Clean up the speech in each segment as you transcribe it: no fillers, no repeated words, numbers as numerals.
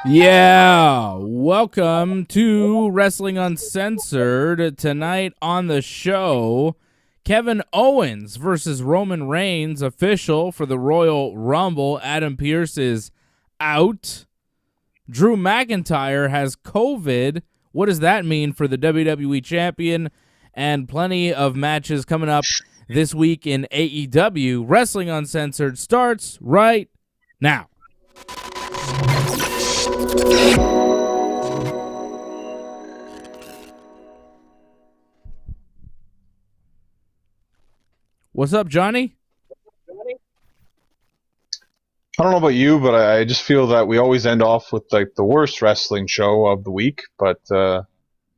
Yeah, welcome to Wrestling Uncensored. Tonight on the show, Kevin Owens versus Roman Reigns, official for the Royal Rumble. Adam Pearce is out. Drew McIntyre has COVID. What does that mean for the WWE Champion? And plenty of matches coming up this week in AEW. Wrestling Uncensored starts right now. What's up, Johnny? I don't know about you, but I just feel that we always end off with like the worst wrestling show of the week. But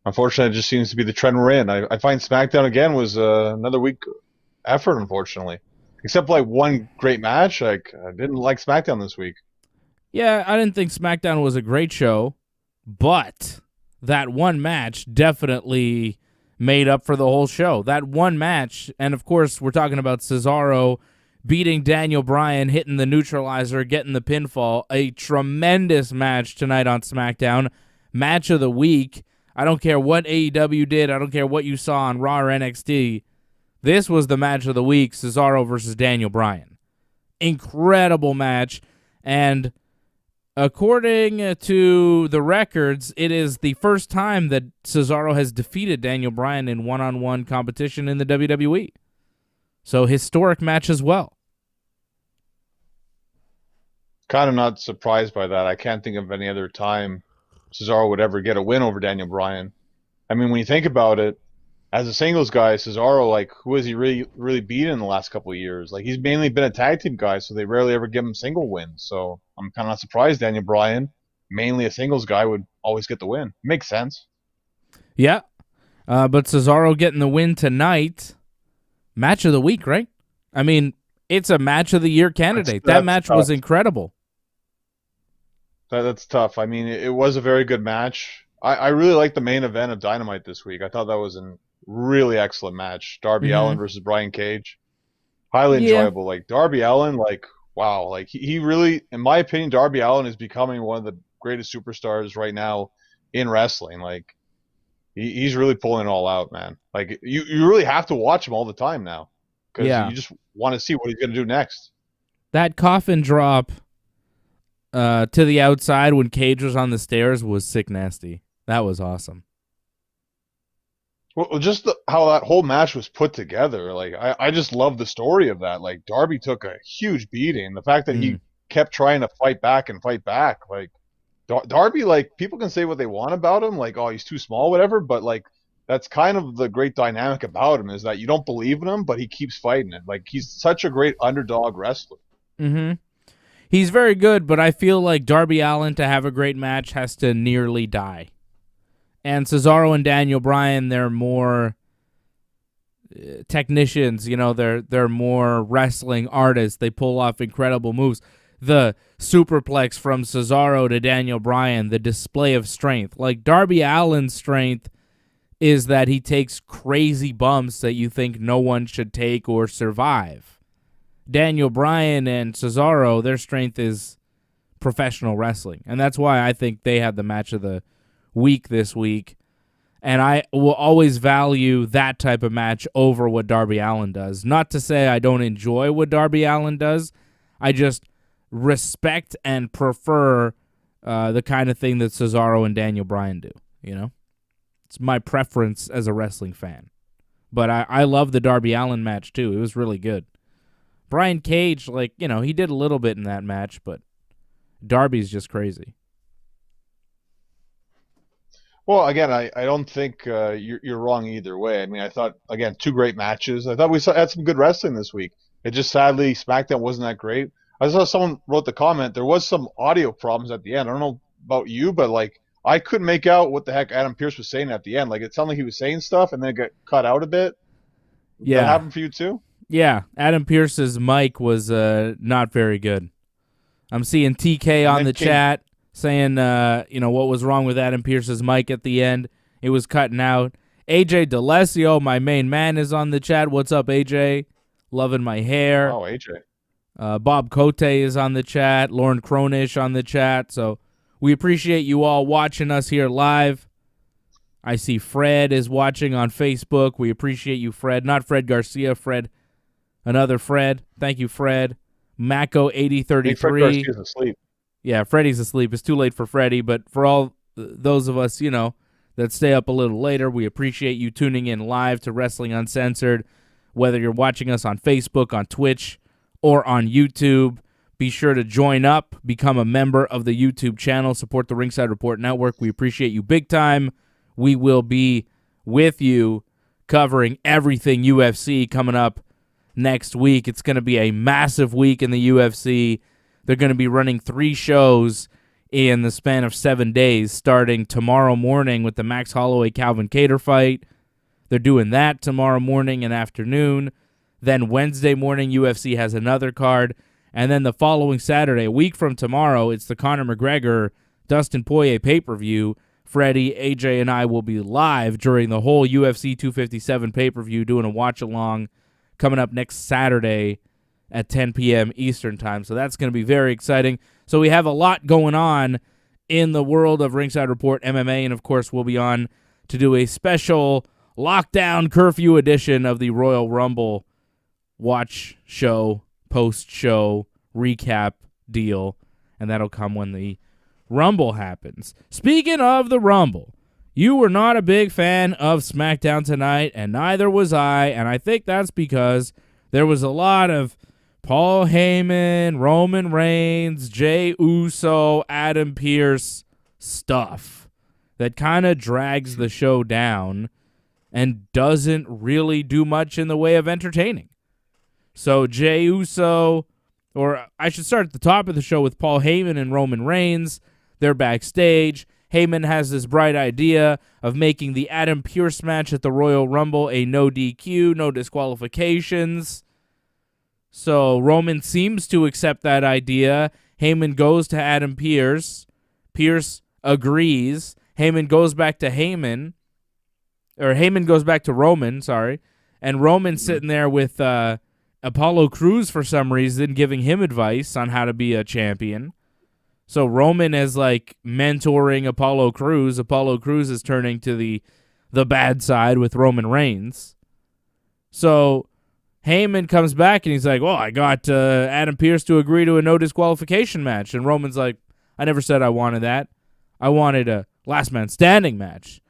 unfortunately, it just seems to be the trend we're in. I find SmackDown again was another weak effort, unfortunately. Except like one great match. Like I didn't like SmackDown this week. Yeah, I didn't think SmackDown was a great show, but that one match definitely made up for the whole show. That one match, and of course, we're talking about Cesaro beating Daniel Bryan, hitting the neutralizer, getting the pinfall. A tremendous match tonight on SmackDown. Match of the week. I don't care what AEW did. I don't care what you saw on Raw or NXT. This was the match of the week, Cesaro versus Daniel Bryan. Incredible match, and according to the records, it is the first time that Cesaro has defeated Daniel Bryan in one-on-one competition in the WWE. So, historic match as well. Kind of not surprised by that. I can't think of any other time Cesaro would ever get a win over Daniel Bryan. I mean, when you think about it, as a singles guy, Cesaro, like, who has he really beaten in the last couple of years? Like, he's mainly been a tag team guy, so they rarely ever give him single wins. So I'm kind of not surprised Daniel Bryan, mainly a singles guy, would always get the win. Makes sense. Yeah, but Cesaro getting the win tonight, match of the week, right? I mean, it's a match of the year candidate. That match was incredible. That's tough. I mean, it was a very good match. I really liked the main event of Dynamite this week. I thought that was a really excellent match. Darby Allin versus Brian Cage. Highly enjoyable. Like, Darby Allin, like, wow. Like, he really, in my opinion, Darby Allin is becoming one of the greatest superstars right now in wrestling. Like, he's really pulling it all out, man. Like, you really have to watch him all the time now. Because you just want to see what he's going to do next. That coffin drop to the outside when Cage was on the stairs was sick nasty. That was awesome. Well, just how that whole match was put together. Like, I just love the story of that. Like, Darby took a huge beating. The fact that he kept trying to fight back. Like, Darby, like, people can say what they want about him. Like, oh, he's too small, whatever. But, like, that's kind of the great dynamic about him is that you don't believe in him, but he keeps fighting it. Like, he's such a great underdog wrestler. Mm-hmm. He's very good, but I feel like Darby Allin, to have a great match, has to nearly die. And Cesaro and Daniel Bryan, they're more technicians, you know, they're more wrestling artists. They pull off incredible moves. The superplex from Cesaro to Daniel Bryan, the display of strength. Like, Darby Allin's strength is that he takes crazy bumps that you think no one should take or survive. Daniel Bryan and Cesaro, their strength is professional wrestling. And that's why I think they had the match of the week this week. And I will always value that type of match over what Darby Allin does. Not to say I don't enjoy what Darby Allin does. I just respect and prefer the kind of thing that Cesaro and Daniel Bryan do, you know? It's my preference as a wrestling fan. But I love the Darby Allin match, too. It was really good. Brian Cage, like, you know, he did a little bit in that match, but Darby's just crazy. Well, again, I don't think you're wrong either way. I mean, I thought, again, two great matches. I thought we had some good wrestling this week. It just, sadly, SmackDown wasn't that great. I saw someone wrote the comment, there was some audio problems at the end. I don't know about you, but, like, I couldn't make out what the heck Adam Pearce was saying at the end. Like, it sounded like he was saying stuff and then it got cut out a bit. Yeah. That happened for you too? Yeah, Adam Pearce's mic was not very good. I'm seeing TK on the chat saying, what was wrong with Adam Pearce's mic at the end. It was cutting out. AJ DeLesio, my main man, is on the chat. What's up, AJ? Loving my hair. Oh, AJ. Bob Cote is on the chat. Lauren Cronish on the chat. So We appreciate you all watching us here live. I see Fred is watching on Facebook. We appreciate you, Fred. Not Fred Garcia, Fred. Another Fred. Thank you, Fred. Mako8033. Fred Garcia's asleep. Yeah, Freddie's asleep. It's too late for Freddie, but for all those of us, that stay up a little later, we appreciate you tuning in live to Wrestling Uncensored. Whether you're watching us on Facebook, on Twitch, or on YouTube, be sure to join up, become a member of the YouTube channel, support the Ringside Report Network. We appreciate you big time. We will be with you covering everything UFC coming up next week. It's going to be a massive week in the UFC. They're going to be running 3 shows in the span of 7 days, starting tomorrow morning with the Max Holloway-Calvin Kattar fight. They're doing that tomorrow morning and afternoon. Then Wednesday morning, UFC has another card. And then the following Saturday, a week from tomorrow, it's the Conor McGregor-Dustin Poirier pay-per-view. Freddie, AJ, and I will be live during the whole UFC 257 pay-per-view doing a watch-along coming up next Saturday at 10 p.m. Eastern Time. So that's going to be very exciting. So we have a lot going on in the world of Ringside Report MMA, and of course we'll be on to do a special lockdown curfew edition of the Royal Rumble watch show, post-show recap deal, and that'll come when the Rumble happens. Speaking of the Rumble, you were not a big fan of Smackdown tonight, and neither was I, and I think that's because there was a lot of Paul Heyman, Roman Reigns, Jey Uso, Adam Pearce stuff that kind of drags the show down and doesn't really do much in the way of entertaining. So Jey Uso, or I should start at the top of the show with Paul Heyman and Roman Reigns. They're backstage. Heyman has this bright idea of making the Adam Pearce match at the Royal Rumble a no DQ, no disqualifications. So Roman seems to accept that idea. Heyman goes to Adam Pearce. Pearce agrees. Heyman goes back to Heyman goes back to Roman, sorry. And Roman's sitting there with Apollo Crews for some reason, giving him advice on how to be a champion. So Roman is like mentoring Apollo Crews. Apollo Crews is turning to the bad side with Roman Reigns. So Heyman comes back and he's like, well, I got Adam Pearce to agree to a no disqualification match. And Roman's like, I never said I wanted that. I wanted a last man standing match.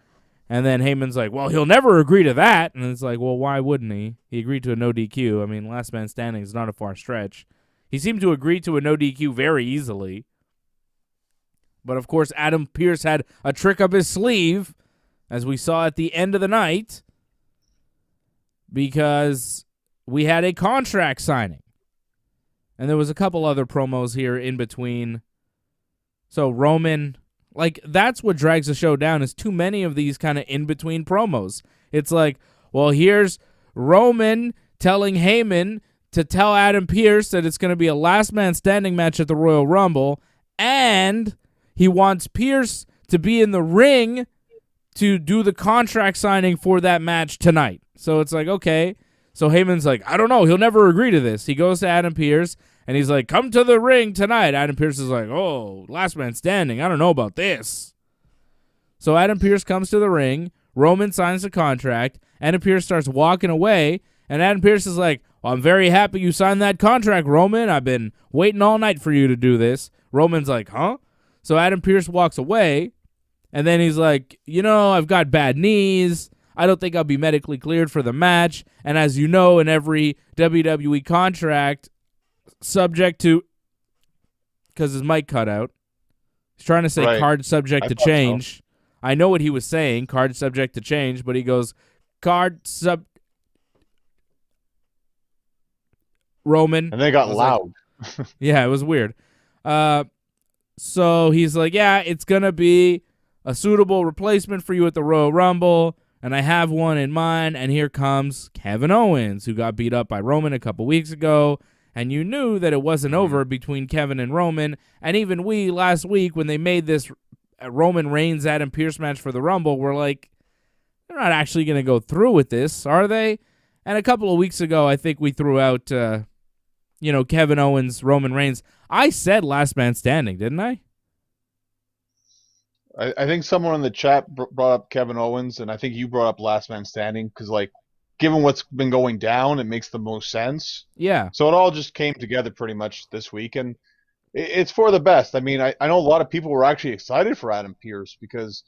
And then Heyman's like, well, he'll never agree to that. And it's like, well, why wouldn't he? He agreed to a no DQ. I mean, last man standing is not a far stretch. He seemed to agree to a no DQ very easily. But, of course, Adam Pearce had a trick up his sleeve, as we saw at the end of the night, because we had a contract signing. And there was a couple other promos here in between. So Roman, like, that's what drags the show down, is too many of these kind of in-between promos. It's like, well, here's Roman telling Heyman to tell Adam Pearce that it's going to be a last man standing match at the Royal Rumble, and he wants Pearce to be in the ring to do the contract signing for that match tonight. So it's like, okay. So Heyman's like, I don't know. He'll never agree to this. He goes to Adam Pearce, and he's like, come to the ring tonight. Adam Pearce is like, oh, last man standing. I don't know about this. So Adam Pearce comes to the ring. Roman signs the contract. Adam Pearce starts walking away, and Adam Pearce is like, well, I'm very happy you signed that contract, Roman. I've been waiting all night for you to do this. Roman's like, huh? So Adam Pearce walks away, and then he's like, I've got bad knees. I don't think I'll be medically cleared for the match. And as you know, in every WWE contract, subject to, because his mic cut out, he's trying to say right. Card subject to change. So. I know what he was saying, card subject to change, but he goes, Roman. And they got loud. Like, yeah, it was weird. So he's like, yeah, it's going to be a suitable replacement for you at the Royal Rumble, and I have one in mind, and here comes Kevin Owens, who got beat up by Roman a couple weeks ago, and you knew that it wasn't over between Kevin and Roman, and even we last week, when they made this Roman Reigns-Adam Pearce match for the Rumble, we're like, they're not actually going to go through with this, are they? And a couple of weeks ago, I think we threw out, Kevin Owens, Roman Reigns. I said last man standing, didn't I? I think someone in the chat brought up Kevin Owens, and I think you brought up Last Man Standing because, like, given what's been going down, it makes the most sense. Yeah. So it all just came together pretty much this week, and it's for the best. I mean, I know a lot of people were actually excited for Adam Pearce because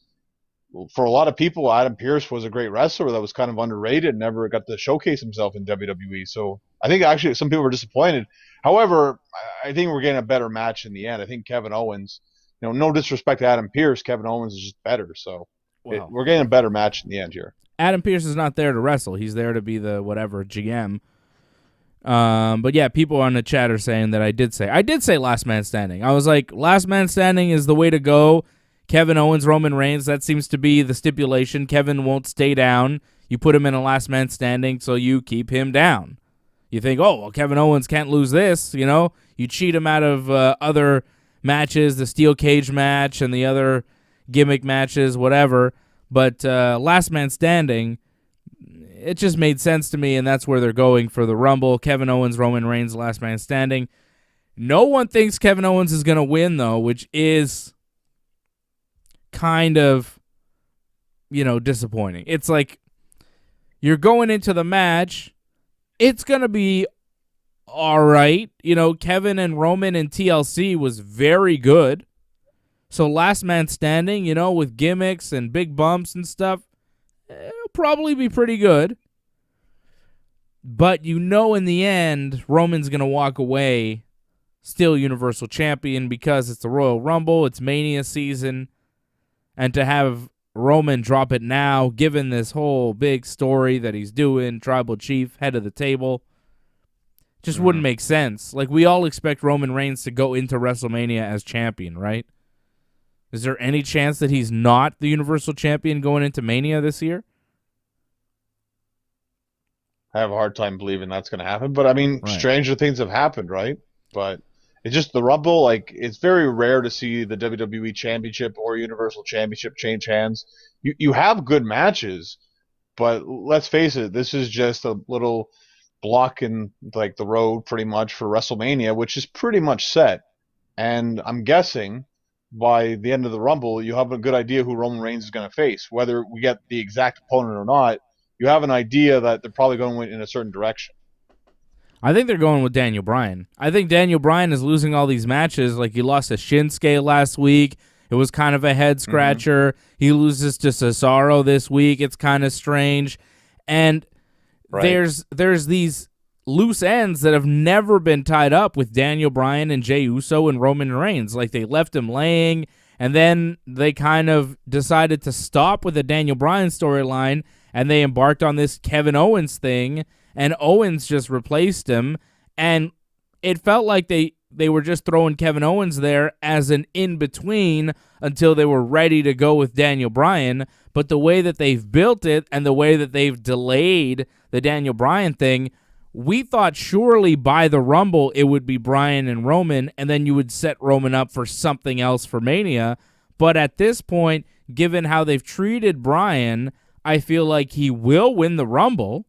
for a lot of people, Adam Pearce was a great wrestler that was kind of underrated, never got to showcase himself in WWE. So I think actually some people were disappointed. However, I think we're getting a better match in the end. I think Kevin Owens, no disrespect to Adam Pearce, Kevin Owens is just better. So we're getting a better match in the end here. Adam Pearce is not there to wrestle. He's there to be the whatever GM. But yeah, people on the chat are saying that I did say Last Man Standing. I was like, Last Man Standing is the way to go. Kevin Owens, Roman Reigns, that seems to be the stipulation. Kevin won't stay down. You put him in a Last Man Standing, so you keep him down. You think, oh, well, Kevin Owens can't lose this, You cheat him out of other matches, the steel cage match and the other gimmick matches, whatever. But Last Man Standing, it just made sense to me, and that's where they're going for the Rumble. Kevin Owens, Roman Reigns, Last Man Standing. No one thinks Kevin Owens is going to win, though, which is kind of, disappointing. It's like you're going into the match. It's going to be all right. Kevin and Roman in TLC was very good. So Last Man Standing, with gimmicks and big bumps and stuff, it'll probably be pretty good. But in the end, Roman's going to walk away still Universal Champion because it's the Royal Rumble, it's Mania season. And to have Roman drop it now, given this whole big story that he's doing, Tribal Chief, head of the table, just wouldn't make sense. Like, we all expect Roman Reigns to go into WrestleMania as champion, right? Is there any chance that he's not the Universal Champion going into Mania this year? I have a hard time believing that's going to happen. But, I mean, stranger things have happened, right? But it's just the Rumble, like, it's very rare to see the WWE Championship or Universal Championship change hands. You have good matches, but let's face it, this is just a little block in, like, the road pretty much for WrestleMania, which is pretty much set. And I'm guessing by the end of the Rumble, you have a good idea who Roman Reigns is going to face. Whether we get the exact opponent or not, you have an idea that they're probably going in a certain direction. I think they're going with Daniel Bryan. I think Daniel Bryan is losing all these matches. Like, he lost to Shinsuke last week. It was kind of a head-scratcher. He loses to Cesaro this week. It's kind of strange. And there's these loose ends that have never been tied up with Daniel Bryan and Jey Uso and Roman Reigns. Like, they left him laying, and then they kind of decided to stop with the Daniel Bryan storyline, and they embarked on this Kevin Owens thing, and Owens just replaced him, and it felt like they were just throwing Kevin Owens there as an in-between until they were ready to go with Daniel Bryan. But the way that they've built it and the way that they've delayed the Daniel Bryan thing, we thought surely by the Rumble it would be Bryan and Roman, and then you would set Roman up for something else for Mania. But at this point, given how they've treated Bryan, I feel like he will win the Rumble,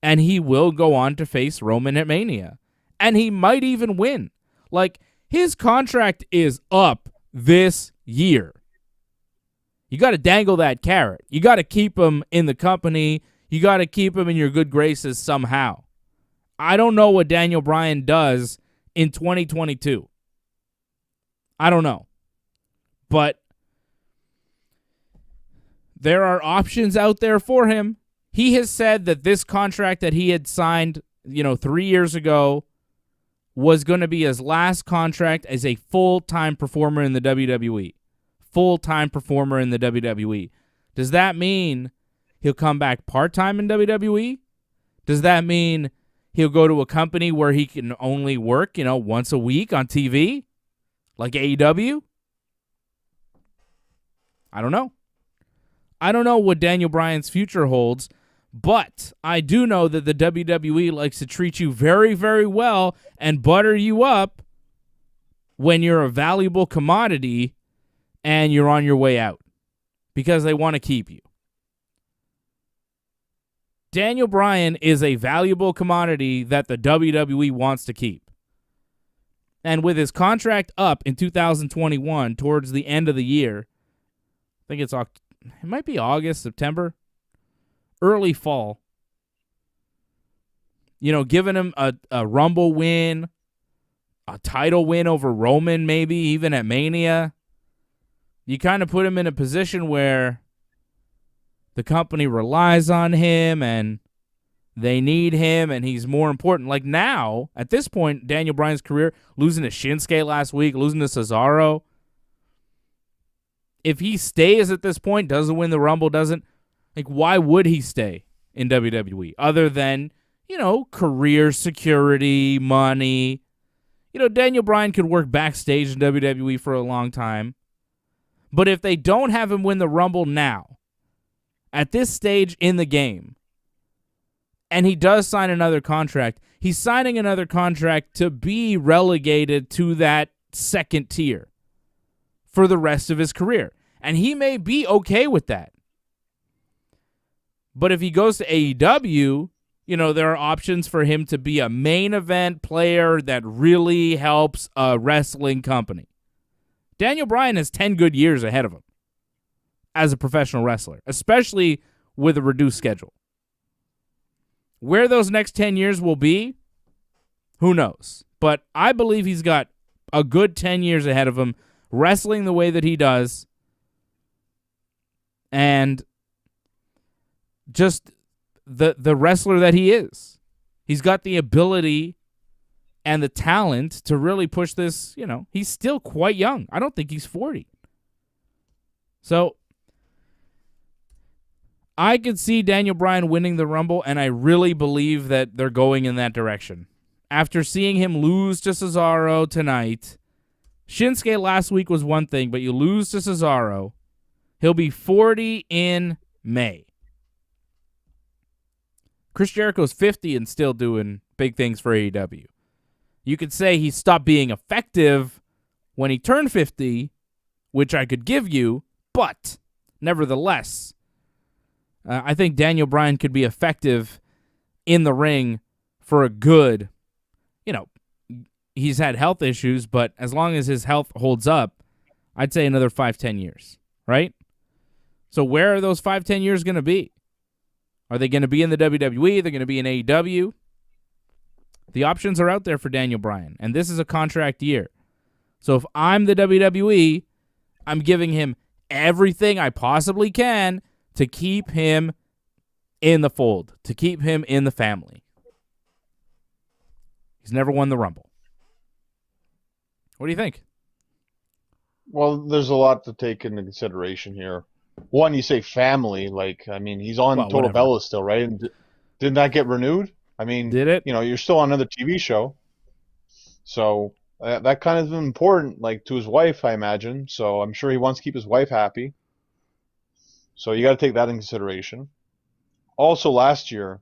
and he will go on to face Roman at Mania. And he might even win. Like, his contract is up this year. You got to dangle that carrot. You got to keep him in the company. You got to keep him in your good graces somehow. I don't know what Daniel Bryan does in 2022. I don't know. But there are options out there for him. He has said that this contract that he had signed, 3 years ago was going to be his last contract as a full-time performer in the WWE. Full-time performer in the WWE. Does that mean he'll come back part-time in WWE? Does that mean he'll go to a company where he can only work, once a week on TV? Like AEW? I don't know. I don't know what Daniel Bryan's future holds, but I do know that the WWE likes to treat you very, very well and butter you up when you're a valuable commodity and you're on your way out because they want to keep you. Daniel Bryan is a valuable commodity that the WWE wants to keep. And with his contract up in 2021 towards the end of the year, think it might be August, September, early fall. Giving him a Rumble win, a title win over Roman, maybe even at Mania. You kind of put him in a position where the company relies on him and they need him and he's more important. Like now, at this point, Daniel Bryan's career, losing to Shinsuke last week, losing to Cesaro. If he stays at this point, doesn't win the Rumble, why would he stay in WWE other than, career security, money? Daniel Bryan could work backstage in WWE for a long time. But if they don't have him win the Rumble now, at this stage in the game, and he does sign another contract, he's signing another contract to be relegated to that second tier for the rest of his career. And he may be okay with that. But if he goes to AEW, there are options for him to be a main event player that really helps a wrestling company. Daniel Bryan has 10 good years ahead of him as a professional wrestler, especially with a reduced schedule. Where those next 10 years will be, who knows? But I believe he's got a good 10 years ahead of him wrestling the way that he does and just the wrestler that he is. He's got the ability and the talent to really push this, he's still quite young. I don't think he's 40. So I could see Daniel Bryan winning the Rumble, and I really believe that they're going in that direction. After seeing him lose to Cesaro tonight, Shinsuke last week was one thing, but you lose to Cesaro, he'll be 40 in May. Chris Jericho's 50 and still doing big things for AEW. You could say he stopped being effective when he turned 50, which I could give you, but nevertheless, I think Daniel Bryan could be effective in the ring for a good, he's had health issues, but as long as his health holds up, I'd say another 5-10 years, right? So where are those 5-10 years going to be? Are they going to be in the WWE? They're going to be in AEW? The options are out there for Daniel Bryan, and this is a contract year. So if I'm the WWE, I'm giving him everything I possibly can to keep him in the fold, to keep him in the family. He's never won the Rumble. What do you think? Well, there's a lot to take into consideration here. One, you say family, he's on Total Bellas still, right? And didn't that get renewed? Did it? You're still on another TV show. So that kind of important, to his wife, I imagine. So I'm sure he wants to keep his wife happy. So you got to take that into consideration. Also, last year,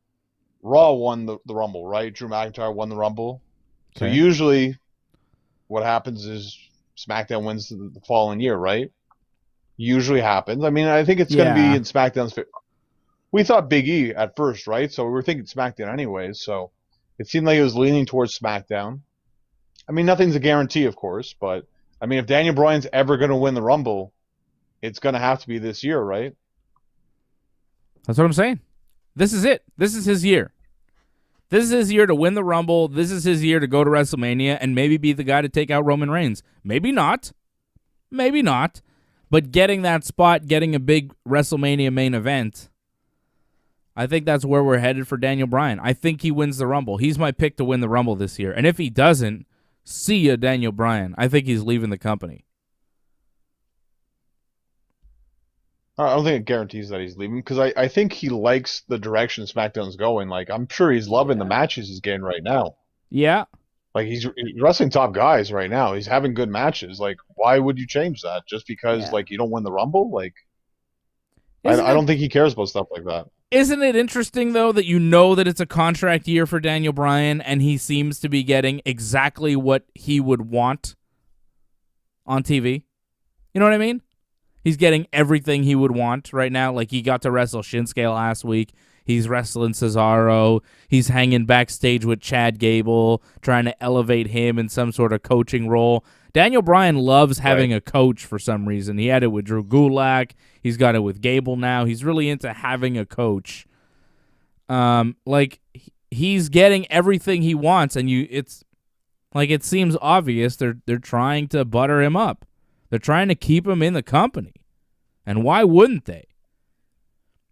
Raw won the Rumble, right? Drew McIntyre won the Rumble. Okay. So usually what happens is SmackDown wins the following year, right? Usually happens. I think it's going to be in SmackDown's favor. We thought Big E at first, right? So we were thinking SmackDown anyways. So it seemed like it was leaning towards SmackDown. Nothing's a guarantee, of course. But, if Daniel Bryan's ever going to win the Rumble, it's going to have to be this year, right? That's what I'm saying. This is it. This is his year. This is his year to win the Rumble. This is his year to go to WrestleMania and maybe be the guy to take out Roman Reigns. Maybe not. Maybe not. But getting that spot, getting a big WrestleMania main event, I think that's where we're headed for Daniel Bryan. I think he wins the Rumble. He's my pick to win the Rumble this year. And if he doesn't, see ya, Daniel Bryan. I think he's leaving the company. I don't think it guarantees that he's leaving because I think he likes the direction SmackDown's going. I'm sure he's loving the matches he's getting right now. Yeah. He's wrestling top guys right now. He's having good matches. Why would you change that? Just because, you don't win the Rumble? I don't think he cares about stuff like that. Isn't it interesting, though, that that it's a contract year for Daniel Bryan and he seems to be getting exactly what he would want on TV? You know what I mean? He's getting everything he would want right now. He got to wrestle Shinsuke last week. He's wrestling Cesaro. He's hanging backstage with Chad Gable, trying to elevate him in some sort of coaching role. Daniel Bryan loves having a coach for some reason. He had it with Drew Gulak. He's got it with Gable now. He's really into having a coach. He's getting everything he wants, and it's like it seems obvious they're trying to butter him up. They're trying to keep him in the company. And why wouldn't they?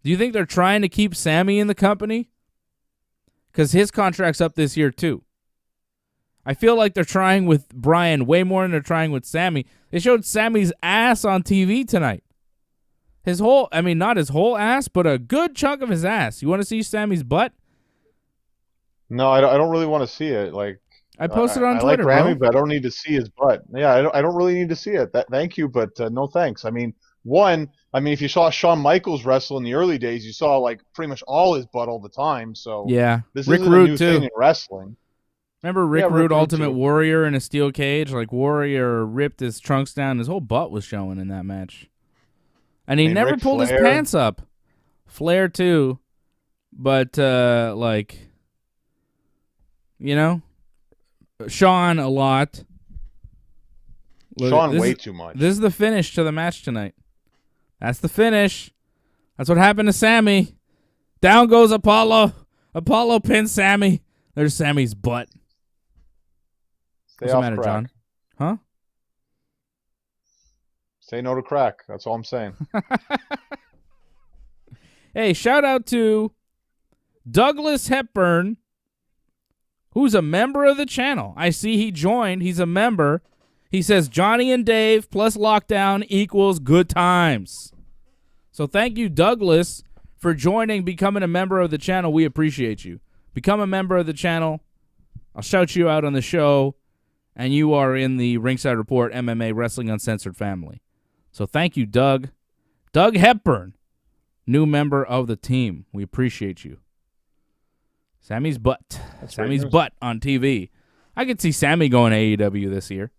Do you think they're trying to keep Sami in the company? Because his contract's up this year too. I feel like they're trying with Bryan way more than they're trying with Sami. They showed Sami's ass on TV tonight. Not his whole ass, but a good chunk of his ass. You want to see Sami's butt? No, I don't really want to see it. I posted on Twitter, I like Rami, but I don't need to see his butt. Yeah, I don't really need to see it. Thank you, but no thanks. If you saw Shawn Michaels wrestle in the early days, you saw pretty much all his butt all the time. So yeah, this Rick isn't Rude a new thing in wrestling. Remember Rick Rude, Ultimate Warrior in a steel cage? Warrior ripped his trunks down. His whole butt was showing in that match. And he never pulled his pants up. Flair, too. But, Shawn a lot. Shawn way too much. This is the finish to the match tonight. That's the finish. That's what happened to Sami. Down goes Apollo. Apollo pins Sami. There's Sami's butt. Stay What's the off matter, crack. John? Huh? Say no to crack. That's all I'm saying. Hey, shout out to Douglas Hepburn, who's a member of the channel. I see he joined. He's a member. He says Johnny and Dave plus lockdown equals good times. So thank you, Douglas, for joining, becoming a member of the channel. We appreciate you. Become a member of the channel. I'll shout you out on the show, and you are in the Ringside Report MMA Wrestling Uncensored family. So thank you, Doug. Doug Hepburn, new member of the team. We appreciate you. Sami's butt. Sami's butt on TV. I could see Sami going to AEW this year.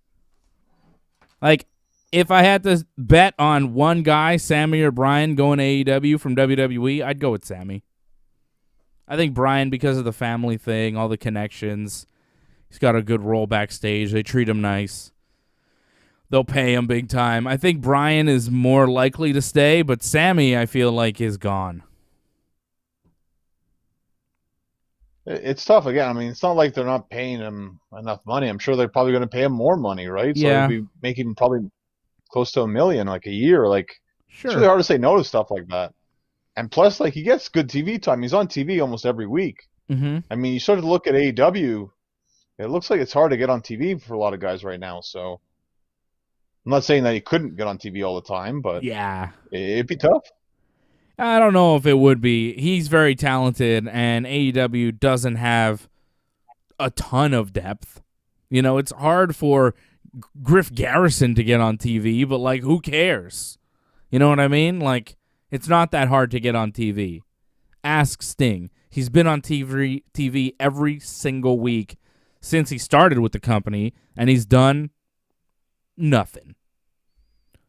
If I had to bet on one guy, Sami or Bryan, going to AEW from WWE, I'd go with Sami. I think Bryan, because of the family thing, all the connections, he's got a good role backstage. They treat him nice. They'll pay him big time. I think Bryan is more likely to stay, but Sami, I feel like, is gone. It's tough. Again, it's not like they're not paying him enough money. I'm sure they're probably going to pay him more money, right? So yeah. they'll be making probably close to $1 million a year. Sure. It's really hard to say no to stuff like that. And plus, he gets good TV time. He's on TV almost every week. Mm-hmm. You start to look at AEW, it looks like it's hard to get on TV for a lot of guys right now. So I'm not saying that he couldn't get on TV all the time, but yeah, it'd be tough. I don't know if it would be. He's very talented, and AEW doesn't have a ton of depth. It's hard for Griff Garrison to get on TV, but, who cares? You know what I mean? It's not that hard to get on TV. Ask Sting. He's been on TV every single week since he started with the company, and he's done nothing.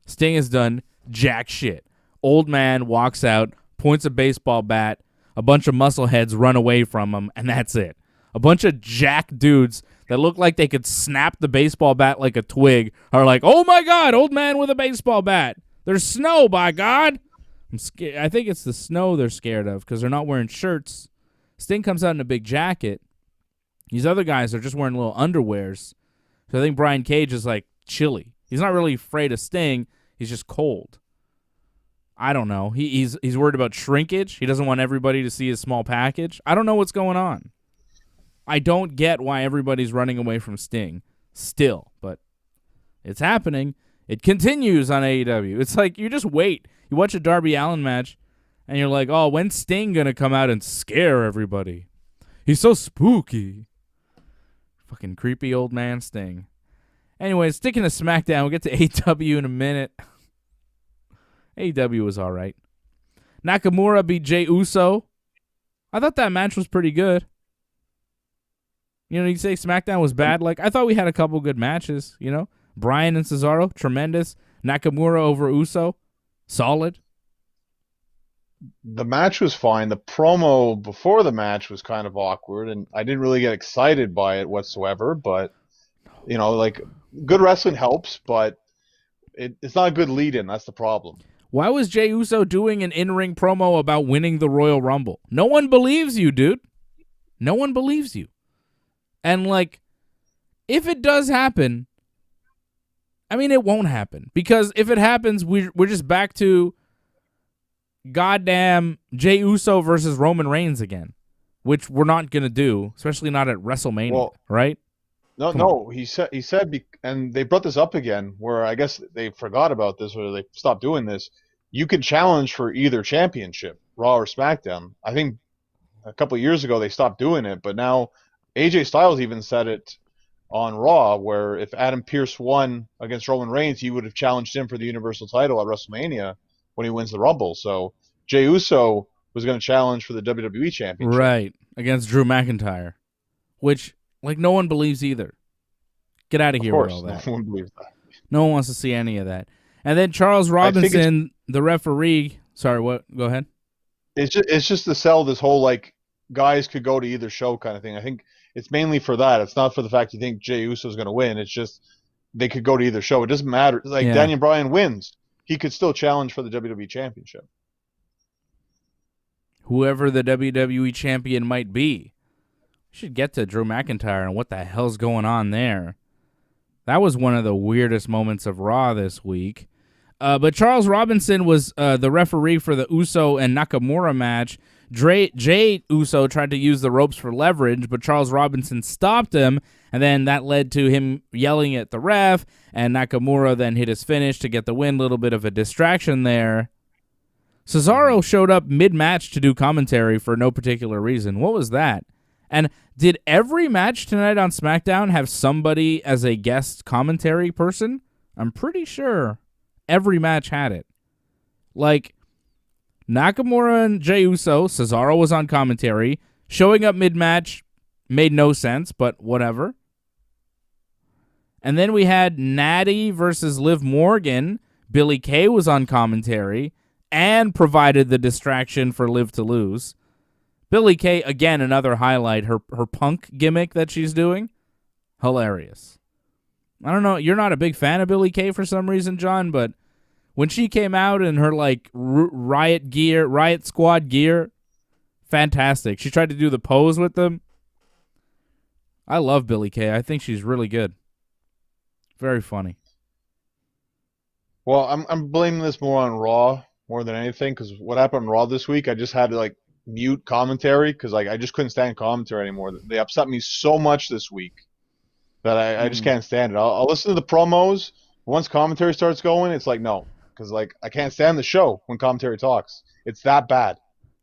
Sting has done jack shit. Old man walks out, points a baseball bat, a bunch of muscleheads run away from him, and that's it. A bunch of jack dudes that look like they could snap the baseball bat like a twig are like, oh my God, old man with a baseball bat. There's snow, by God. I'm scared. I think it's the snow they're scared of because they're not wearing shirts. Sting comes out in a big jacket. These other guys are just wearing little underwears. So I think Brian Cage is chilly. He's not really afraid of Sting. He's just cold. I don't know. He's worried about shrinkage. He doesn't want everybody to see his small package. I don't know what's going on. I don't get why everybody's running away from Sting still, but it's happening. It continues on AEW. It's you just wait. You watch a Darby Allin match, and you're like, oh, when's Sting going to come out and scare everybody? He's so spooky. Fucking creepy old man Sting. Anyway, sticking to SmackDown, we'll get to AEW in a minute. AEW was all right. Nakamura beat Jey Uso. I thought that match was pretty good. You say SmackDown was bad. I thought we had a couple good matches, Bryan and Cesaro, tremendous. Nakamura over Uso, solid. the match was fine. The promo before the match was kind of awkward, and I didn't really get excited by it whatsoever. But like good wrestling helps, but it's not a good lead-in. That's the problem. Why was Jey Uso doing an in-ring promo about winning the Royal Rumble? No one believes you, dude. No one believes you. And, like, if it does happen, I mean, it won't happen. Because if it happens, we're just back to goddamn Jey Uso versus Roman Reigns again, which we're not going to do, especially not at WrestleMania, right? No. He said, and they brought this up again, where I guess they forgot about this, or they stopped doing this. You can challenge for either championship, Raw or SmackDown. I think a couple of years ago they stopped doing it, but now AJ Styles even said it on Raw, where if Adam Pearce won against Roman Reigns, he would have challenged him for the Universal title at WrestleMania when he wins the Rumble. So Jey Uso was going to challenge for the WWE Championship. Right, against Drew McIntyre, which, like, no one believes either. Get out of here with all that. No one believes that. No one wants to see any of that. And then Charles Robinson, the referee. Sorry, what? Go ahead. It's just to sell this whole, like, guys could go to either show kind of thing. I think it's mainly for that. It's not for the fact you think Jey Uso is going to win. It's just they could go to either show. It doesn't matter. Like, Daniel Bryan wins, he could still challenge for the WWE Championship. Whoever the WWE Champion might be. We should get to Drew McIntyre and what the hell's going on there. That was one of the weirdest moments of Raw this week. But Charles Robinson was the referee for the Uso and Nakamura match. Jey Uso tried to use the ropes for leverage, but Charles Robinson stopped him, and then that led to him yelling at the ref, and Nakamura then hit his finish to get the win. A little bit of a distraction there. Cesaro showed up mid-match to do commentary for no particular reason. What was that? And did every match tonight on SmackDown have somebody as a guest commentary person? I'm pretty sure every match had it. Like, Nakamura and Jey Uso, Cesaro was on commentary. Showing up mid-match made no sense, but whatever. And then we had Natty versus Liv Morgan. Billie Kay was on commentary and provided the distraction for Liv to lose. Billie Kay, again, another highlight. Her punk gimmick that she's doing, hilarious. I don't know, you're not a big fan of Billie Kay for some reason, John, but when she came out in her, like, Riot Squad gear, fantastic. She tried to do the pose with them. I love Billie Kay. I think she's really good. Very funny. Well, I'm blaming this more on Raw more than anything, because what happened on Raw this week, I just had to, like, mute commentary because, like, I just couldn't stand commentary anymore. They upset me so much this week that I just can't stand it. I'll listen to the promos. Once commentary starts going, it's like, no, because, like, I can't stand the show when commentary talks. It's that bad.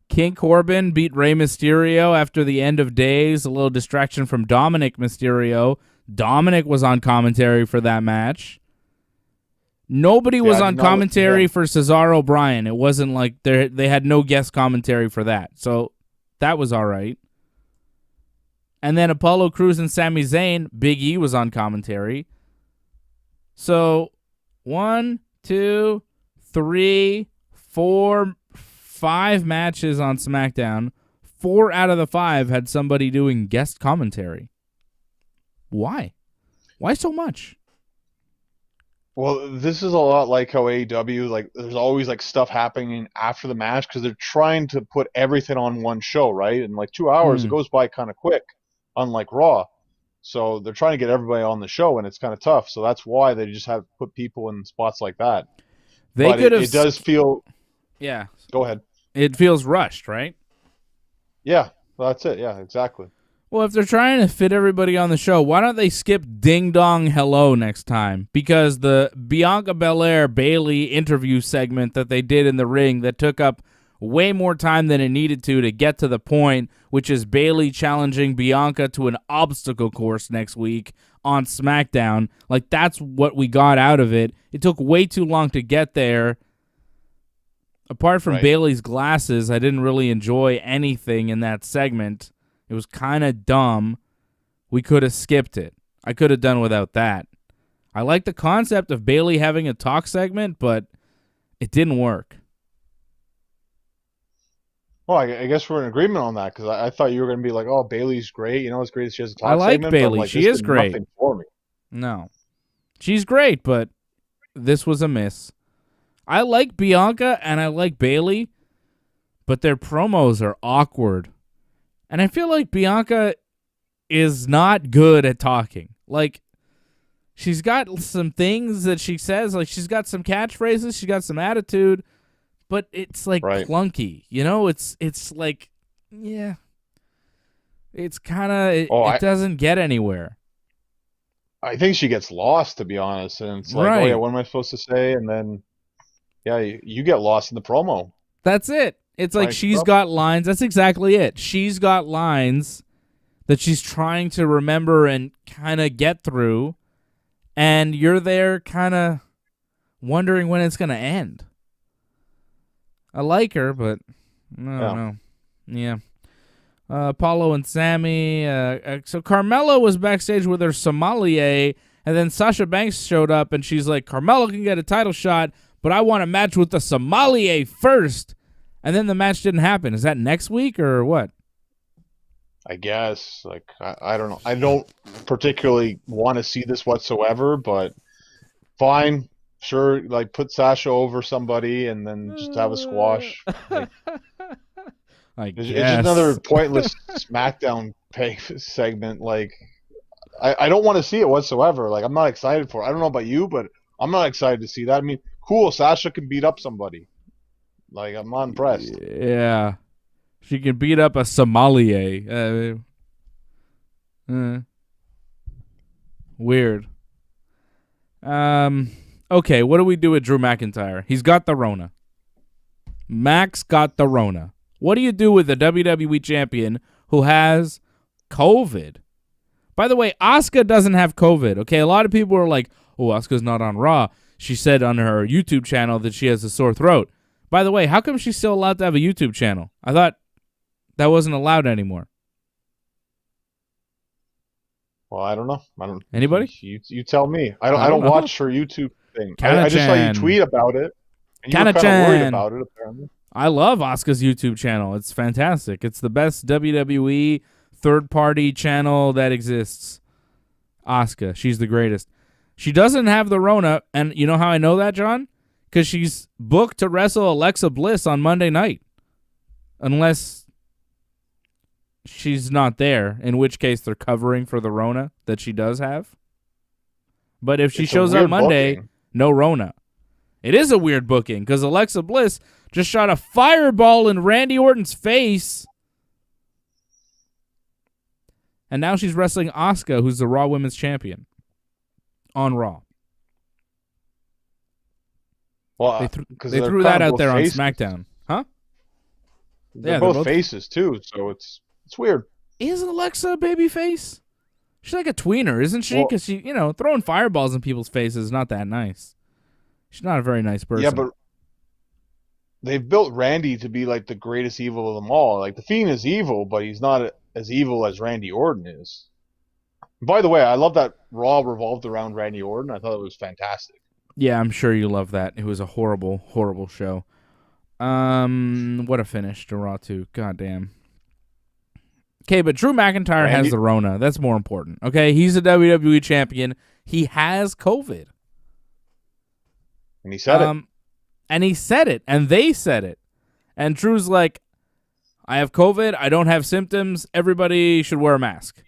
King Corbin beat Rey Mysterio after the end of days. A little distraction from Dominic Mysterio. Dominic was on commentary for that match. Nobody was on commentary for Cesaro Bryan. It wasn't like they had no guest commentary for that. So that was all right. And then Apollo Crews and Sami Zayn, Big E was on commentary. So 1, 2, 3, 4, 5 matches on SmackDown. 4 out of the 5 had somebody doing guest commentary. Why? Why so much? Well, this is a lot like how AEW, like, there's always, like, stuff happening after the match because they're trying to put everything on one show, right? And, like, 2 hours, it goes by kind of quick, unlike Raw. So they're trying to get everybody on the show, and it's kind of tough. So that's why they just have to put people in spots like that. But it does feel... Yeah. Go ahead. It feels rushed, right? Yeah, well, that's it. Yeah, exactly. Well, if they're trying to fit everybody on the show, why don't they skip Ding Dong Hello next time? Because the Bianca Belair Bayley interview segment that they did in the ring that took up way more time than it needed to get to the point, which is Bayley challenging Bianca to an obstacle course next week on SmackDown. Like, that's what we got out of it. It took way too long to get there. Apart from Bayley's glasses, I didn't really enjoy anything in that segment. It was kind of dumb. We could have skipped it. I could have done without that. I like the concept of Bayley having a talk segment, but it didn't work. Well, I guess we're in agreement on that because I thought you were going to be like, oh, Bailey's great. You know, it's great that she has a I talk like segment, but Bailey. like She this is did great. nothing for me. No. She's great, but this was a miss. I like Bianca and I like Bailey, but their promos are awkward. And I feel like Bianca is not good at talking. Like, she's got some things that she says, like she's got some catchphrases, she's got some attitude, but it's like clunky. You know, it's like, yeah. It's kind of, it doesn't get anywhere. I think she gets lost, to be honest. And it's like, oh, yeah, what am I supposed to say? And then, yeah, you get lost in the promo. That's it. It's like she's got lines. That's exactly it. She's got lines that she's trying to remember and kind of get through. And you're there kind of wondering when it's going to end. I like her, but no. Yeah. Apollo and Sami. So Carmella was backstage with her sommelier, and then Sasha Banks showed up, and she's like, Carmella can get a title shot, but I want a match with the sommelier first. And then the match didn't happen. Is that next week or what? I guess. Like, I don't know. I don't particularly want to see this whatsoever, but fine. Sure, like, put Sasha over somebody and then just have a squash. Like, it's just another pointless SmackDown segment. Like, I don't want to see it whatsoever. Like, I'm not excited for it. I don't know about you, but I'm not excited to see that. I mean, cool, Sasha can beat up somebody. Like, I'm not impressed. Yeah. She can beat up a sommelier. Weird. Okay, what do we do with Drew McIntyre? He's got the Rona. Max got the Rona. What do you do with the WWE champion who has COVID? By the way, Asuka doesn't have COVID, okay? A lot of people are like, oh, Asuka's not on Raw. She said on her YouTube channel that she has a sore throat. By the way, how come she's still allowed to have a YouTube channel? I thought that wasn't allowed anymore. Well, I don't know. I don't. Anybody? You tell me. I don't watch her YouTube thing. I just saw you tweet about it. And you were kind of worried about it, apparently. I love Asuka's YouTube channel. It's fantastic. It's the best WWE third-party channel that exists. Asuka. She's the greatest. She doesn't have the Rona, and you know how I know that, John? Because she's booked to wrestle Alexa Bliss on Monday night. Unless she's not there, in which case they're covering for the Rona that she does have. But if she shows up Monday, no Rona. It is a weird booking because Alexa Bliss just shot a fireball in Randy Orton's face. And now she's wrestling Asuka, who's the Raw Women's Champion, on Raw. Well, they threw that out there on SmackDown. Huh? They're both faces, too, so it's weird. Isn't Alexa a baby face? She's like a tweener, isn't she? Because she, throwing fireballs in people's faces is not that nice. She's not a very nice person. Yeah, but they've built Randy to be like the greatest evil of them all. Like, the Fiend is evil, but he's not as evil as Randy Orton is. By the way, I love that Raw revolved around Randy Orton. I thought it was fantastic. Yeah, I'm sure you love that. It was a horrible, horrible show. What a finish to Raw 2. God damn. Okay, but Drew McIntyre has the Rona. That's more important. Okay, he's a WWE champion. He has COVID. And he said it. And he said it. And they said it. And Drew's like, I have COVID. I don't have symptoms. Everybody should wear a mask.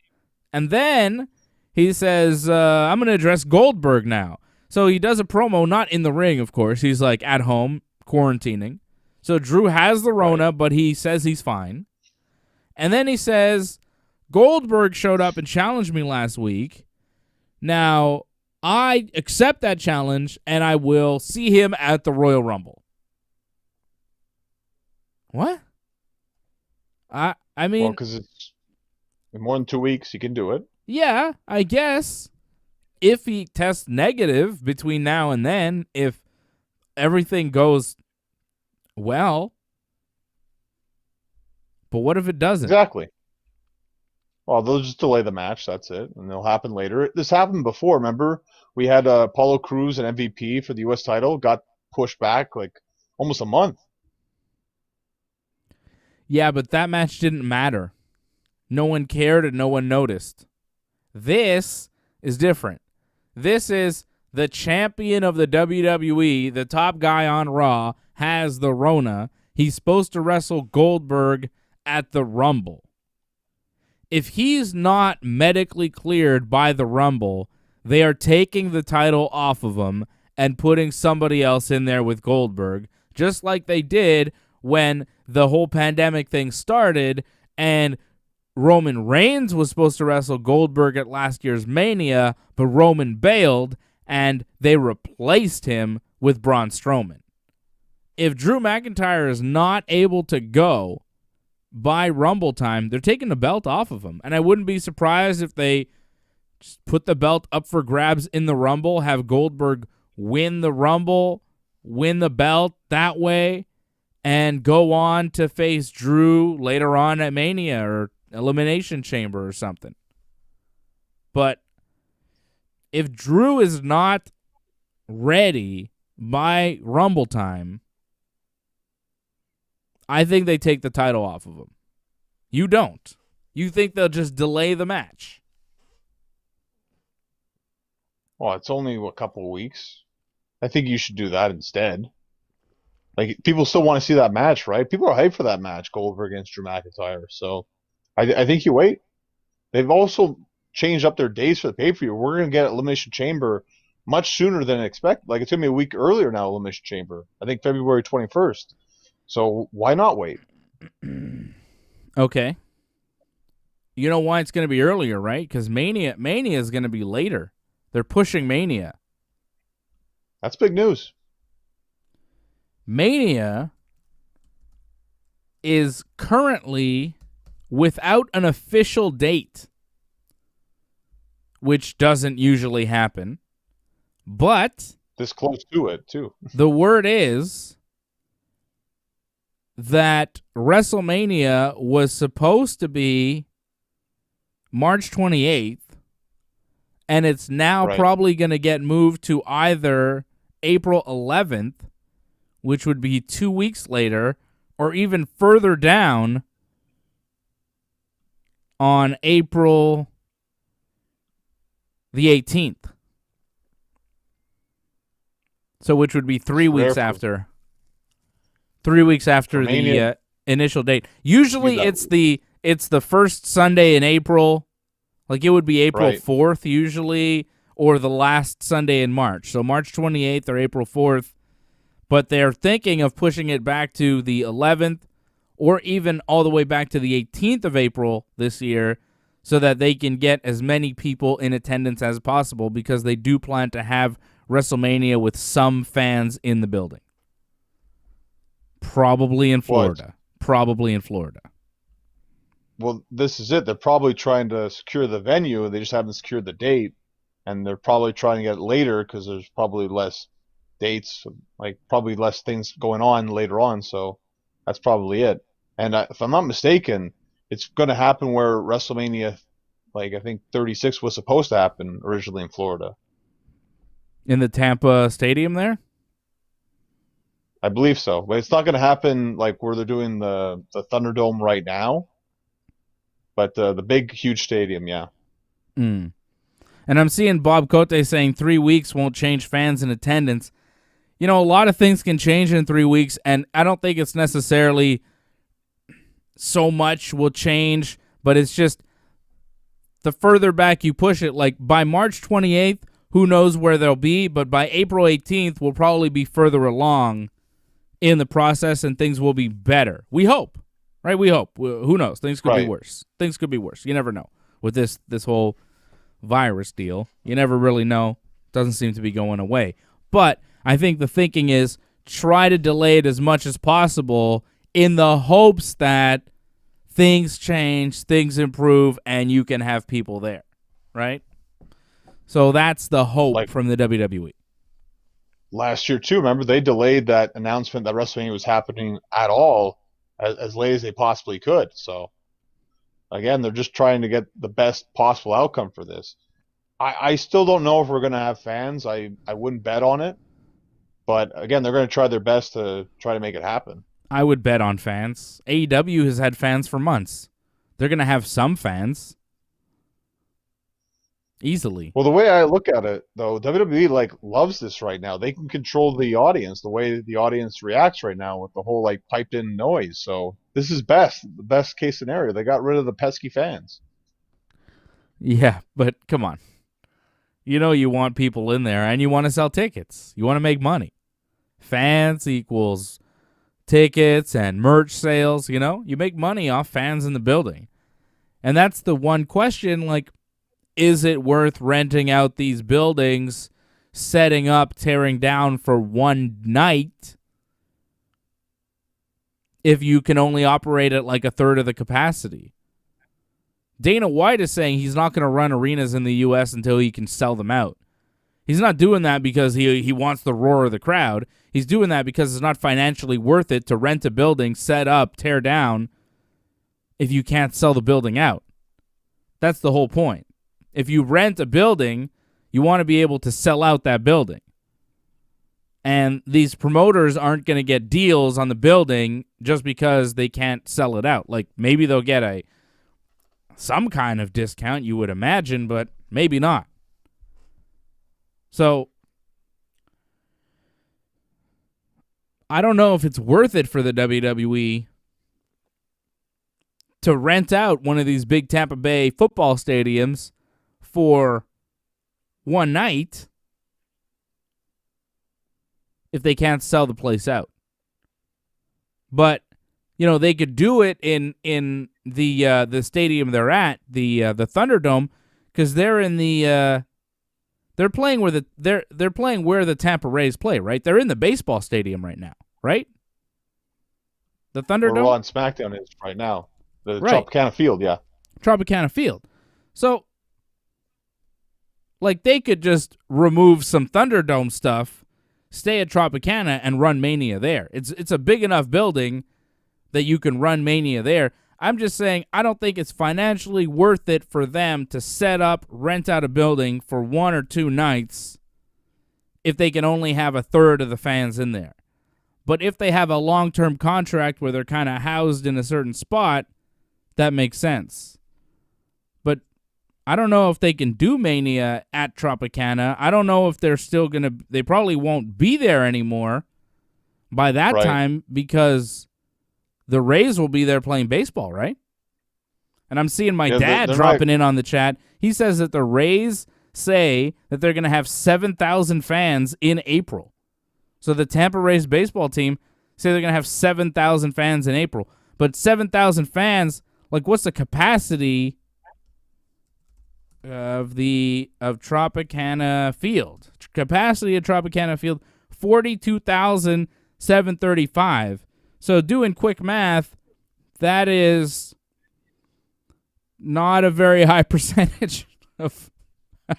And then he says, I'm going to address Goldberg now. So he does a promo, not in the ring, of course. He's like at home, quarantining. So Drew has the Rona, but he says he's fine. And then he says, Goldberg showed up and challenged me last week. Now, I accept that challenge, and I will see him at the Royal Rumble. What? I mean... Well, because it's in more than 2 weeks, you can do it. Yeah, I guess. If he tests negative between now and then, if everything goes well. But what if it doesn't? Exactly. Well, they'll just delay the match. That's it. And it'll happen later. This happened before. Remember? We had Apollo Crews and MVP for the U.S. title. Got pushed back like almost a month. Yeah, but that match didn't matter. No one cared and no one noticed. This is different. This is the champion of the WWE, the top guy on Raw, has the Rona. He's supposed to wrestle Goldberg at the Rumble. If he's not medically cleared by the Rumble, they are taking the title off of him and putting somebody else in there with Goldberg, just like they did when the whole pandemic thing started and Roman Reigns was supposed to wrestle Goldberg at last year's Mania, but Roman bailed and they replaced him with Braun Strowman. If Drew McIntyre is not able to go by Rumble time, they're taking the belt off of him. And I wouldn't be surprised if they just put the belt up for grabs in the Rumble, have Goldberg win the Rumble, win the belt that way, and go on to face Drew later on at Mania or Elimination Chamber or something. But if Drew is not ready by Rumble time, I think they take the title off of him. You don't. You think they'll just delay the match? Well, it's only a couple of weeks. I think you should do that instead. Like, people still want to see that match, right? People are hyped for that match, Goldberg against Drew McIntyre. So I think you wait. They've also changed up their days for the pay-per-view. We're going to get Elimination Chamber much sooner than expected. Like, it's going to be a week earlier now, Elimination Chamber. I think February 21st. So why not wait? Okay. You know why it's going to be earlier, right? Because Mania is going to be later. They're pushing Mania. That's big news. Mania is currently without an official date, which doesn't usually happen. But this close to it, too. The word is that WrestleMania was supposed to be March 28th, and it's now probably going to get moved to either April 11th, which would be 2 weeks later, or even further down on April the 18th. So which would be 3 weeks after. 3 weeks after the initial date. Usually it's the first Sunday in April. Like it would be April 4th usually, or the last Sunday in March. So March 28th or April 4th. But they're thinking of pushing it back to the 11th or even all the way back to the 18th of April this year so that they can get as many people in attendance as possible because they do plan to have WrestleMania with some fans in the building. Probably in Florida. Well, this is it. They're probably trying to secure the venue. They just haven't secured the date. And they're probably trying to get it later because there's probably less dates, like probably less things going on later on. So that's probably it. And if I'm not mistaken, it's going to happen where WrestleMania, like I think 36 was supposed to happen originally in Florida. In the Tampa Stadium there? I believe so. But it's not going to happen like where they're doing the Thunderdome right now. But the big, huge stadium, yeah. And I'm seeing Bob Cote saying 3 weeks won't change fans in attendance. You know, a lot of things can change in 3 weeks, and I don't think it's necessarily so much will change, but it's just the further back you push it, like by March 28th, who knows where they'll be, but by April 18th, we'll probably be further along in the process and things will be better. We hope, right? We hope. Who knows? Things could be worse. Things could be worse. You never know with this whole virus deal. You never really know. Doesn't seem to be going away. But I think the thinking is try to delay it as much as possible in the hopes that things change, things improve, and you can have people there, right? So that's the hope from the WWE. Last year, too, remember, they delayed that announcement that WrestleMania was happening at all as late as they possibly could. So, again, they're just trying to get the best possible outcome for this. I still don't know if we're going to have fans. I wouldn't bet on it. But, again, they're going to try their best to try to make it happen. I would bet on fans. AEW has had fans for months. They're going to have some fans. Easily. Well, the way I look at it, though, WWE loves this right now. They can control the audience, the way the audience reacts right now with the whole piped in noise. So this is the best case scenario. They got rid of the pesky fans. Yeah, but come on. You want people in there and you want to sell tickets. You want to make money. Fans equals tickets and merch sales, You make money off fans in the building. And that's the one question, is it worth renting out these buildings, setting up, tearing down for one night if you can only operate at a third of the capacity? Dana White is saying he's not going to run arenas in the U.S. until he can sell them out. He's not doing that because he wants the roar of the crowd. He's doing that because it's not financially worth it to rent a building, set up, tear down, if you can't sell the building out. That's the whole point. If you rent a building, you want to be able to sell out that building. And these promoters aren't going to get deals on the building just because they can't sell it out. Maybe they'll get some kind of discount, you would imagine, but maybe not. So, I don't know if it's worth it for the WWE to rent out one of these big Tampa Bay football stadiums for one night if they can't sell the place out. But, they could do it in the stadium they're at, the Thunderdome, because they're in the they're playing where they're playing where the Tampa Rays play, right? They're in the baseball stadium right now, right? The Thunderdome. We're on Smackdown is right now. The right. Tropicana Field, yeah. Tropicana Field. So, they could just remove some Thunderdome stuff, stay at Tropicana, and run Mania there. It's a big enough building that you can run Mania there. I'm just saying I don't think it's financially worth it for them to set up, rent out a building for 1 or 2 nights if they can only have a third of the fans in there. But if they have a long-term contract where they're kind of housed in a certain spot, that makes sense. But I don't know if they can do Mania at Tropicana. I don't know if they're still going to... They probably won't be there anymore by that time because the Rays will be there playing baseball, right? And I'm seeing my dad dropping in on the chat. He says that the Rays say that they're going to have 7,000 fans in April. So the Tampa Rays baseball team say they're going to have 7,000 fans in April. But 7,000 fans, what's the capacity of Tropicana Field? Capacity of Tropicana Field, 42,735. So doing quick math, that is not a very high percentage of... I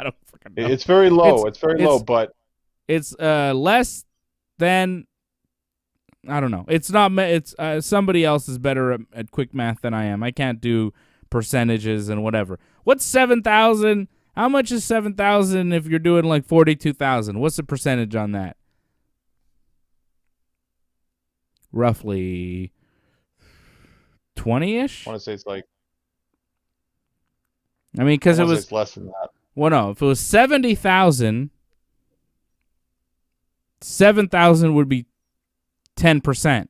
don't fucking know. It's very low. It's very low, but... It's less than... I don't know. It's not... It's somebody else is better at quick math than I am. I can't do percentages and whatever. What's 7,000? How much is 7,000 if you're doing 42,000? What's the percentage on that? Roughly 20-ish? I want to say it's because it was... It's less than that. Well, no. If it was 70,000, 7,000 would be 10%,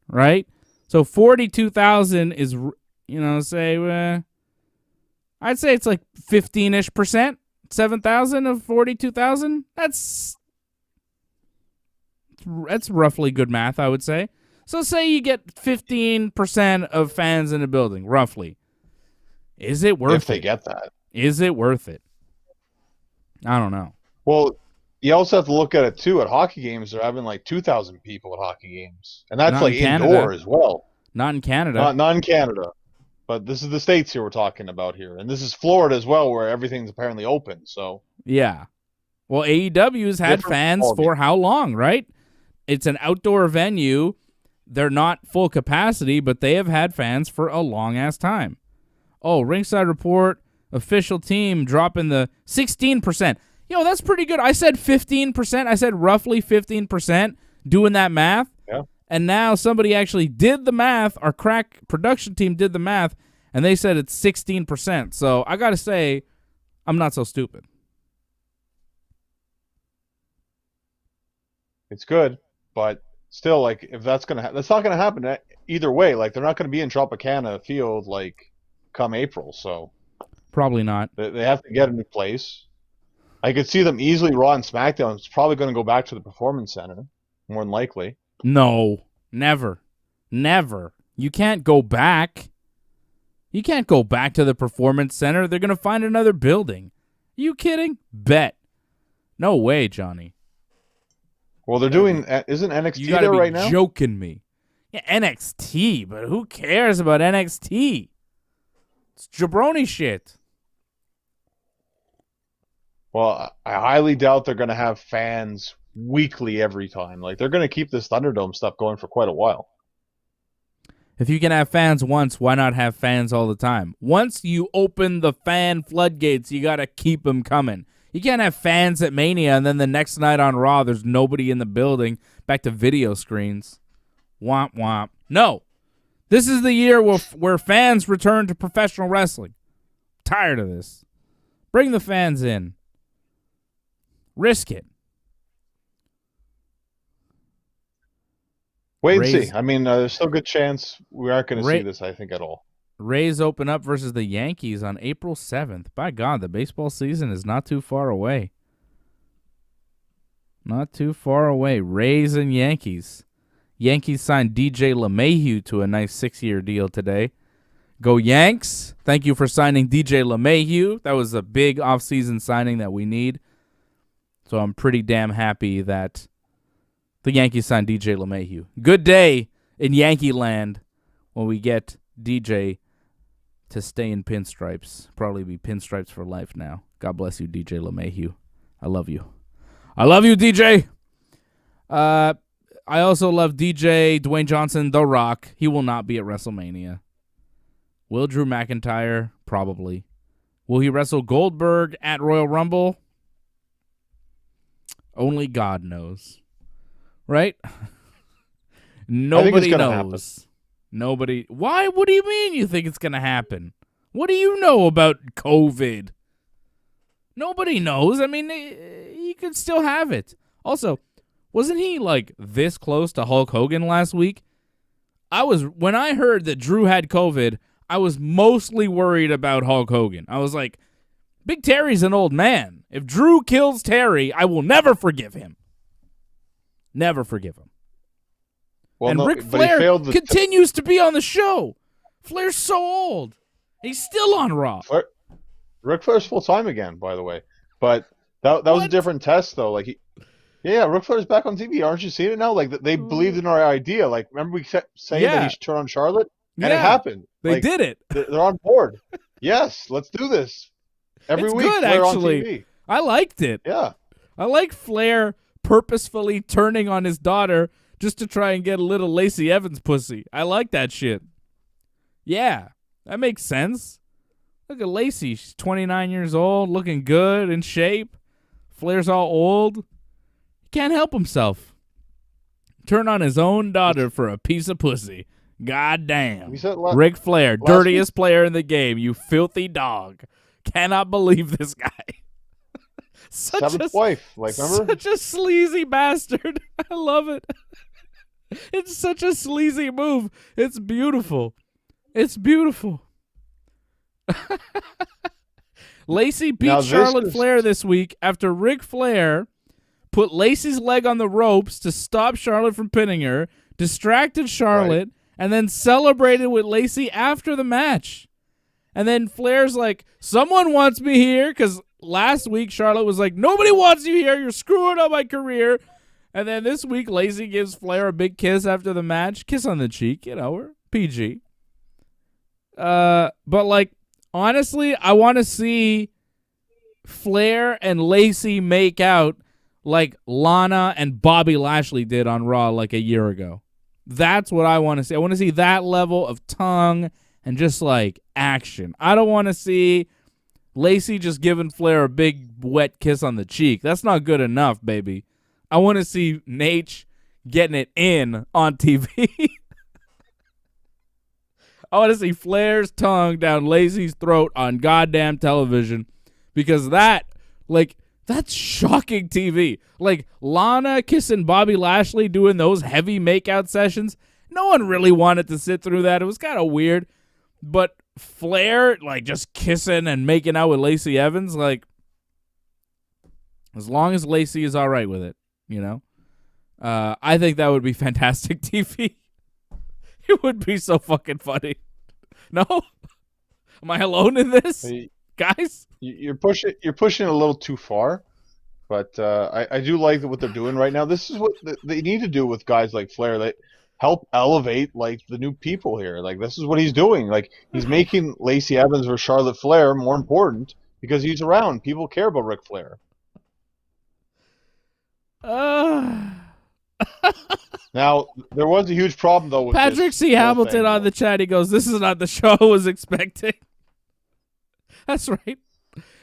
right? So 42,000 is, say, I'd say it's 15-ish percent. 7,000 of 42,000? That's roughly good math, I would say. So say you get 15% of fans in a building, roughly. Is it worth it? If they get that. Is it worth it? I don't know. Well, you also have to look at it, too. At hockey games, they're having 2,000 people at hockey games. And that's indoor as well. Not in Canada. Not in Canada. But this is the States here we're talking about here. And this is Florida as well, where everything's apparently open. So yeah. Well, AEW's had fans for how long, right? It's an outdoor venue. They're not full capacity, but they have had fans for a long-ass time. Oh, Ringside Report, official team dropping the 16%. That's pretty good. I said 15%. I said roughly 15% doing that math. Yeah. And now somebody actually did the math. Our crack production team did the math, and they said it's 16%. So I got to say, I'm not so stupid. It's good, but still, like, if that's that's not gonna happen either way. Like, they're not gonna be in Tropicana Field like come April, so Probably not. they have to get it in place. I could see them easily Raw and SmackDown. It's probably going to go back to the Performance Center, more than likely. No, never. Never. You can't go back. You can't go back to the Performance Center. They're going to find another building. You kidding? Bet. No way, Johnny. Well, they're doing... Isn't NXT there right now? You gotta be joking me. Yeah, NXT, but who cares about NXT? It's jabroni shit. Well, I highly doubt they're going to have fans weekly every time. Like, they're going to keep this Thunderdome stuff going for quite a while. If you can have fans once, why not have fans all the time? Once you open the fan floodgates, you got to keep them coming. You can't have fans at Mania and then the next night on Raw, there's nobody in the building. Back to video screens. Womp womp. No. This is the year where fans return to professional wrestling. Tired of this. Bring the fans in. Risk it. Wait and see. I mean, there's still a good chance we aren't going to see this, I think, at all. Rays open up versus the Yankees on April 7th. By God, the baseball season is not too far away. Not too far away. Rays and Yankees. Yankees signed DJ LeMahieu to a nice 6-year deal today. Go Yanks. Thank you for signing DJ LeMahieu. That was a big offseason signing that we need. So I'm pretty damn happy that the Yankees signed DJ LeMahieu. Good day in Yankee land when we get DJ to stay in pinstripes. Probably be pinstripes for life now. God bless you, DJ LeMahieu. I love you. I love you, DJ. I also love DJ Dwayne Johnson, The Rock. He will not be at WrestleMania. Will Drew McIntyre? Probably. Will he wrestle Goldberg at Royal Rumble? Only God knows. Right? Nobody knows. Happen. Nobody. Why? What do you mean you think it's going to happen? What do you know about COVID? Nobody knows. I mean, he could still have it. Also, wasn't he like this close to Hulk Hogan last week? When I heard that Drew had COVID, I was mostly worried about Hulk Hogan. I was like, Big Terry's an old man. If Drew kills Terry, I will never forgive him. Never forgive him. Well, and Ric Flair continues to be on the show. Flair's so old. He's still on Raw. Ric Flair's full-time again, by the way. But that was a different test, though. Like, Ric Flair's back on TV. Aren't you seeing it now? Like, they believed in our idea. Like, remember we kept saying that he should turn on Charlotte? And it happened. They did it. They're on board. Yes, let's do this. Every week, good, Flair actually. On TV. I liked it. Yeah. I like Flair purposefully turning on his daughter just to try and get a little Lacey Evans pussy. I like that shit. Yeah, that makes sense. Look at Lacey. She's 29 years old, looking good, in shape. Flair's all old. He can't help himself. Turn on his own daughter for a piece of pussy. God damn. Ric Flair, dirtiest player in the game, you filthy dog. Cannot believe this guy. Seventh wife, like, remember? Such a sleazy bastard. I love it. It's such a sleazy move. It's beautiful. It's beautiful. Lacey beat Charlotte Flair this week after Ric Flair put Lacey's leg on the ropes to stop Charlotte from pinning her, distracted Charlotte, and then celebrated with Lacey after the match. And then Flair's like, someone wants me here, because last week Charlotte was like, nobody wants you here. You're screwing up my career. And then this week Lacey gives Flair a big kiss after the match. Kiss on the cheek, we're PG. But, like, honestly, I want to see Flair and Lacey make out like Lana and Bobby Lashley did on Raw like a year ago. That's what I want to see. I want to see that level of tongue and just, like, action. I don't want to see Lacey just giving Flair a big wet kiss on the cheek. That's not good enough, baby. I want to see Nate getting it in on TV. I want to see Flair's tongue down Lacey's throat on goddamn television, because that's shocking TV. Like, Lana kissing Bobby Lashley doing those heavy makeout sessions, no one really wanted to sit through that. It was kind of weird. But Flair, like, just kissing and making out with Lacey Evans, like, as long as Lacey is all right with it, you know? I think that would be fantastic TV. It would be so fucking funny. No? Am I alone in this? Guys? You're pushing it a little too far, but I do like what they're doing right now. This is what they need to do with guys like Flair. They help elevate, like, the new people here. Like, this is what he's doing. Like, he's making Lacey Evans or Charlotte Flair more important because he's around. People care about Ric Flair. Now, there was a huge problem, though, with Patrick C. Hamilton on the chat. He goes, "This is not the show I was expecting." That's right.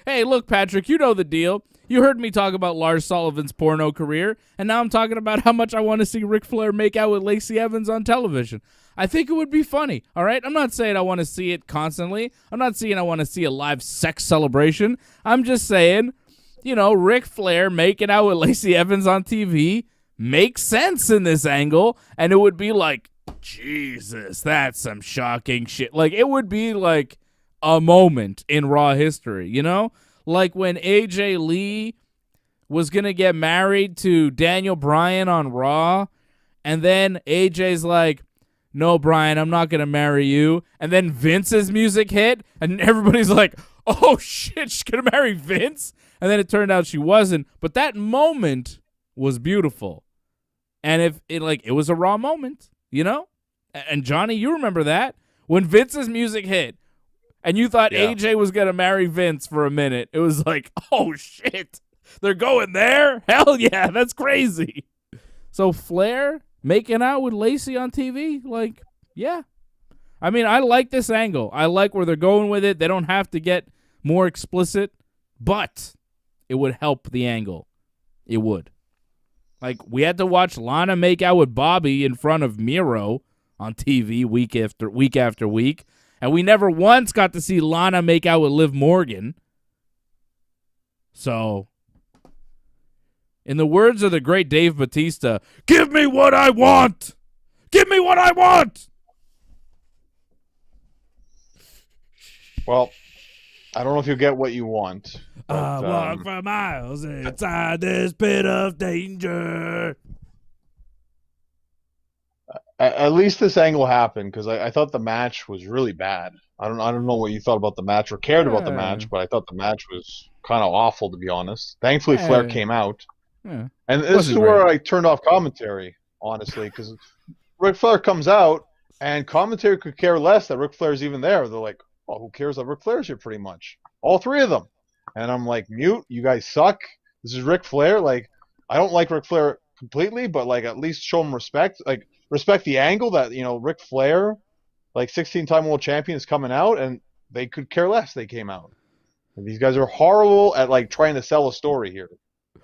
Hey, look, Patrick, you know the deal. You heard me talk about Lars Sullivan's porno career, and now I'm talking about how much I want to see Ric Flair make out with Lacey Evans on television. I think it would be funny, all right? I'm not saying I want to see it constantly. I'm not saying I want to see a live sex celebration. I'm just saying, you know, Ric Flair making out with Lacey Evans on TV makes sense in this angle, and it would be like, Jesus, that's some shocking shit. Like, it would be like a moment in Raw history, you know? Like when AJ Lee was going to get married to Daniel Bryan on Raw, and then AJ's like, "No, Bryan, I'm not going to marry you." And then Vince's music hit, and everybody's like, "Oh, shit, she's going to marry Vince?" And then it turned out she wasn't. But that moment was beautiful. And if it was a Raw moment, you know? And Johnny, you remember that? When Vince's music hit, and you thought AJ was going to marry Vince for a minute. It was like, oh, shit. They're going there? Hell yeah, that's crazy. So Flair making out with Lacey on TV? Like, yeah. I mean, I like this angle. I like where they're going with it. They don't have to get more explicit, but it would help the angle. It would. Like, we had to watch Lana make out with Bobby in front of Miro on TV week after week. And we never once got to see Lana make out with Liv Morgan. So, in the words of the great Dave Bautista, give me what I want! Give me what I want! Well, I don't know if you'll get what you want. But, I walk for miles inside this pit of danger. At least this angle happened, because I thought the match was really bad. I don't know what you thought about the match or cared about the match, but I thought the match was kind of awful, to be honest. Thankfully, Flair came out. Yeah. And this is where I turned off commentary, honestly, because Ric Flair comes out, and commentary could care less that Ric Flair's even there. They're like, oh, who cares that Ric Flair's here, pretty much. All three of them. And I'm like, mute, you guys suck. This is Ric Flair. Like, I don't like Ric Flair completely, but, like, at least show him respect. Like, respect the angle that, you know, Ric Flair, like 16-time world champion, is coming out, and they could care less they came out. And these guys are horrible at, like, trying to sell a story here.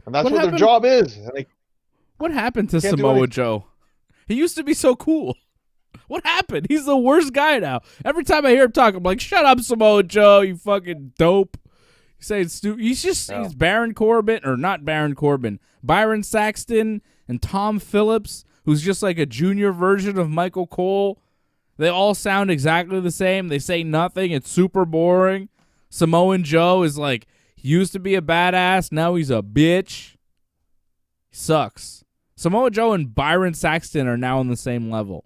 And that's what their job is. Like, what happened to Samoa Joe? He used to be so cool. What happened? He's the worst guy now. Every time I hear him talk, I'm like, shut up, Samoa Joe, you fucking dope. He's saying stupid. He's Baron Corbin, or not Baron Corbin, Byron Saxton and Tom Phillips, who's just like a junior version of Michael Cole. They all sound exactly the same. They say nothing. It's super boring. Samoan Joe is like, he used to be a badass. Now he's a bitch. He sucks. Samoa Joe and Byron Saxton are now on the same level.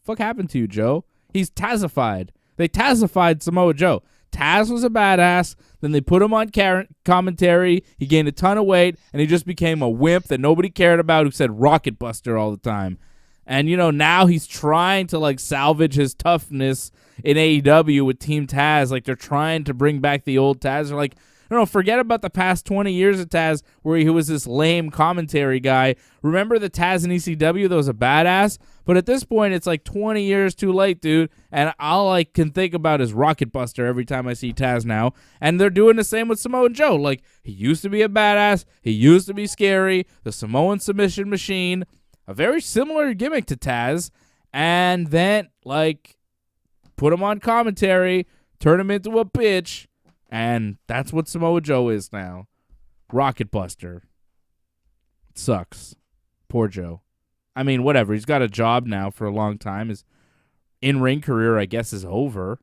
What the fuck happened to you, Joe? He's Tazified. They Tazified Samoa Joe. Taz was a badass. Then they put him on commentary. He gained a ton of weight, and he just became a wimp that nobody cared about, who said Rocket Buster all the time. And, you know, now he's trying to, like, salvage his toughness in AEW with Team Taz. Like, they're trying to bring back the old Taz. They're like, no, forget about the past 20 years of Taz where he was this lame commentary guy. Remember the Taz in ECW that was a badass? But at this point, it's like 20 years too late, dude. And all I can think about is Rocket Buster every time I see Taz now. And they're doing the same with Samoa Joe. Like, he used to be a badass. He used to be scary. The Samoan submission machine. a very similar gimmick to Taz, and then, like, put him on commentary, turn him into a bitch, and that's what Samoa Joe is now. Rocket Buster. It sucks. Poor Joe. I mean, whatever. He's got a job now for a long time. His in-ring career, I guess, is over.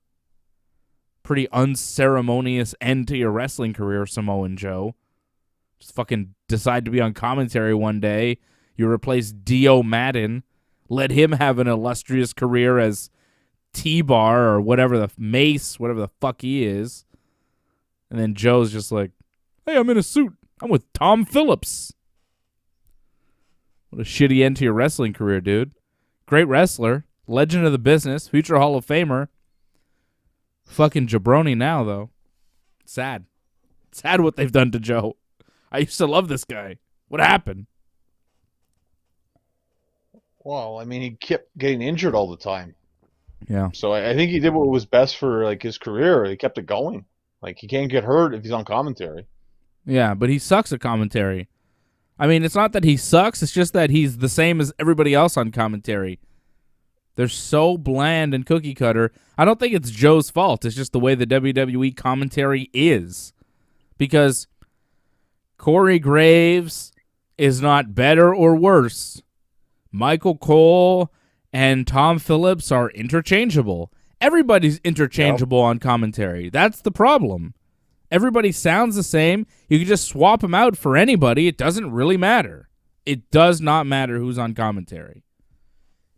Pretty unceremonious end to your wrestling career, Samoan Joe. Just fucking decide to be on commentary one day. You replace Dio Madden. Let him have an illustrious career as T-Bar or whatever the Mace, whatever the fuck he is. And then Joe's just like, hey, I'm in a suit. I'm with Tom Phillips. What a shitty end to your wrestling career, dude. Great wrestler. Legend of the business. Future Hall of Famer. Fucking jabroni now, though. Sad. Sad what they've done to Joe. I used to love this guy. What happened? Well, I mean, he kept getting injured all the time. Yeah. So I think he did what was best for like his career. He kept it going. Like, he can't get hurt if he's on commentary. Yeah, but he sucks at commentary. I mean, it's not that he sucks. It's just that he's the same as everybody else on commentary. They're so bland and cookie cutter. I don't think it's Joe's fault. It's just the way the WWE commentary is. Because Corey Graves is not better or worse. Michael Cole and Tom Phillips are interchangeable. Everybody's interchangeable on commentary. That's the problem. Everybody sounds the same. You can just swap them out for anybody. It doesn't really matter. It does not matter who's on commentary.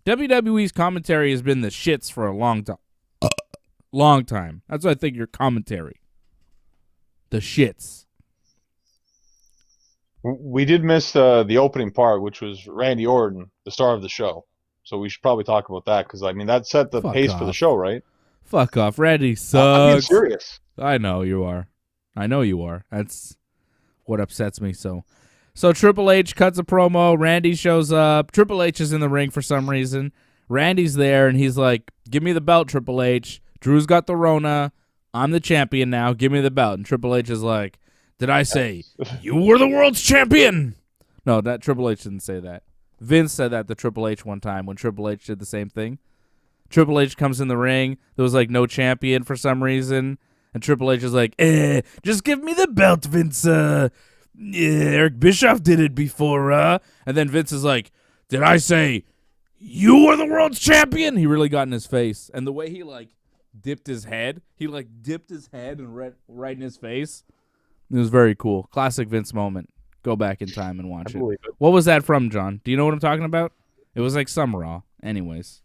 WWE's commentary has been the shits for a long time. Long time. That's what I think your commentary. The shits. We did miss the opening part, which was Randy Orton, the star of the show. So we should probably talk about that because, I mean, that set the pace for the show, right? Fuck off. Randy sucks. I'm being serious. I know you are. I know you are. That's what upsets me. So Triple H cuts a promo. Randy shows up. Triple H is in the ring for some reason. Randy's there, and he's like, give me the belt, Triple H. Drew's got the Rona. I'm the champion now. Give me the belt. And Triple H is like, did I say, you were the world's champion? No, that Triple H didn't say that. Vince said that to Triple H one time when Triple H did the same thing. Triple H comes in the ring. There was like no champion for some reason. And Triple H is like, just give me the belt, Vince. Eric Bischoff did it before, And then Vince is like, did I say, you are the world's champion? He really got in his face. And the way he, like, dipped his head and right in his face. It was very cool. Classic Vince moment. Go back in time and watch it. What was that from, John? Do you know what I'm talking about? It was like some Raw. Anyways.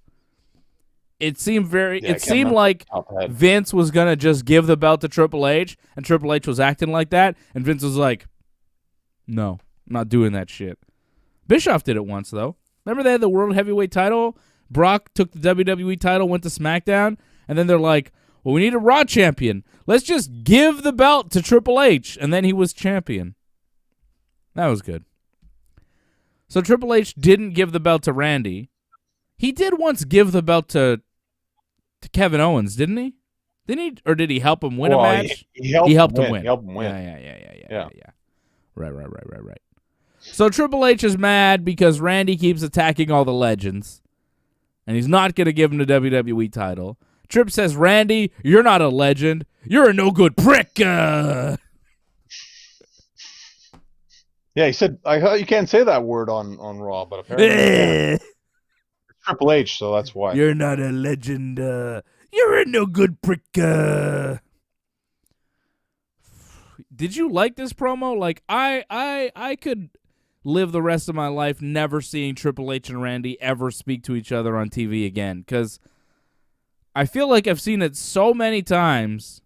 It seemed like Vince was going to just give the belt to Triple H, and Triple H was acting like that, and Vince was like, no, I'm not doing that shit. Bischoff did it once, though. Remember they had the World Heavyweight title? Brock took the WWE title, went to SmackDown, and then they're like, well, we need a Raw champion. Let's just give the belt to Triple H, and then he was champion. That was good. So Triple H didn't give the belt to Randy. He did once give the belt to Kevin Owens, didn't he? Didn't he? Or did he help him win a match? He helped him win. He helped him win. Yeah. Right. So Triple H is mad because Randy keeps attacking all the legends. And he's not going to give him the WWE title. Tripp says, Randy, you're not a legend. You're a no-good prick. Yeah, he said, you can't say that word on Raw, but apparently Triple H, so that's why. You're not a legend. You're a no good prick. Did you like this promo? Like, I could live the rest of my life never seeing Triple H and Randy ever speak to each other on TV again, because I feel like I've seen it so many times.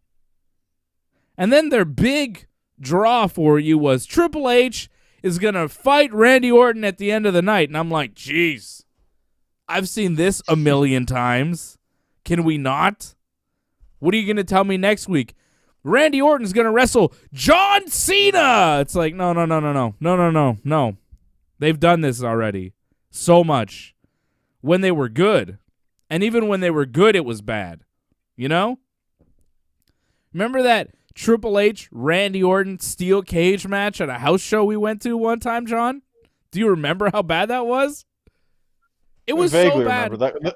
And then their big draw for you was Triple H is going to fight Randy Orton at the end of the night. And I'm like, jeez. I've seen this a million times. Can we not? What are you going to tell me next week? Randy Orton's going to wrestle John Cena. It's like, no. They've done this already so much when they were good. And even when they were good, it was bad. You know? Remember that Triple H, Randy Orton steel cage match at a house show we went to one time, John? Do you remember how bad that was? It was so bad.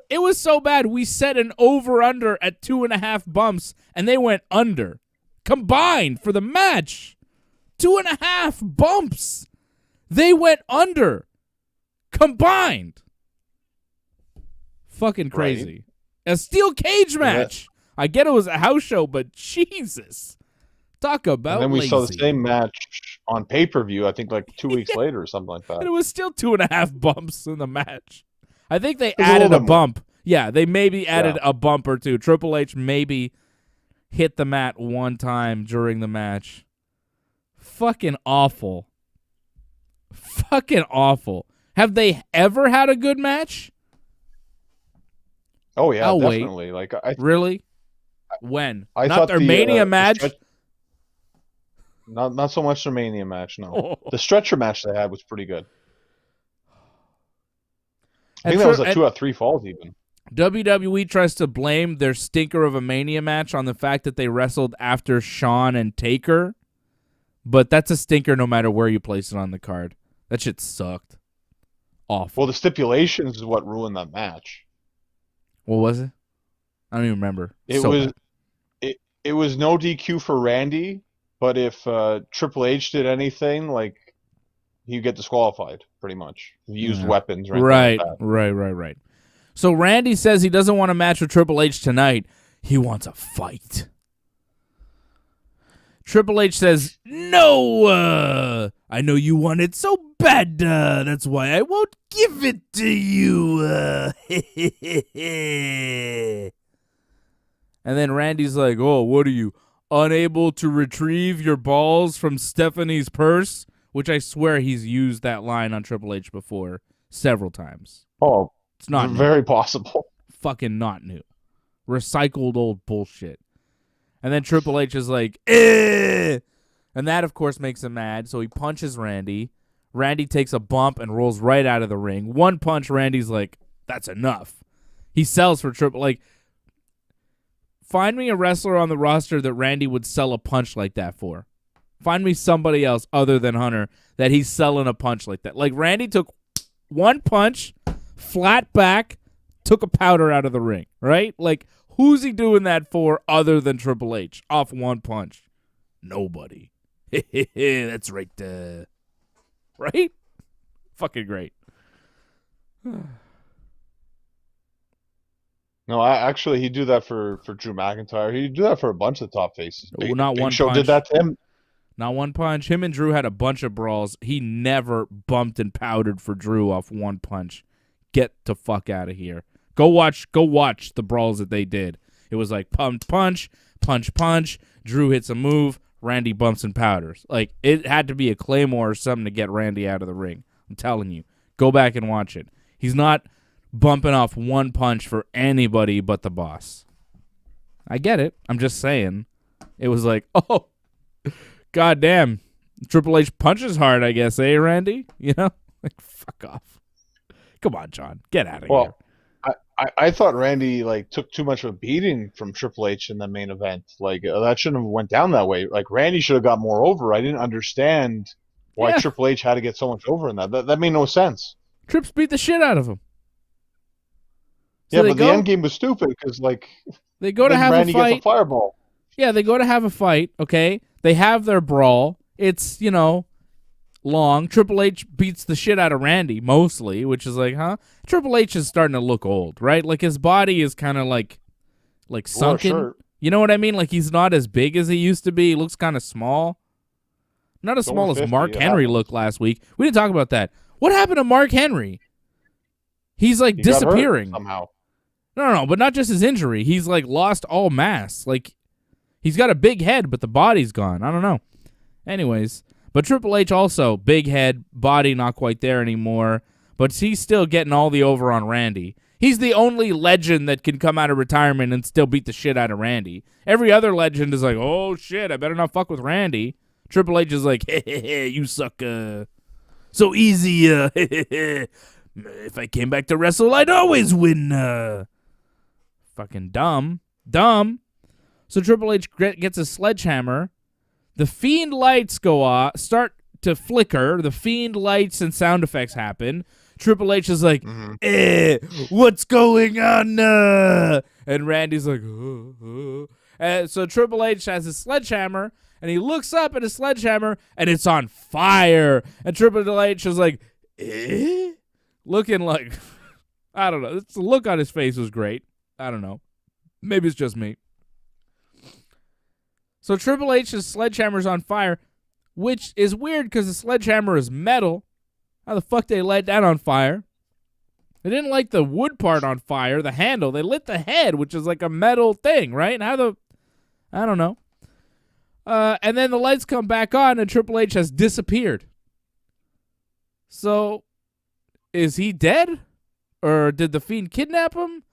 It was so bad. We set an over-under at 2.5 bumps, and they went under. Combined for the match. 2.5 bumps. They went under. Combined. Fucking crazy. Right. A steel cage match. I get it was a house show, but Jesus. Talk about And then we lazy. saw the same match on pay-per-view, I think like 2 weeks later or something like that. And it was still 2.5 bumps in the match. I think they added a bump. More. Yeah, they maybe added a bump or two. Triple H maybe hit the mat one time during the match. Fucking awful. Fucking awful. Have they ever had a good match? Oh, yeah, definitely. Wait. Like, really? When? I Not thought their Mania match? Not so much their Mania match, no. Oh. The stretcher match they had was pretty good. I think that was a 2 out of 3 falls even. WWE tries to blame their stinker of a Mania match on the fact that they wrestled after Shawn and Taker, but that's a stinker no matter where you place it on the card. That shit sucked. Awful. Well, the stipulations is what ruined that match. What was it? I don't even remember. It was no DQ for Randy, but if Triple H did anything, like, he'd get disqualified, pretty much. He used weapons. Right. So Randy says he doesn't want a match with Triple H tonight. He wants a fight. Triple H says, no, I know you want it so bad, that's why I won't give it to you. And then Randy's like, oh, what are you, unable to retrieve your balls from Stephanie's purse? Which I swear he's used that line on Triple H before several times. Oh, it's not very new. Possible. Fucking not new. Recycled old bullshit. And then Triple H is like, eh! And that, of course, makes him mad, so he punches Randy. Randy takes a bump and rolls right out of the ring. One punch, Randy's like, that's enough. He sells for Triple H. Find me a wrestler on the roster that Randy would sell a punch like that for. Find me somebody else other than Hunter that he's selling a punch like that. Like, Randy took one punch, flat back, took a powder out of the ring, right? Like, who's he doing that for other than Triple H off one punch? Nobody. That's right. Right? Fucking great. No, actually, he'd do that for Drew McIntyre. He'd do that for a bunch of top faces. Big Show did that to him. Not one punch. Him and Drew had a bunch of brawls. He never bumped and powdered for Drew off one punch. Get the fuck out of here. Go watch the brawls that they did. It was like punch, punch. Drew hits a move. Randy bumps and powders. Like, it had to be a Claymore or something to get Randy out of the ring. I'm telling you. Go back and watch it. He's not bumping off one punch for anybody but the boss. I get it. I'm just saying. It was like, oh, goddamn. Triple H punches hard, I guess, eh, Randy? You know? Like, fuck off. Come on, John. Get out of here. I thought Randy took too much of a beating from Triple H in the main event. That shouldn't have went down that way. Randy should have got more over. I didn't understand why Triple H had to get so much over in that. That made no sense. Trips beat the shit out of him. So but the end game was stupid because they go to have Randy a fight. Gets a fireball. Yeah, they go to have a fight. Okay, they have their brawl. It's long. Triple H beats the shit out of Randy mostly, which is like, huh? Triple H is starting to look old, right? Like, his body is kind of like sunken. Sure. You know what I mean? Like, he's not as big as he used to be. He looks kind of small. Not as small as Mark Henry looked last week. We didn't talk about that. What happened to Mark Henry? He's he disappearing somehow. No, but not just his injury. He's lost all mass. He's got a big head, but the body's gone. I don't know. Anyways. But Triple H also, big head, body not quite there anymore, but he's still getting all the over on Randy. He's the only legend that can come out of retirement and still beat the shit out of Randy. Every other legend is like, oh, shit, I better not fuck with Randy. Triple H is like, hey, you suck so easy. If I came back to wrestle, I'd always win. Fucking dumb. So Triple H gets a sledgehammer. The Fiend lights go off, start to flicker. The Fiend lights and sound effects happen. Triple H is like, what's going on? And Randy's like, And so Triple H has his sledgehammer, and he looks up at his sledgehammer, and it's on fire. And Triple H is like, looking like, I don't know. The look on his face was great. I don't know. Maybe it's just me. So Triple H's sledgehammer's on fire, which is weird because the sledgehammer is metal. How the fuck they light that on fire? They didn't light the wood part on fire, the handle. They lit the head, which is like a metal thing, right? And I don't know. And then the lights come back on, and Triple H has disappeared. So, is he dead? Or did the Fiend kidnap him?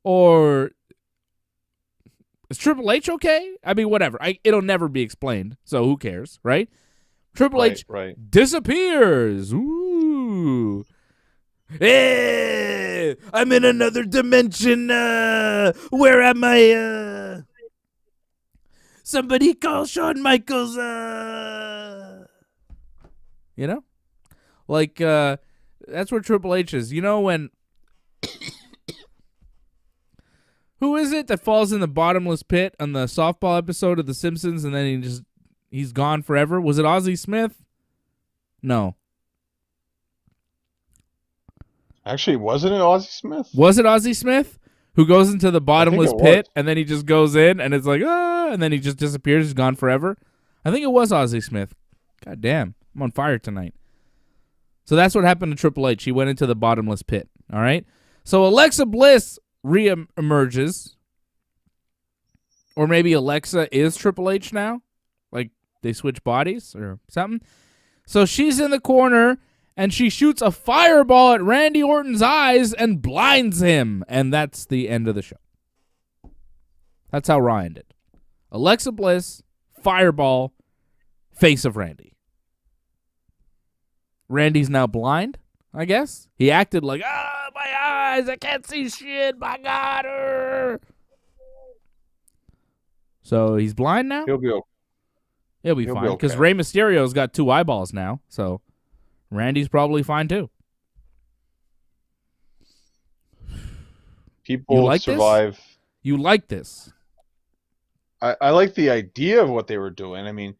Or is Triple H okay? I mean, whatever. It'll never be explained, so who cares, right? Triple H disappears. Ooh. Hey, I'm in another dimension. Where am I? Somebody call Shawn Michaels. You know? Like, that's where Triple H is. You know when... Who is it that falls in the bottomless pit on the softball episode of The Simpsons and then he's gone forever? Was it Ozzie Smith? No. Actually, wasn't it Ozzie Smith? Was it Ozzie Smith who goes into the bottomless pit and then he just goes in and it's like, and then he just disappears. He's gone forever. I think it was Ozzie Smith. God damn. I'm on fire tonight. So that's what happened to Triple H. He went into the bottomless pit. All right. So Alexa Bliss re-emerges. Or maybe Alexa is Triple H now. Like they switch bodies or something. So she's in the corner and she shoots a fireball at Randy Orton's eyes and blinds him. And that's the end of the show. That's how Raw ended. Alexa Bliss, fireball, face of Randy. Randy's now blind, I guess. He acted like, my eyes, I can't see shit, my God. So he's blind now? He'll be fine because Rey Mysterio's got 2 eyeballs now, so Randy's probably fine too. People like survive. This? You like this? I like the idea of what they were doing. I mean,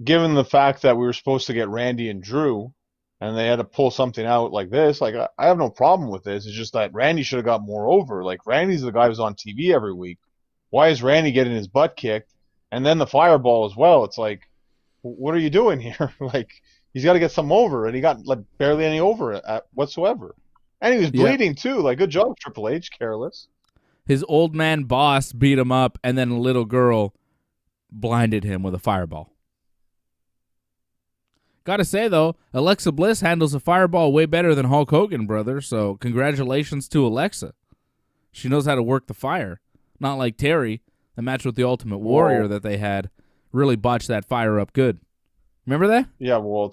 given the fact that we were supposed to get Randy and Drew, and they had to pull something out like this, like I have no problem with this. It's just that Randy should have got more over. Like Randy's the guy who's on TV every week. Why is Randy getting his butt kicked? And then the fireball as well. It's like, what are you doing here? Like, he's got to get some over, and he got like barely any over whatsoever. And he was bleeding too. Like, good job, Triple H. Careless. His old man boss beat him up, and then a little girl blinded him with a fireball. Gotta say, though, Alexa Bliss handles a fireball way better than Hulk Hogan, brother, so congratulations to Alexa. She knows how to work the fire. Not like Terry, the match with the Ultimate Warrior that they had, really botched that fire up good. Remember that? Yeah, well,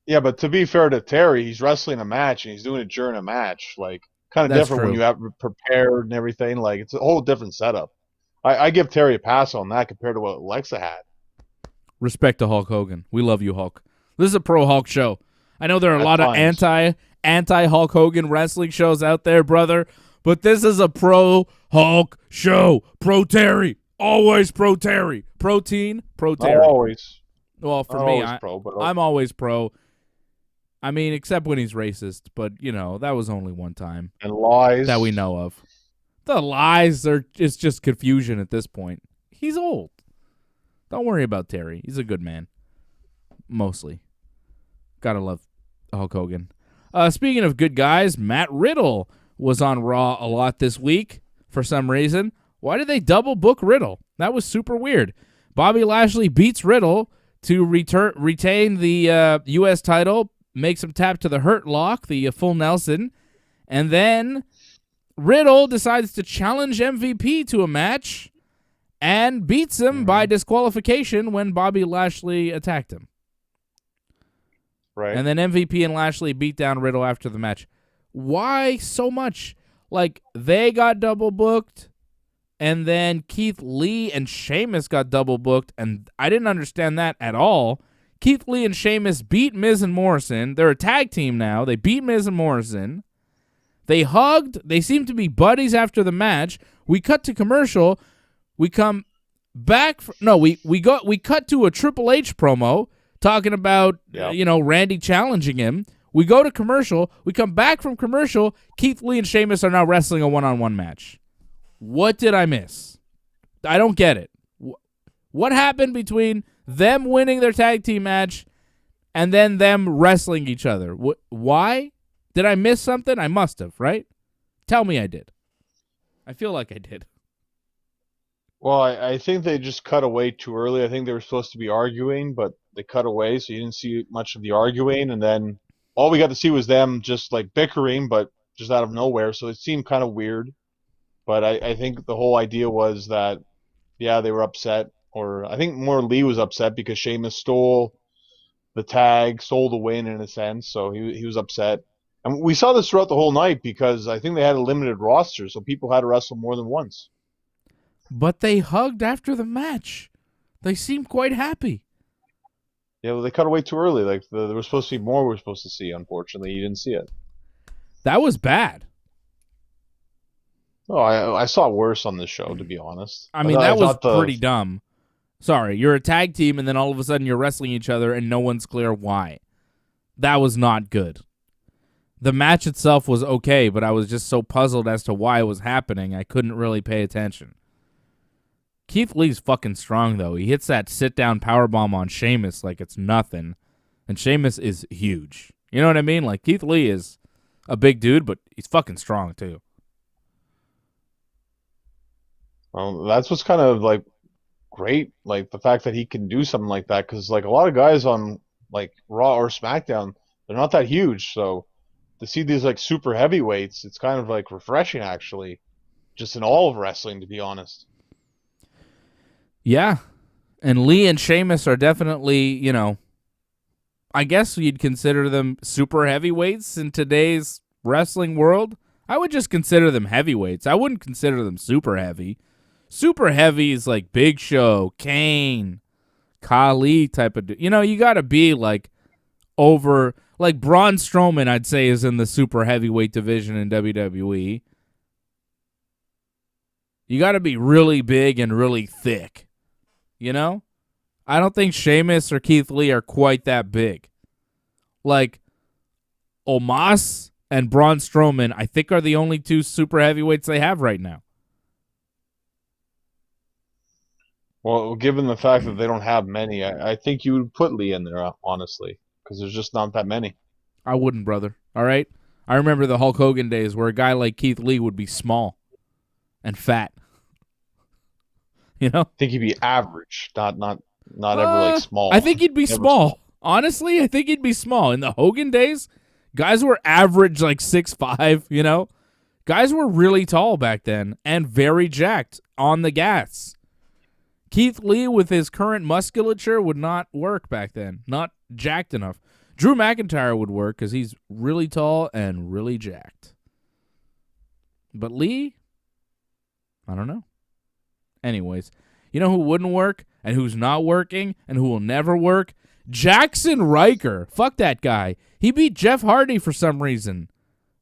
but to be fair to Terry, he's wrestling a match, and he's doing it during a match. Like, kind of different when you have prepared and everything. Like, it's a whole different setup. I give Terry a pass on that compared to what Alexa had. Respect to Hulk Hogan. We love you, Hulk. This is a pro Hulk show. I know there are a lot of anti Hulk Hogan wrestling shows out there, brother, but this is a pro Hulk show. Pro Terry. Always pro Terry. Protein, pro Terry. Always. Well, for me, I'm always pro. I mean, except when he's racist, but, you know, that was only one time. And lies. That we know of. The lies it's just confusion at this point. He's old. Don't worry about Terry. He's a good man. Mostly. Gotta love Hulk Hogan. Speaking of good guys, Matt Riddle was on Raw a lot this week for some reason. Why did they double book Riddle? That was super weird. Bobby Lashley beats Riddle to retain the U.S. title, makes him tap to the Hurt Lock, the full Nelson, and then Riddle decides to challenge MVP to a match and beats him by disqualification when Bobby Lashley attacked him. Right. And then MVP and Lashley beat down Riddle after the match. Why so much? Like, they got double booked, and then Keith Lee and Sheamus got double booked, and I didn't understand that at all. Keith Lee and Sheamus beat Miz and Morrison. They're a tag team now. They beat Miz and Morrison. They hugged. They seemed to be buddies after the match. We cut to commercial. We come back. We cut to a Triple H promo talking about Randy challenging him. We go to commercial. We come back from commercial. Keith Lee and Sheamus are now wrestling a one-on-one match. What did I miss? I don't get it. What happened between them winning their tag team match and then them wrestling each other? Why? Did I miss something? I must have, right? Tell me I did. I feel like I did. Well, I think they just cut away too early. I think they were supposed to be arguing, but they cut away, so you didn't see much of the arguing. And then all we got to see was them just like bickering, but just out of nowhere. So it seemed kind of weird. But I think the whole idea was that, yeah, they were upset. Or I think more Lee was upset because Sheamus stole the tag, stole the win in a sense. So he was upset. And we saw this throughout the whole night because I think they had a limited roster, so people had to wrestle more than once. But they hugged after the match. They seemed quite happy. Yeah, well, they cut away too early. Like there was supposed to be more we were supposed to see. Unfortunately, you didn't see it. That was bad. Oh, I saw worse on this show, to be honest. I mean, that was pretty dumb. Sorry, you're a tag team, and then all of a sudden you're wrestling each other, and no one's clear why. That was not good. The match itself was okay, but I was just so puzzled as to why it was happening, I couldn't really pay attention. Keith Lee's fucking strong, though. He hits that sit-down powerbomb on Sheamus like it's nothing, and Sheamus is huge. You know what I mean? Like, Keith Lee is a big dude, but he's fucking strong, too. Well, that's what's kind of, like, great, like, the fact that he can do something like that, because, like, a lot of guys on, like, Raw or SmackDown, they're not that huge, so to see these, like, super heavyweights, it's kind of, like, refreshing, actually, just in all of wrestling, to be honest. Yeah, and Lee and Sheamus are definitely, I guess you'd consider them super heavyweights in today's wrestling world. I would just consider them heavyweights. I wouldn't consider them super heavy. Super heavy is like Big Show, Kane, Khali type of dude. You got to be like over, like Braun Strowman, I'd say, is in the super heavyweight division in WWE. You got to be really big and really thick. I don't think Sheamus or Keith Lee are quite that big. Like, Omos and Braun Strowman, I think, are the only two super heavyweights they have right now. Well, given the fact that they don't have many, I think you would put Lee in there, honestly, because there's just not that many. I wouldn't, brother. All right? I remember the Hulk Hogan days where a guy like Keith Lee would be small and fat. I think he'd be average, not ever like small. I think he'd be small. Honestly, I think he'd be small. In the Hogan days, guys were average like 6'5", Guys were really tall back then and very jacked on the gas. Keith Lee, with his current musculature, would not work back then. Not jacked enough. Drew McIntyre would work because he's really tall and really jacked. But Lee, I don't know. Anyways, you know who wouldn't work and who's not working and who will never work? Jackson Riker. Fuck that guy. He beat Jeff Hardy for some reason.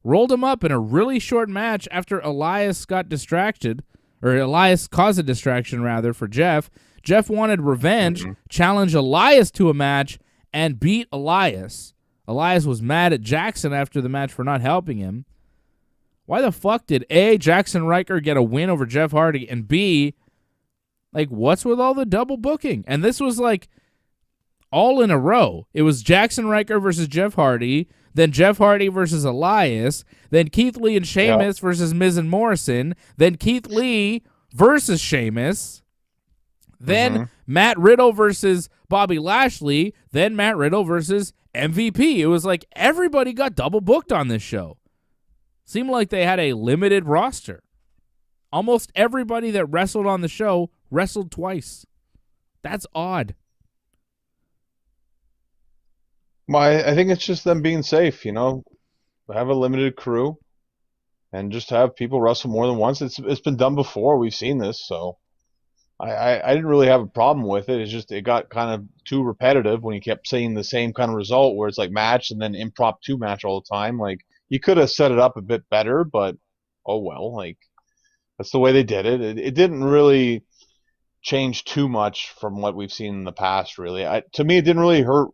Rolled him up in a really short match after Elias got distracted. Or Elias caused a distraction, rather, for Jeff. Jeff wanted revenge, challenged Elias to a match, and beat Elias. Elias was mad at Jackson after the match for not helping him. Why the fuck did A, Jackson Riker get a win over Jeff Hardy, and B, like, what's with all the double booking? And this was, like, all in a row. It was Jackson Riker versus Jeff Hardy, then Jeff Hardy versus Elias, then Keith Lee and Sheamus versus Miz and Morrison, then Keith Lee versus Sheamus, then Matt Riddle versus Bobby Lashley, then Matt Riddle versus MVP. It was like everybody got double booked on this show. Seemed like they had a limited roster. Almost everybody that wrestled on the show wrestled twice. That's odd. Well, I think it's just them being safe, Have a limited crew and just have people wrestle more than once. It's been done before. We've seen this, so I didn't really have a problem with it. It's just it got kind of too repetitive when you kept seeing the same kind of result where it's like match and then impromptu match all the time. Like, You could have set it up a bit better, but oh well. Like that's the way they did it. It didn't really change too much from what we've seen in the past. Really, to me, it didn't really hurt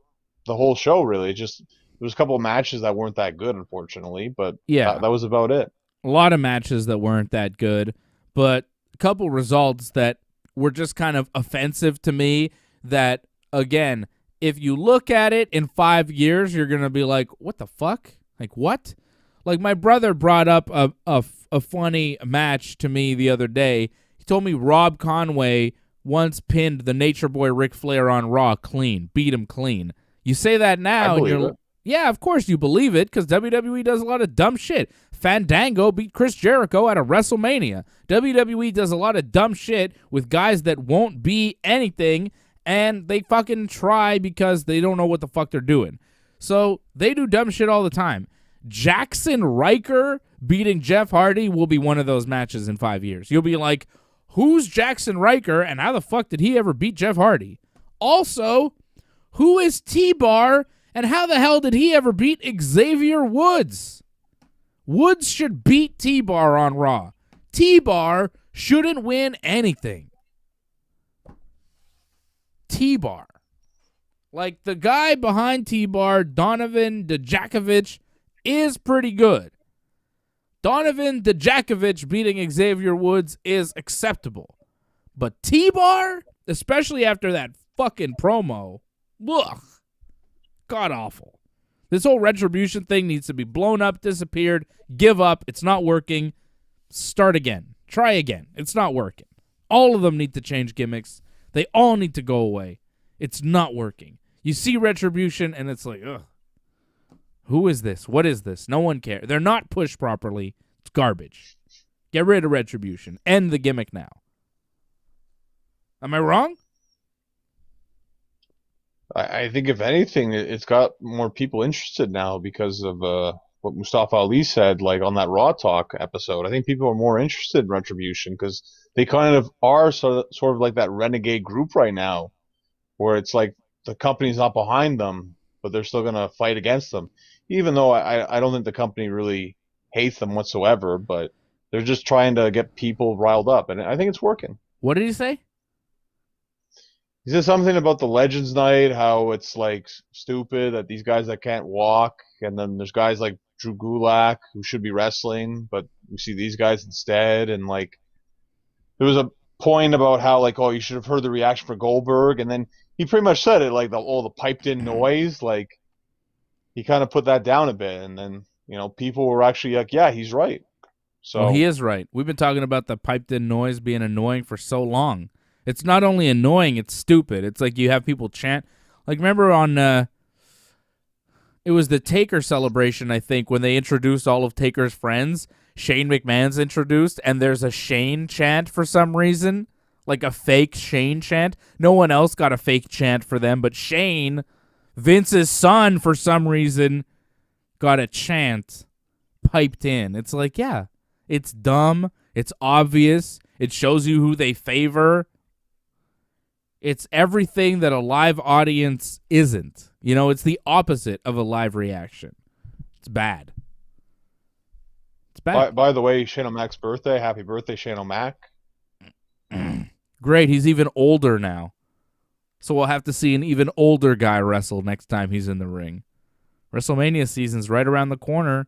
the whole show. Really, it just there was a couple of matches that weren't that good, unfortunately. But Yeah, that was about it. a lot of matches that weren't that good, but a couple results that were just kind of offensive to me that, again, if you look at it in 5 years, you're going to be like, what the fuck? Like, what? Like, my brother brought up a funny match to me the other day. He told me Rob Conway once pinned the Nature Boy Ric Flair on Raw clean, beat him clean. You say that now, and you're... Yeah, of course you believe it, because WWE does a lot of dumb shit. Fandango beat Chris Jericho at a WrestleMania. WWE does a lot of dumb shit with guys that won't be anything, and they fucking try because they don't know what the fuck they're doing. So they do dumb shit all the time. Jackson Riker beating Jeff Hardy will be one of those matches in 5 years. You'll be like, who's Jackson Riker, and how the fuck did he ever beat Jeff Hardy? Also, who is T-Bar, and how the hell did he ever beat Xavier Woods? Woods should beat T-Bar on Raw. T-Bar shouldn't win anything. T-Bar. Like, the guy behind T-Bar, Donovan Dijakovic, is pretty good. Donovan Dijakovic beating Xavier Woods is acceptable. But T-Bar, especially after that fucking promo, ugh. God awful. This whole retribution thing needs to be blown up, disappeared, give up. It's not working. Start again. Try again. It's not working. All of them need to change gimmicks. They all need to go away. It's not working. You see retribution and it's like, ugh. Who is this? What is this? No one cares. They're not pushed properly. It's garbage. Get rid of retribution. End the gimmick now. Am I wrong? I think if anything, it's got more people interested now because of what Mustafa Ali said, like on that Raw Talk episode. I think people are more interested in Retribution because they kind of are sort of like that renegade group right now, where it's like the company's not behind them, but they're still going to fight against them. Even though I don't think the company really hates them whatsoever, but they're just trying to get people riled up, and I think it's working. What did he say? He said something about the Legends Night, how it's like stupid that these guys that can't walk, and then there's guys like Drew Gulak who should be wrestling, but we see these guys instead, and like there was a point about how like, oh, you should have heard the reaction for Goldberg, and then he pretty much said it like the piped in noise, like he kind of put that down a bit, and then people were actually like, yeah, he's right. So well, he is right. We've been talking about the piped in noise being annoying for so long. It's not only annoying, it's stupid. It's like you have people chant. Like, remember on, it was the Taker celebration, I think, when they introduced all of Taker's friends. Shane McMahon's introduced, and there's a Shane chant for some reason. Like a fake Shane chant. No one else got a fake chant for them, but Shane, Vince's son, for some reason, got a chant piped in. It's like, yeah, it's dumb. It's obvious. It shows you who they favor. It's everything that a live audience isn't. It's the opposite of a live reaction. It's bad. It's bad. By the way, Shane O'Mac's birthday. Happy birthday, Shane O'Mac. Great. He's even older now. So we'll have to see an even older guy wrestle next time he's in the ring. WrestleMania season's right around the corner.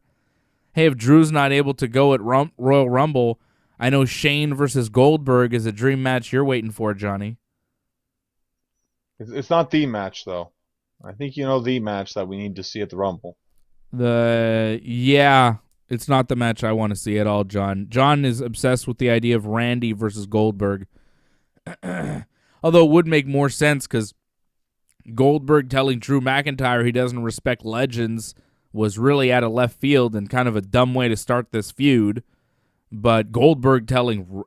Hey, if Drew's not able to go at Royal Rumble, I know Shane versus Goldberg is a dream match you're waiting for, Johnny. It's not the match, though. I think the match that we need to see at the Rumble. Yeah, it's not the match I want to see at all, John. John is obsessed with the idea of Randy versus Goldberg. Although it would make more sense because Goldberg telling Drew McIntyre he doesn't respect legends was really out of left field and kind of a dumb way to start this feud. But Goldberg telling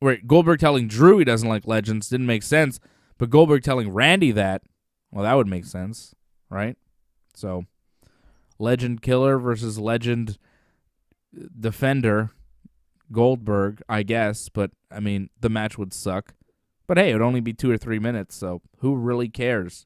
Drew he doesn't like legends didn't make sense. But Goldberg telling Randy that, well, that would make sense, right? So, legend killer versus legend defender, Goldberg, I guess. But, I mean, the match would suck. But, hey, it would only be 2 or 3 minutes, so who really cares?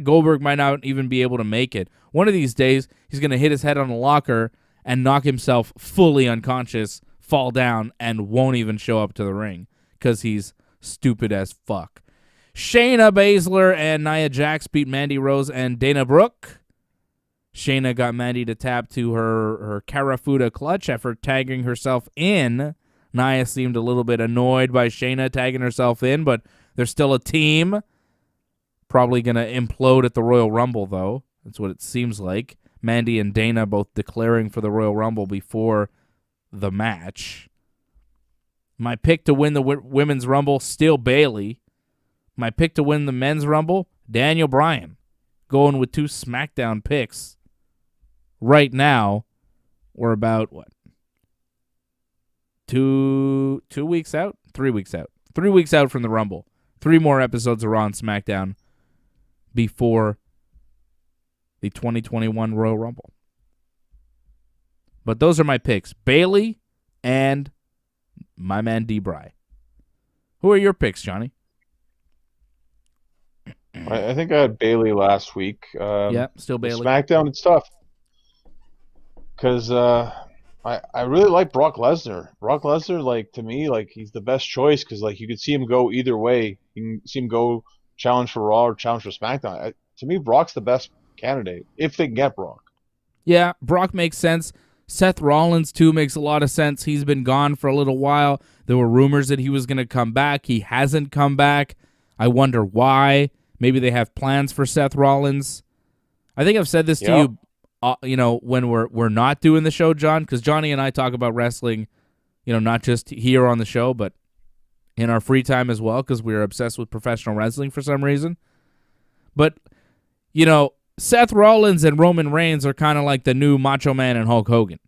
Goldberg might not even be able to make it. One of these days, he's going to hit his head on a locker and knock himself fully unconscious, fall down, and won't even show up to the ring because he's stupid as fuck. Shayna Baszler and Nia Jax beat Mandy Rose and Dana Brooke. Shayna got Mandy to tap to her Karafuda clutch after tagging herself in. Nia seemed a little bit annoyed by Shayna tagging herself in, but they're still a team. Probably going to implode at the Royal Rumble, though. That's what it seems like. Mandy and Dana both declaring for the Royal Rumble before the match. My pick to win the Women's Rumble, still Bayley. My pick to win the Men's Rumble, Daniel Bryan. Going with 2 SmackDown picks. Right now, we're about, 2 weeks out? 3 weeks out. 3 weeks out from the Rumble. 3 more episodes of Raw and SmackDown before the 2021 Royal Rumble. But those are my picks. Bayley and my man D-Bry. Who are your picks, Johnny? I think I had Bayley last week. Yeah, still Bayley. SmackDown, it's tough. Because I really like Brock Lesnar. Brock Lesnar, to me, he's the best choice because, you could see him go either way. You can see him go challenge for Raw or challenge for SmackDown. To me, Brock's the best candidate, if they can get Brock. Yeah, Brock makes sense. Seth Rollins, too, makes a lot of sense. He's been gone for a little while. There were rumors that he was going to come back. He hasn't come back. I wonder why. Maybe they have plans for Seth Rollins. I think I've said this to you, when we're not doing the show, John, because Johnny and I talk about wrestling, not just here on the show, but in our free time as well, because we're obsessed with professional wrestling for some reason. But, Seth Rollins and Roman Reigns are kind of like the new Macho Man and Hulk Hogan.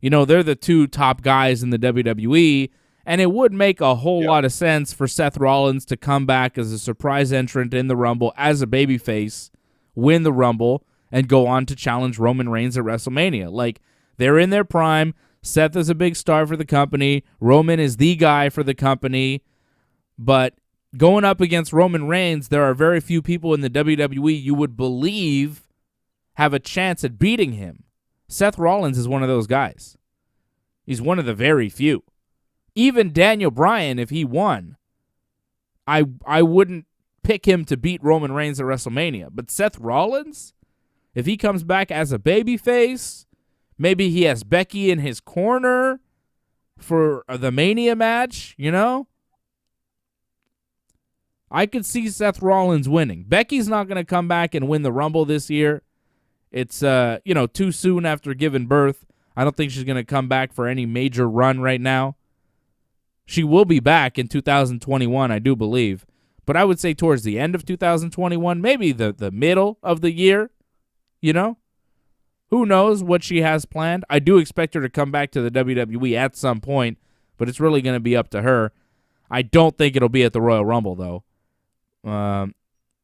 They're the 2 top guys in the WWE, and it would make a whole lot of sense for Seth Rollins to come back as a surprise entrant in the Rumble as a babyface, win the Rumble, and go on to challenge Roman Reigns at WrestleMania. They're in their prime. Seth is a big star for the company. Roman is the guy for the company. But going up against Roman Reigns, there are very few people in the WWE you would believe have a chance at beating him. Seth Rollins is one of those guys. He's one of the very few. Even Daniel Bryan, if he won, I wouldn't pick him to beat Roman Reigns at WrestleMania. But Seth Rollins, if he comes back as a babyface, maybe he has Becky in his corner for the Mania match, I could see Seth Rollins winning. Becky's not going to come back and win the Rumble this year. It's, too soon after giving birth. I don't think she's going to come back for any major run right now. She will be back in 2021, I do believe. But I would say towards the end of 2021, maybe the middle of the year, Who knows what she has planned? I do expect her to come back to the WWE at some point, but it's really going to be up to her. I don't think it'll be at the Royal Rumble, though.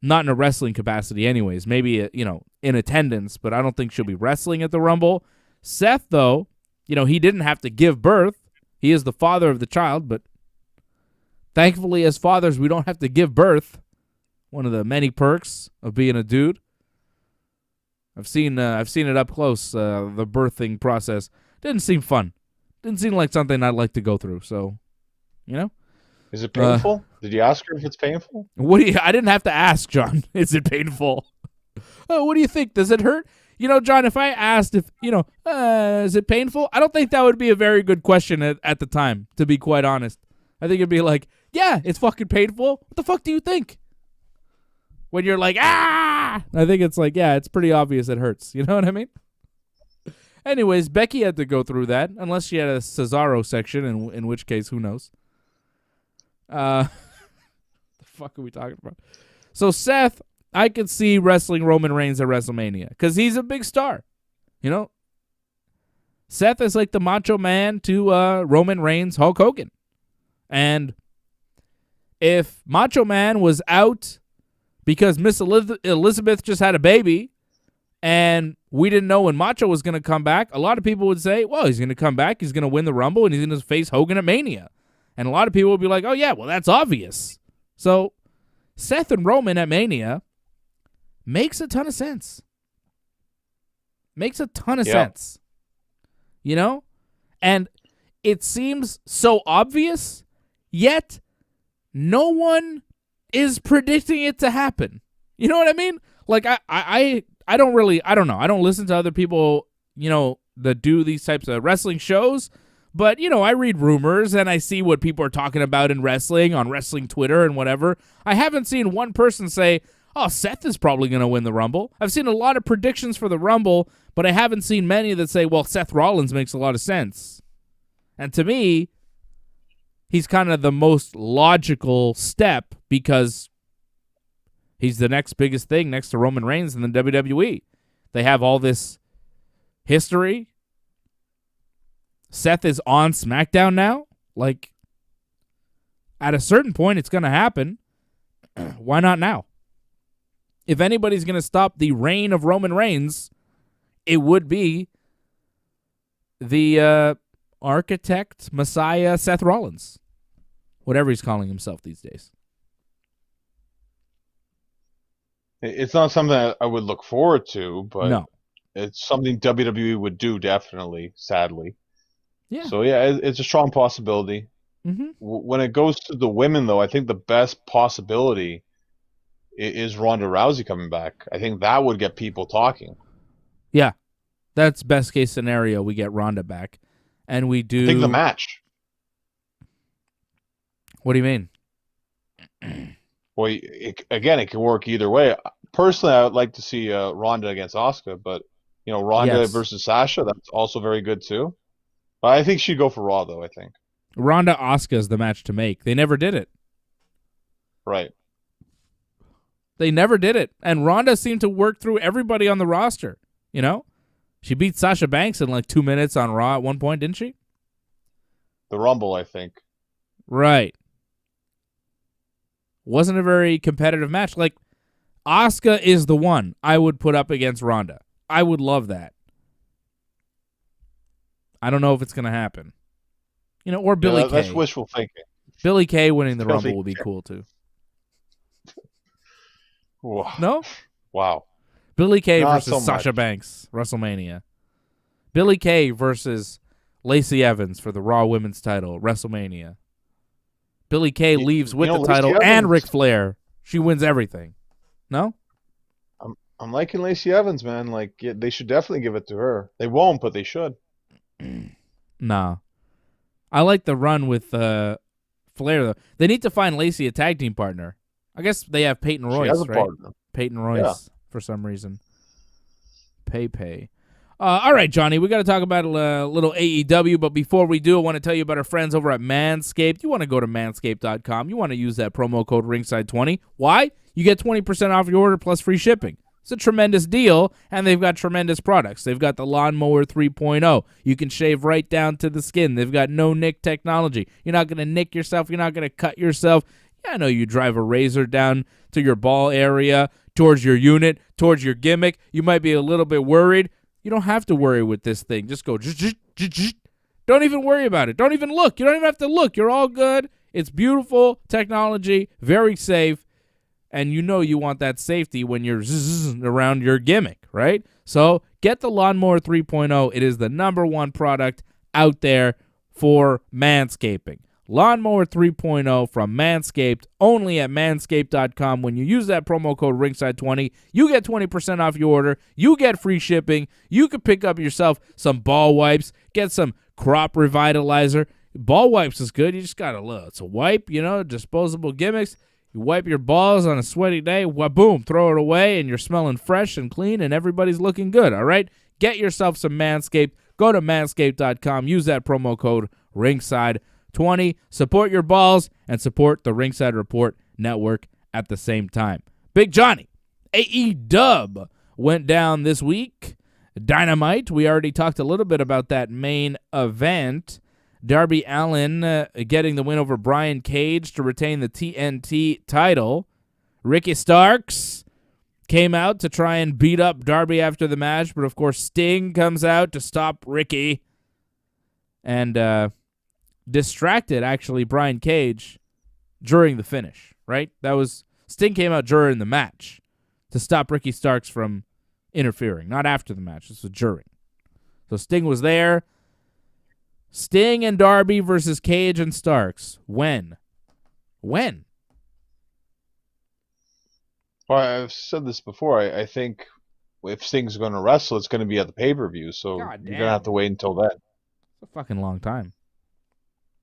Not in a wrestling capacity anyways. Maybe, in attendance, but I don't think she'll be wrestling at the Rumble. Seth, though, he didn't have to give birth. He is the father of the child, but thankfully as fathers, we don't have to give birth. One of the many perks of being a dude. I've seen it up close, the birthing process. Didn't seem fun. Didn't seem like something I'd like to go through, so, Is it painful? Did you ask her if it's painful? I didn't have to ask, John. Is it painful? Oh, what do you think? Does it hurt? John, if I asked is it painful? I don't think that would be a very good question at the time, to be quite honest. I think it'd be like, yeah, it's fucking painful. What the fuck do you think? When you're like, ah! I think it's like, yeah, it's pretty obvious it hurts. You know what I mean? Anyways, Becky had to go through that, unless she had a Cesaro section, in which case, who knows? The fuck are we talking about? So Seth, I could see wrestling Roman Reigns at WrestleMania because he's a big star. Seth is like the Macho Man to Roman Reigns, Hulk Hogan. And if Macho Man was out because Miss Elizabeth just had a baby and we didn't know when Macho was going to come back, a lot of people would say, well, he's going to come back, he's going to win the Rumble, and he's going to face Hogan at Mania. And a lot of people would be like, oh, yeah, well, that's obvious. So Seth and Roman at Mania, makes a ton of sense. Makes a ton of sense. You know? And it seems so obvious, yet no one is predicting it to happen. You know what I mean? Like, I don't know. I don't listen to other people, that do these types of wrestling shows. But, I read rumors and I see what people are talking about in wrestling on wrestling Twitter and whatever. I haven't seen one person say, oh, Seth is probably going to win the Rumble. I've seen a lot of predictions for the Rumble, but I haven't seen many that say, well, Seth Rollins makes a lot of sense. And to me, he's kind of the most logical step because he's the next biggest thing next to Roman Reigns in the WWE. They have all this history. Seth is on SmackDown now. Like, at a certain point, it's going to happen. Why not now? If anybody's going to stop the reign of Roman Reigns, it would be the architect, Messiah, Seth Rollins. Whatever he's calling himself these days. It's not something I would look forward to, but no. It's something WWE would do, definitely, sadly. Yeah. So, yeah, it's a strong possibility. Mm-hmm. When it goes to the women, though, I think the best possibility is Ronda Rousey coming back. I think that would get people talking. Yeah. That's best case scenario. We get Ronda back. And we do... I think the match. What do you mean? Well, it can work either way. Personally, I would like to see Ronda against Asuka, but Ronda versus Sasha, that's also very good too. But I think she'd go for Raw, though. I think Ronda Asuka is the match to make. They never did it. Right. They never did it, and Ronda seemed to work through everybody on the roster. She beat Sasha Banks in like 2 minutes on Raw at one point, didn't she? The Rumble, I think. Right. Wasn't a very competitive match. Like, Asuka is the one I would put up against Ronda. I would love that. I don't know if it's going to happen. Or Billie Kay. That's wishful thinking. Billie Kay winning the Rumble would be cool, too. Wow. No? Wow. Billie Kay Not versus so Sasha Banks, WrestleMania. Billie Kay versus Lacey Evans for the Raw Women's title, WrestleMania. Billie Kay leaves with the title and Ric Flair. She wins everything. No? I'm liking Lacey Evans, man. Like, they should definitely give it to her. They won't, but they should. Nah. I like the run with Flair, though. They need to find Lacey a tag team partner. I guess they have Peyton Royce, she has a right? partner. Peyton Royce, for some reason. Pay. All right, Johnny, we got to talk about a little AEW, but before we do, I want to tell you about our friends over at Manscaped. You want to go to manscaped.com. You want to use that promo code Ringside20. Why? You get 20% off your order plus free shipping. It's a tremendous deal, and they've got tremendous products. They've got the Lawnmower 3.0. You can shave right down to the skin. They've got no-nick technology. You're not going to nick yourself. You're not going to cut yourself. Yeah, I know you drive a razor down to your ball area, towards your unit, towards your gimmick. You might be a little bit worried. You don't have to worry with this thing. Just go. Don't even worry about it. Don't even look. You don't even have to look. You're all good. It's beautiful technology, very safe, and you want that safety when you're around your gimmick, right? So get the Lawnmower 3.0. It is the #1 product out there for manscaping. Lawnmower 3.0 from Manscaped, only at manscaped.com. When you use that promo code Ringside20, you get 20% off your order. You get free shipping. You could pick up yourself some ball wipes, get some crop revitalizer. Ball wipes is good. You just got it's a wipe, disposable gimmicks. You wipe your balls on a sweaty day, boom, throw it away, and you're smelling fresh and clean, and everybody's looking good, all right? Get yourself some Manscaped. Go to manscaped.com. Use that promo code Ringside20. Support your balls and support the Ringside Report Network at the same time. Big Johnny, AEW went down this week. Dynamite, we already talked a little bit about that main event. Darby Allin getting the win over Brian Cage to retain the TNT title. Ricky Starks came out to try and beat up Darby after the match, but of course Sting comes out to stop Ricky and distracted, actually, Brian Cage during the finish, right? Sting came out during the match. to stop Ricky Starks from interfering. Not after the match. This was during. So Sting was there. Sting and Darby versus Cage and Starks. When? When? Well, I've said this before. I think if Sting's going to wrestle, it's going to be at the pay-per-view. So you're going to have to wait until then. It's a fucking long time.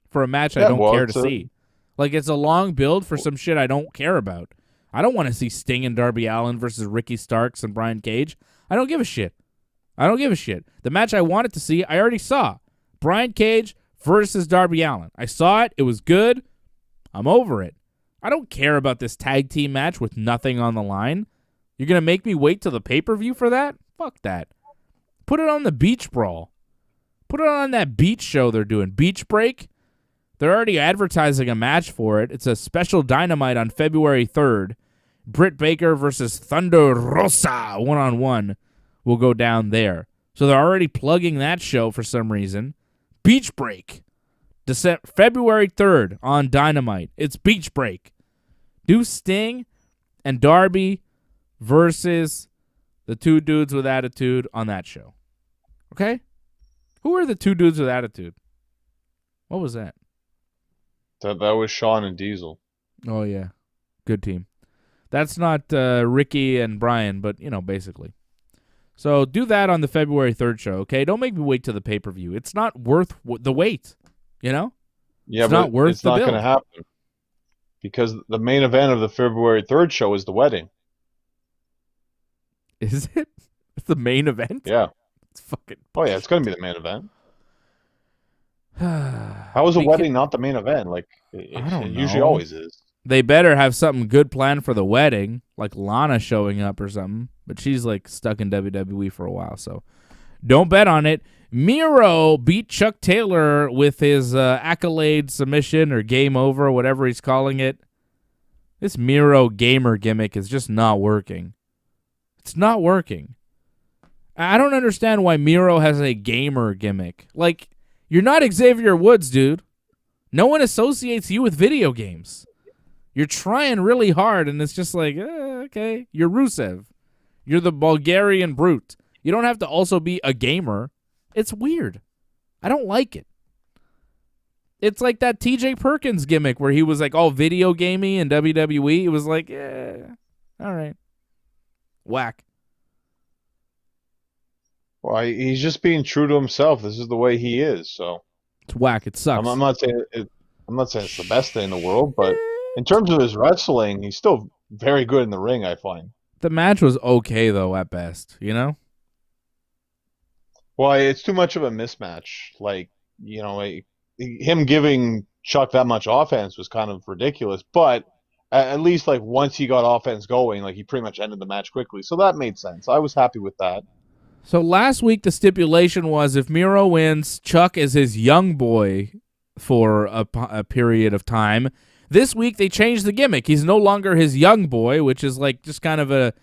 For a match I don't care to see. Like, it's a long build for some shit I don't care about. I don't want to see Sting and Darby Allin versus Ricky Starks and Brian Cage. I don't give a shit. The match I wanted to see, I already saw. Brian Cage versus Darby Allin. I saw it. It was good. I'm over it. I don't care about this tag team match with nothing on the line. You're going to make me wait till the pay-per-view for that? Fuck that. Put it on the Beach Brawl. Put it on that beach show they're doing. Beach Break. They're already advertising a match for it. It's a special Dynamite on February 3rd. Britt Baker versus Thunder Rosa one-on-one will go down there. So they're already plugging that show for some reason. Beach Break. February 3rd on Dynamite. It's Beach Break. Do Sting and Darby versus the two dudes with attitude on that show. Okay? Who are the two dudes with attitude? What was that? That was Shawn and Diesel. Oh, yeah. Good team. That's not Ricky and Brian, but, basically. So do that on the February 3rd show, okay? Don't make me wait to the pay-per-view. It's not worth the wait, Yeah, it's but not worth it's not going to happen. Because the main event of the February 3rd show is the wedding. Is it? It's the main event? Yeah. It's fucking... Oh, yeah, it's going to be the main event. How is a wedding not the main event? Like, it usually always is. They better have something good planned for the wedding, like Lana showing up or something. But she's, stuck in WWE for a while, so don't bet on it. Miro beat Chuck Taylor with his accolade submission or game over, whatever he's calling it. This Miro gamer gimmick is just not working. It's not working. I don't understand why Miro has a gamer gimmick. You're not Xavier Woods, dude. No one associates you with video games. You're trying really hard, and it's just okay. You're Rusev. You're the Bulgarian brute. You don't have to also be a gamer. It's weird. I don't like it. It's like that TJ Perkins gimmick where he was all video gamey in WWE. It was all right. Whack. Well, he's just being true to himself. This is the way he is. So it's whack. It sucks. I'm not saying it's the best thing in the world, but in terms of his wrestling, he's still very good in the ring, I find. The match was okay though at best, Well, it's too much of a mismatch. Him giving Chuck that much offense was kind of ridiculous, but at least once he got offense going, he pretty much ended the match quickly. So that made sense. I was happy with that. So last week the stipulation was if Miro wins, Chuck is his young boy for a period of time. This week they changed the gimmick. He's no longer his young boy, which is just kind of a,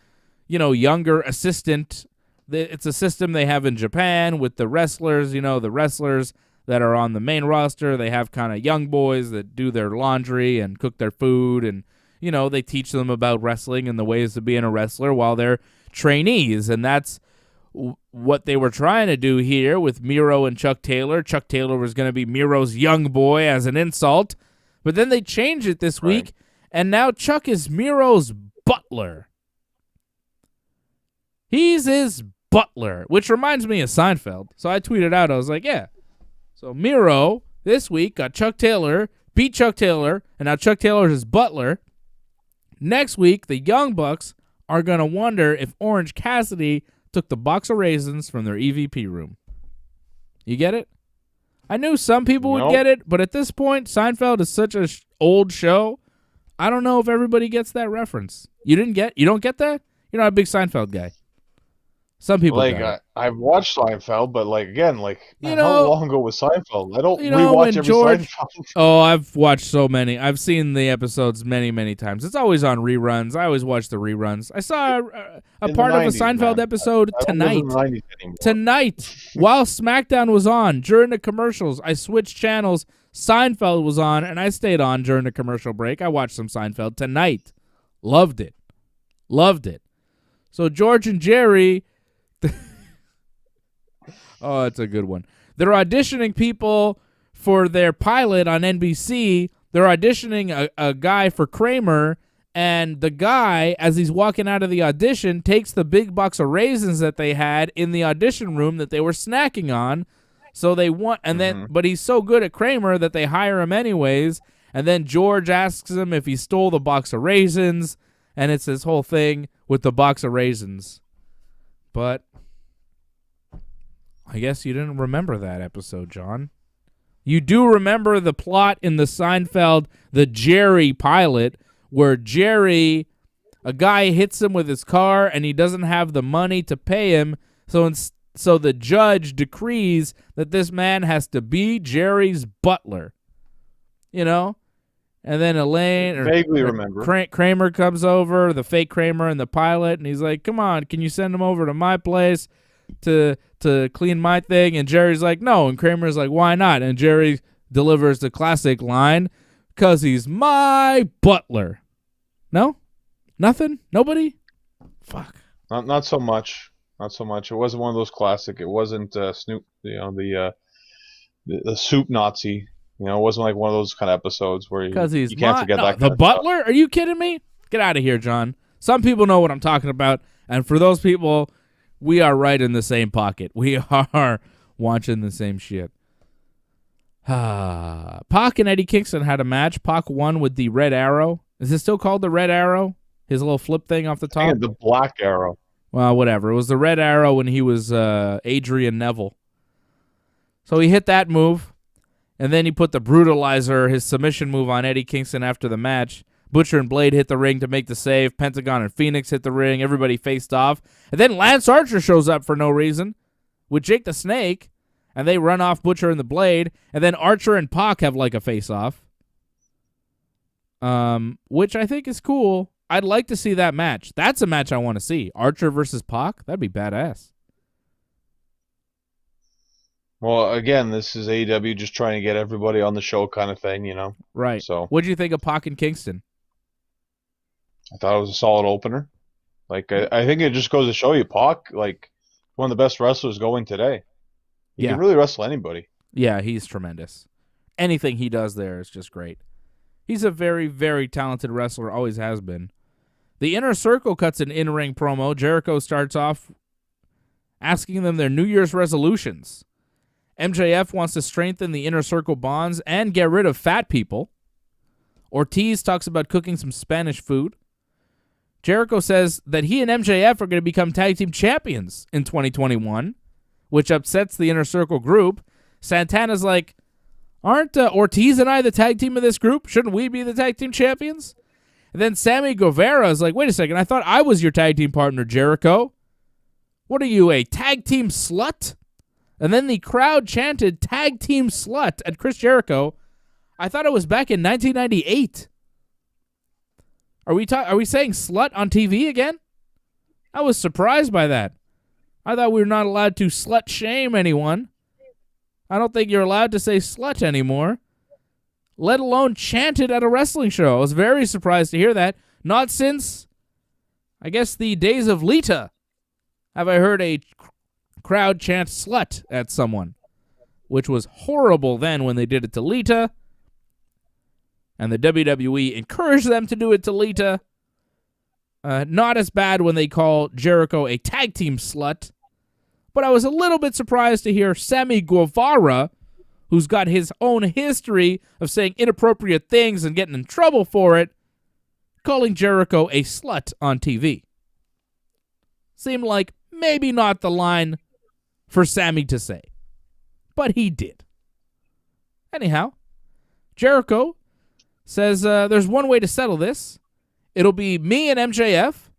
younger assistant. It's a system they have in Japan with the wrestlers, the wrestlers that are on the main roster. They have kind of young boys that do their laundry and cook their food, and, they teach them about wrestling and the ways of being a wrestler while they're trainees, and that's what they were trying to do here with Miro and Chuck Taylor. Chuck Taylor was going to be Miro's young boy as an insult, but then they changed it this week, and now Chuck is Miro's butler. He's his butler, which reminds me of Seinfeld. So I tweeted out, I was like, yeah. So Miro this week got Chuck Taylor, beat Chuck Taylor, and now Chuck Taylor is his butler. Next week, the Young Bucks are going to wonder if Orange Cassidy took the box of raisins from their EVP room. You get it? I knew some people would get it, but at this point, Seinfeld is such an old show, I don't know if everybody gets that reference. You don't get that? You're not a big Seinfeld guy. Some people I've watched Seinfeld, but how long ago was Seinfeld? I don't rewatch every Seinfeld. Oh, I've watched so many. I've seen the episodes many, many times. It's always on reruns. I always watch the reruns. I saw a part of a Seinfeld episode tonight. Tonight, while Smackdown was on, during the commercials, I switched channels. Seinfeld was on, and I stayed on during the commercial break. I watched some Seinfeld tonight. Loved it. So George and Jerry, oh, that's a good one. They're auditioning people for their pilot on NBC. They're auditioning a guy for Kramer, and the guy, as he's walking out of the audition, takes the big box of raisins that they had in the audition room that they were snacking on. So they want, and then, but he's so good at Kramer that they hire him anyways. And then George asks him if he stole the box of raisins, and it's this whole thing with the box of raisins. But I guess you didn't remember that episode, John. You do remember the plot in the Seinfeld, the Jerry pilot, where Jerry, a guy hits him with his car and he doesn't have the money to pay him, so the judge decrees that this man has to be Jerry's butler. You know? And then Elaine, vaguely remember. Kramer comes over, the fake Kramer and the pilot, and he's like, come on, can you send him over to my place to clean my thing? And Jerry's like, no. And Kramer's like, why not? And Jerry delivers the classic line, because he's my butler. No? Nothing? Nobody? Fuck. Not so much. Not so much. It wasn't one of those classic. It wasn't Snoop, the soup Nazi. You know, it wasn't like one of those kind of episodes where you can't forget that. The butler? Are you kidding me? Get out of here, John. Some people know what I'm talking about, and for those people, we are right in the same pocket. We are watching the same shit. Pac and Eddie Kingston had a match. Pac won with the red arrow. Is it still called the red arrow? His little flip thing off the top? Yeah, the black arrow. Well, whatever. It was the red arrow when he was Adrian Neville. So he hit that move, and then he put the brutalizer, his submission move, on Eddie Kingston after the match. Butcher and Blade hit the ring to make the save. Pentagon and Phoenix hit the ring. Everybody faced off. And then Lance Archer shows up for no reason with Jake the Snake, and they run off Butcher and the Blade. And then Archer and Pac have like a face-off, which I think is cool. I'd like to see that match. That's a match I want to see. Archer versus Pac? That'd be badass. Well, again, this is AEW just trying to get everybody on the show kind of thing, you know? Right. So, what do you think of Pac and Kingston? I thought it was a solid opener. Like, I think it just goes to show you, Pac, like, one of the best wrestlers going today. He can really wrestle anybody. Yeah, he's tremendous. Anything he does there is just great. He's a very, very talented wrestler, always has been. The Inner Circle cuts an in-ring promo. Jericho starts off asking them their New Year's resolutions. MJF wants to strengthen the Inner Circle bonds and get rid of fat people. Ortiz talks about cooking some Spanish food. Jericho says that he and MJF are going to become tag team champions in 2021, which upsets the Inner Circle group. Santana's like, aren't Ortiz and I the tag team of this group? Shouldn't we be the tag team champions? And then Sammy Guevara is like, wait a second, I thought I was your tag team partner, Jericho. What are you, a tag team slut? And then the crowd chanted tag team slut at Chris Jericho. I thought it was back in 1998. Are we saying slut on TV again? I was surprised by that. I thought we were not allowed to slut shame anyone. I don't think you're allowed to say slut anymore, let alone chant it at a wrestling show. I was very surprised to hear that. Not since, I guess, the days of Lita have I heard a crowd chant slut at someone, which was horrible then when they did it to Lita, and the WWE encouraged them to do it to Lita. Not as bad when they call Jericho a tag team slut, but I was a little bit surprised to hear Sammy Guevara, who's got his own history of saying inappropriate things and getting in trouble for it, calling Jericho a slut on TV. Seemed like maybe not the line for Sammy to say, but he did. Anyhow, Jericho says there's one way to settle this. It'll be me and MJF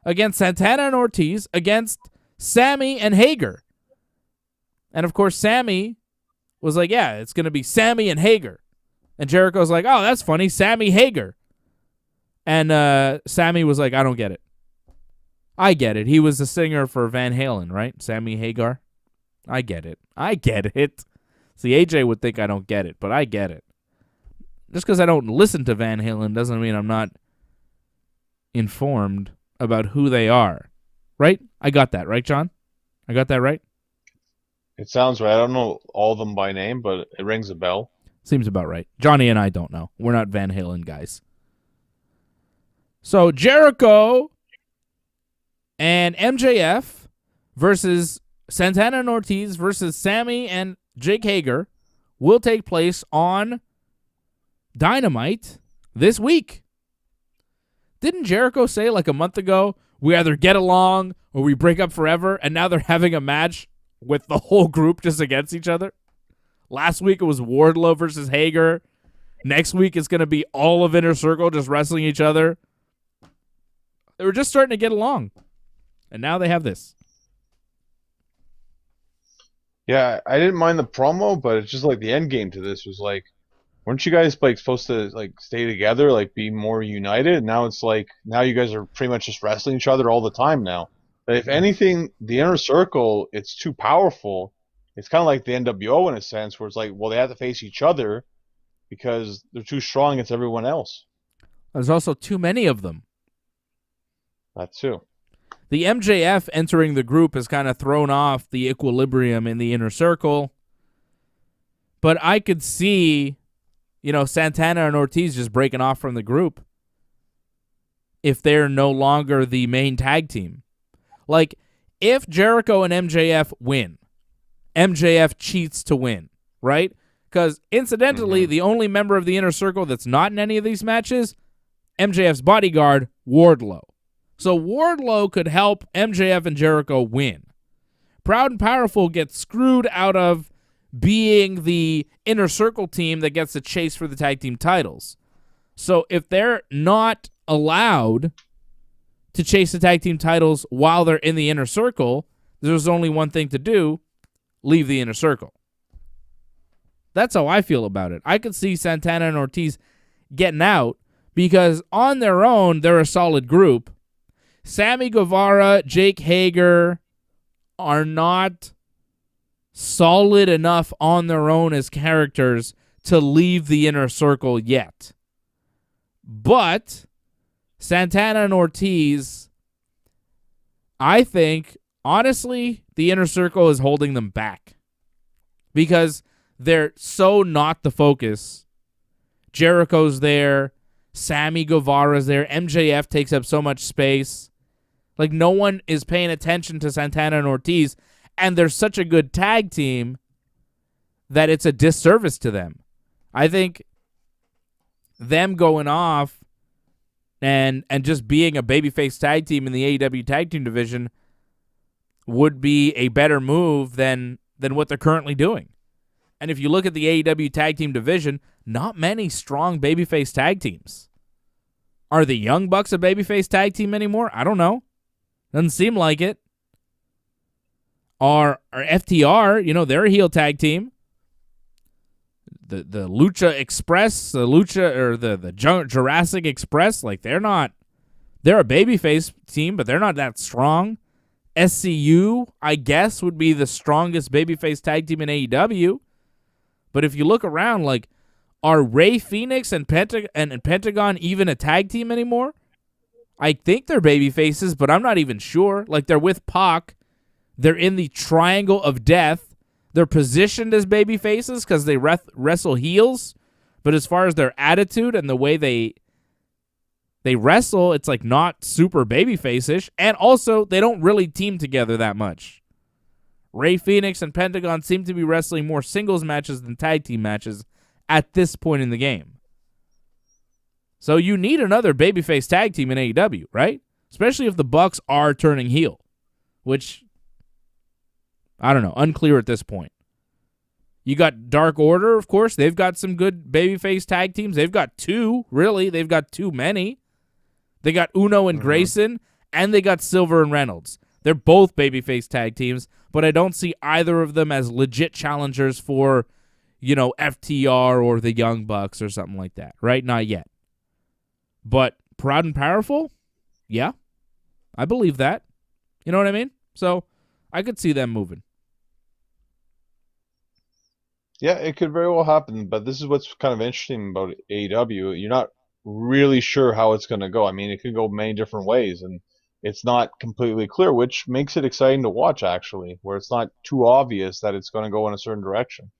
against Santana and Ortiz against Sammy and Hager. And of course, Sammy was like, yeah, it's going to be Sammy and Hager. And Jericho's like, oh, that's funny, Sammy Hager. And Sammy was like, I don't get it. I get it. He was the singer for Van Halen, right? Sammy Hagar. I get it. I get it. See, AJ would think I don't get it, but I get it. Just because I don't listen to Van Halen doesn't mean I'm not informed about who they are. right? I got that, right, John? I got that right? It sounds right. I don't know all of them by name, but it rings a bell. Seems about right. Johnny and I don't know. We're not Van Halen guys. So Jericho and MJF versus Santana and Ortiz versus Sami and Jake Hager will take place on Dynamite this week. Didn't Jericho say like a month ago, we either get along or we break up forever, and now they're having a match with the whole group just against each other? Last week it was Wardlow versus Hager. Next week it's going to be all of Inner Circle just wrestling each other. They were just starting to get along. And now they have this. Yeah, I didn't mind the promo, but it's just like the end game to this was like, weren't you guys like supposed to like stay together, like be more united? Now it's like now you guys are pretty much just wrestling each other all the time now. But if anything, the Inner Circle, it's too powerful. It's kind of like the NWO in a sense, where it's like, well, they have to face each other because they're too strong against everyone else. There's also too many of them. That too. The MJF entering the group has kind of thrown off the equilibrium in the Inner Circle. But I could see, Santana and Ortiz just breaking off from the group if they're no longer the main tag team. Like, if Jericho and MJF win, MJF cheats to win, right? Because, incidentally, the only member of the Inner Circle that's not in any of these matches, MJF's bodyguard, Wardlow. So Wardlow could help MJF and Jericho win. Proud and Powerful gets screwed out of being the Inner Circle team that gets the chase for the tag team titles. So if they're not allowed to chase the tag team titles while they're in the Inner Circle, there's only one thing to do: leave the Inner Circle. That's how I feel about it. I could see Santana and Ortiz getting out because on their own, they're a solid group. Sammy Guevara, Jake Hager are not solid enough on their own as characters to leave the Inner Circle yet. But Santana and Ortiz, I think, honestly, the Inner Circle is holding them back because they're so not the focus. Jericho's there. Sammy Guevara's there. MJF takes up so much space. Like, no one is paying attention to Santana and Ortiz, and they're such a good tag team that it's a disservice to them. I think them going off and just being a babyface tag team in the AEW tag team division would be a better move than what they're currently doing. And if you look at the AEW tag team division, not many strong babyface tag teams. Are the Young Bucks a babyface tag team anymore? I don't know. Doesn't seem like it. Are FTR, they're a heel tag team. The Lucha Express, the Jurassic Express, like they're a babyface team, but they're not that strong. SCU, I guess, would be the strongest babyface tag team in AEW. But if you look around, like, are Rey Fenix and Pentagon even a tag team anymore? I think they're baby faces, but I'm not even sure. Like, they're with Pac. They're in the Triangle of Death. They're positioned as baby faces because they wrestle heels. But as far as their attitude and the way they wrestle, it's like not super baby face-ish. And also, they don't really team together that much. Rey Fenix and Pentagon seem to be wrestling more singles matches than tag team matches at this point in the game. So you need another babyface tag team in AEW, right? Especially if the Bucks are turning heel, which, I don't know, unclear at this point. You got Dark Order, of course. They've got some good babyface tag teams. They've got two, really. They've got too many. They got Uno and Grayson, and they got Silver and Reynolds. They're both babyface tag teams, but I don't see either of them as legit challengers for, FTR or the Young Bucks or something like that, right? Not yet. But Proud and Powerful? Yeah, I believe that. You know what I mean? So I could see them moving. Yeah, it could very well happen, but this is what's kind of interesting about AEW. You're not really sure how it's going to go. I mean, it could go many different ways, and it's not completely clear, which makes it exciting to watch, actually, where it's not too obvious that it's going to go in a certain direction.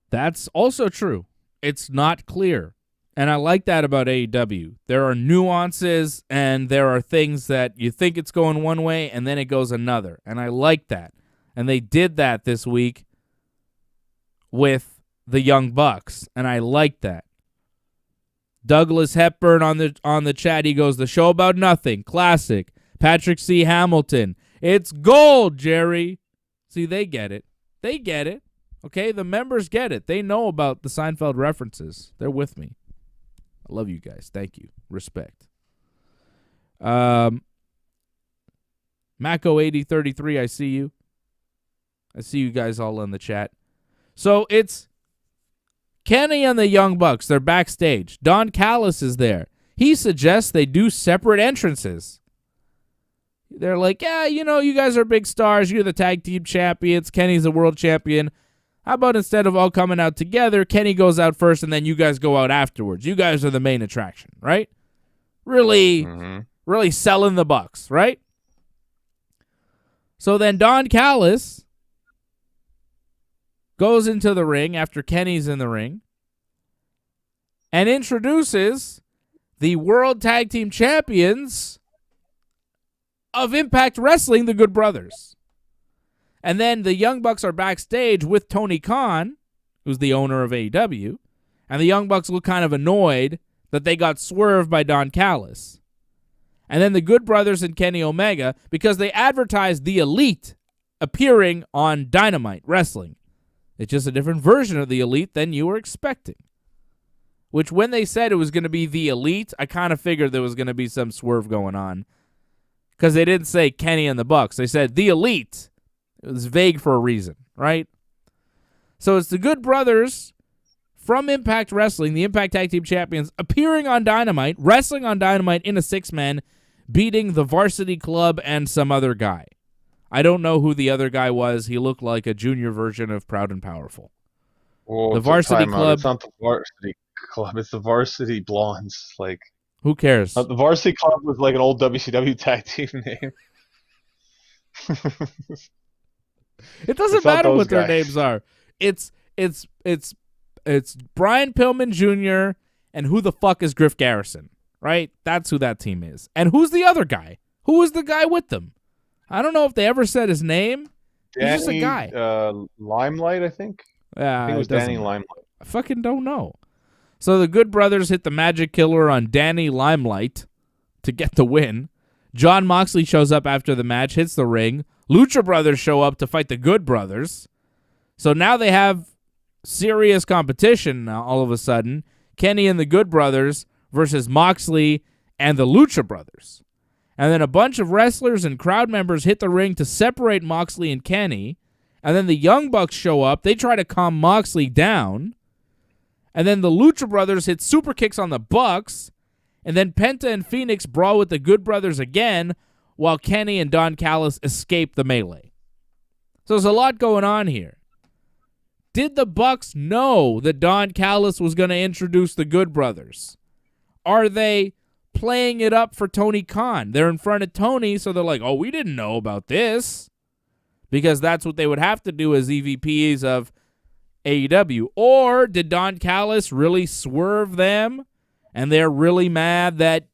That's also true. It's not clear. And I like that about AEW. There are nuances and there are things that you think it's going one way and then it goes another. And I like that. And they did that this week with the Young Bucks. And I like that. Douglas Hepburn on the chat, he goes, the show about nothing. Classic. Patrick C. Hamilton. It's gold, Jerry. See, they get it. They get it. Okay, the members get it. They know about the Seinfeld references. They're with me. I love you guys. Thank you. Respect. Mako8033, I see you. I see you guys all in the chat. So it's Kenny and the Young Bucks. They're backstage. Don Callis is there. He suggests they do separate entrances. They're like, yeah, you know, you guys are big stars. You're the tag team champions. Kenny's a world champion. How about instead of all coming out together, Kenny goes out first and then you guys go out afterwards? You guys are the main attraction, right? Really selling the Bucks, right? So then Don Callis goes into the ring after Kenny's in the ring and introduces the World Tag Team Champions of Impact Wrestling, the Good Brothers. And then the Young Bucks are backstage with Tony Khan, who's the owner of AEW, and the Young Bucks look kind of annoyed that they got swerved by Don Callis. And then the Good Brothers and Kenny Omega, because they advertised the Elite appearing on Dynamite Wrestling. It's just a different version of the Elite than you were expecting. Which when they said it was going to be the Elite, I kind of figured there was going to be some swerve going on. Because they didn't say Kenny and the Bucks. They said the Elite. It was vague for a reason, right? So it's the Good Brothers from Impact Wrestling, the Impact Tag Team Champions, appearing on Dynamite, wrestling on Dynamite in a six-man, beating the Varsity Club and some other guy. I don't know who the other guy was. He looked like a junior version of Proud and Powerful. Well, the Varsity Club. It's not the Varsity Club. It's the Varsity Blondes. Like, who cares? The Varsity Club was like an old WCW tag team name. It doesn't matter what their names are. It's Brian Pillman Jr. and who the fuck is Griff Garrison, right? That's who that team is. And who's the other guy? Who was the guy with them? I don't know if they ever said his name. He's just a guy. Limelight, I think. Yeah, I think it was Danny Limelight. I fucking don't know. So the Good Brothers hit the Magic Killer on Danny Limelight to get the win. John Moxley shows up after the match, hits the ring. Lucha Brothers show up to fight the Good Brothers. So now they have serious competition now, all of a sudden. Kenny and the Good Brothers versus Moxley and the Lucha Brothers. And then a bunch of wrestlers and crowd members hit the ring to separate Moxley and Kenny. And then the Young Bucks show up. They try to calm Moxley down. And then the Lucha Brothers hit super kicks on the Bucks. And then Penta and Phoenix brawl with the Good Brothers again, while Kenny and Don Callis escape the melee. So there's a lot going on here. Did the Bucks know that Don Callis was going to introduce the Good Brothers? Are they playing it up for Tony Khan? They're in front of Tony, so they're like, oh, we didn't know about this. Because that's what they would have to do as EVPs of AEW. Or did Don Callis really swerve them, and they're really mad that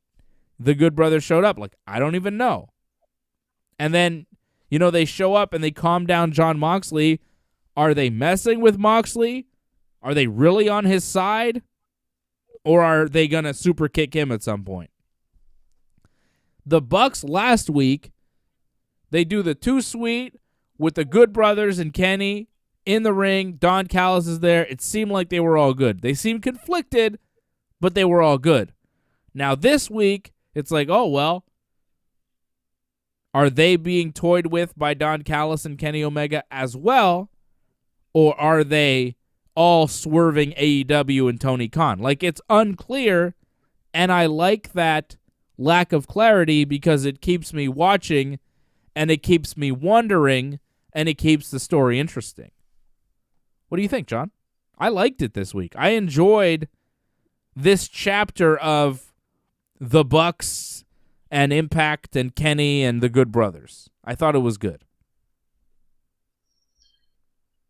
the Good Brothers showed up? Like, I don't even know. And then, you know, they show up and they calm down John Moxley. Are they messing with Moxley? Are they really on his side? Or are they going to super kick him at some point? The Bucks last week, they do the Too Sweet with the Good Brothers and Kenny in the ring. Don Callis is there. It seemed like they were all good. They seemed conflicted, but they were all good. Now this week, it's like, oh, well, are they being toyed with by Don Callis and Kenny Omega as well? Or are they all swerving AEW and Tony Khan? Like, it's unclear, and I like that lack of clarity because it keeps me watching, and it keeps me wondering, and it keeps the story interesting. What do you think, John? I liked it this week. I enjoyed this chapter of the Bucks and Impact and Kenny and the Good Brothers. I thought it was good.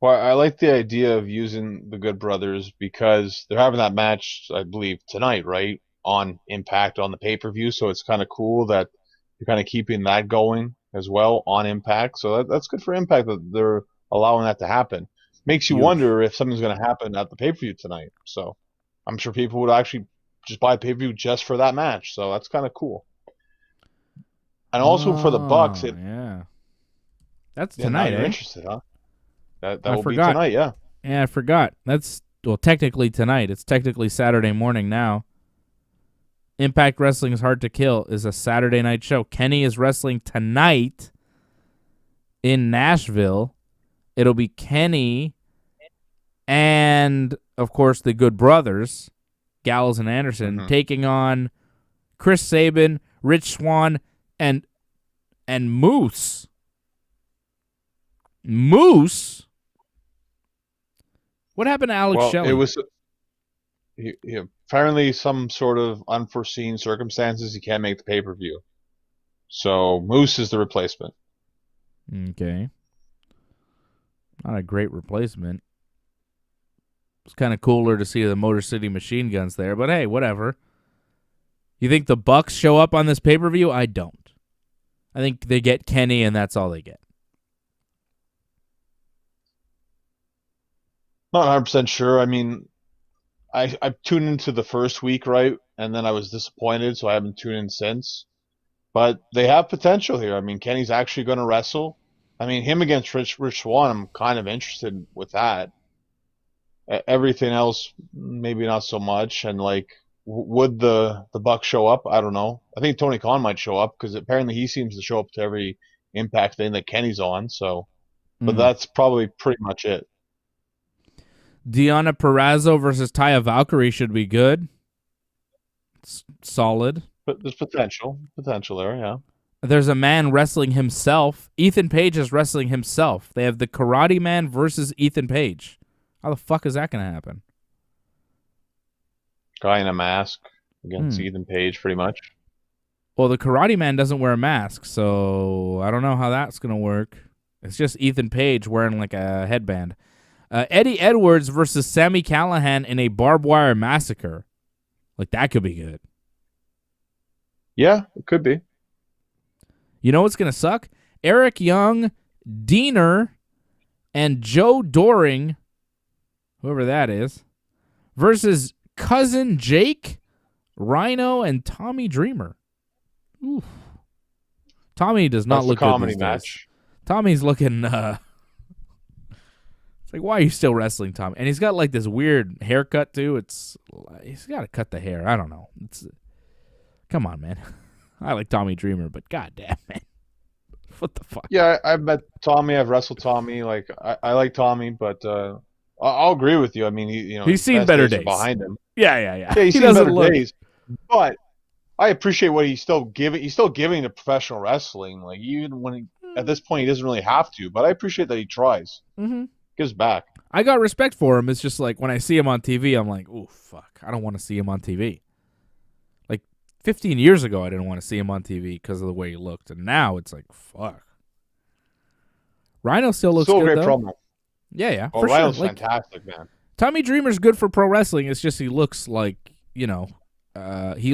Well, I like the idea of using the Good Brothers because they're having that match, I believe, tonight, right? On Impact on the pay-per-view. So it's kind of cool that you're kind of keeping that going as well on Impact. So that's good for Impact that they're allowing that to happen. Makes you wonder if something's going to happen at the pay-per-view tonight. So I'm sure people would actually just buy pay-per-view just for that match. So that's kind of cool. And also for the Bucks. Yeah. That's tonight, you're eh? interested, huh? That will be tonight, yeah. Yeah, I forgot. That's, well, technically tonight. It's technically Saturday morning now. Impact Wrestling is Hard to Kill is a Saturday night show. Kenny is wrestling tonight in Nashville. It'll be Kenny and, of course, the Good Brothers, Gallows and Anderson, taking on Chris Sabin, Rich Swann, and Moose. Moose? What happened to Alex Shelley? It was apparently some sort of unforeseen circumstances. He can't make the pay-per-view. So Moose is the replacement. Okay. Not a great replacement. It's kind of cooler to see the Motor City Machine Guns there, but hey, whatever. You think the Bucks show up on this pay-per-view? I don't. I think they get Kenny, and that's all they get. Not 100% sure. I mean, I tuned into the first week, right? And then I was disappointed, so I haven't tuned in since. But they have potential here. I mean, Kenny's actually going to wrestle. I mean, him against Rich Swann, I'm kind of interested with that. Everything else, maybe not so much. And, like, would the Bucks show up? I don't know. I think Tony Khan might show up because apparently he seems to show up to every Impact thing that Kenny's on. So, but that's probably pretty much it. Deonna Purrazzo versus Taya Valkyrie should be good. It's solid. But there's potential there, yeah. There's a man wrestling himself. Ethan Page is wrestling himself. They have the Karate Man versus Ethan Page. How the fuck is that going to happen? Guy in a mask against Ethan Page, pretty much. Well, the Karate Man doesn't wear a mask, so I don't know how that's going to work. It's just Ethan Page wearing like a headband. Eddie Edwards versus Sami Callihan in a barbed wire massacre. Like, that could be good. Yeah, it could be. You know what's going to suck? Eric Young, Diener, and Joe Doring, whoever that is, versus Cousin Jake, Rhino, and Tommy Dreamer. Oof. Tommy does not look good these days. That's a comedy match. Tommy's looking... Like, why are you still wrestling, Tommy? And he's got like this weird haircut too. He's got to cut the hair. I don't know. Come on, man. I like Tommy Dreamer, but goddamn, man, what the fuck? Yeah, I've met Tommy. I've wrestled Tommy. Like, I like Tommy, but I'll agree with you. I mean, he's seen better days behind him. Yeah. Yeah, he's seen better days. But I appreciate what he's still giving. He's still giving to professional wrestling. Like, even when at this point he doesn't really have to. But I appreciate that he tries. Mm-hmm. Gives back. I got respect for him. It's just like when I see him on TV, I'm like, oh, fuck. I don't want to see him on TV. Like 15 years ago, I didn't want to see him on TV because of the way he looked. And now it's like, fuck. Rhino still looks good, great though. promo. Yeah, for Rhino's sure. Fantastic, man. Tommy Dreamer's good for pro wrestling. It's just he looks like, he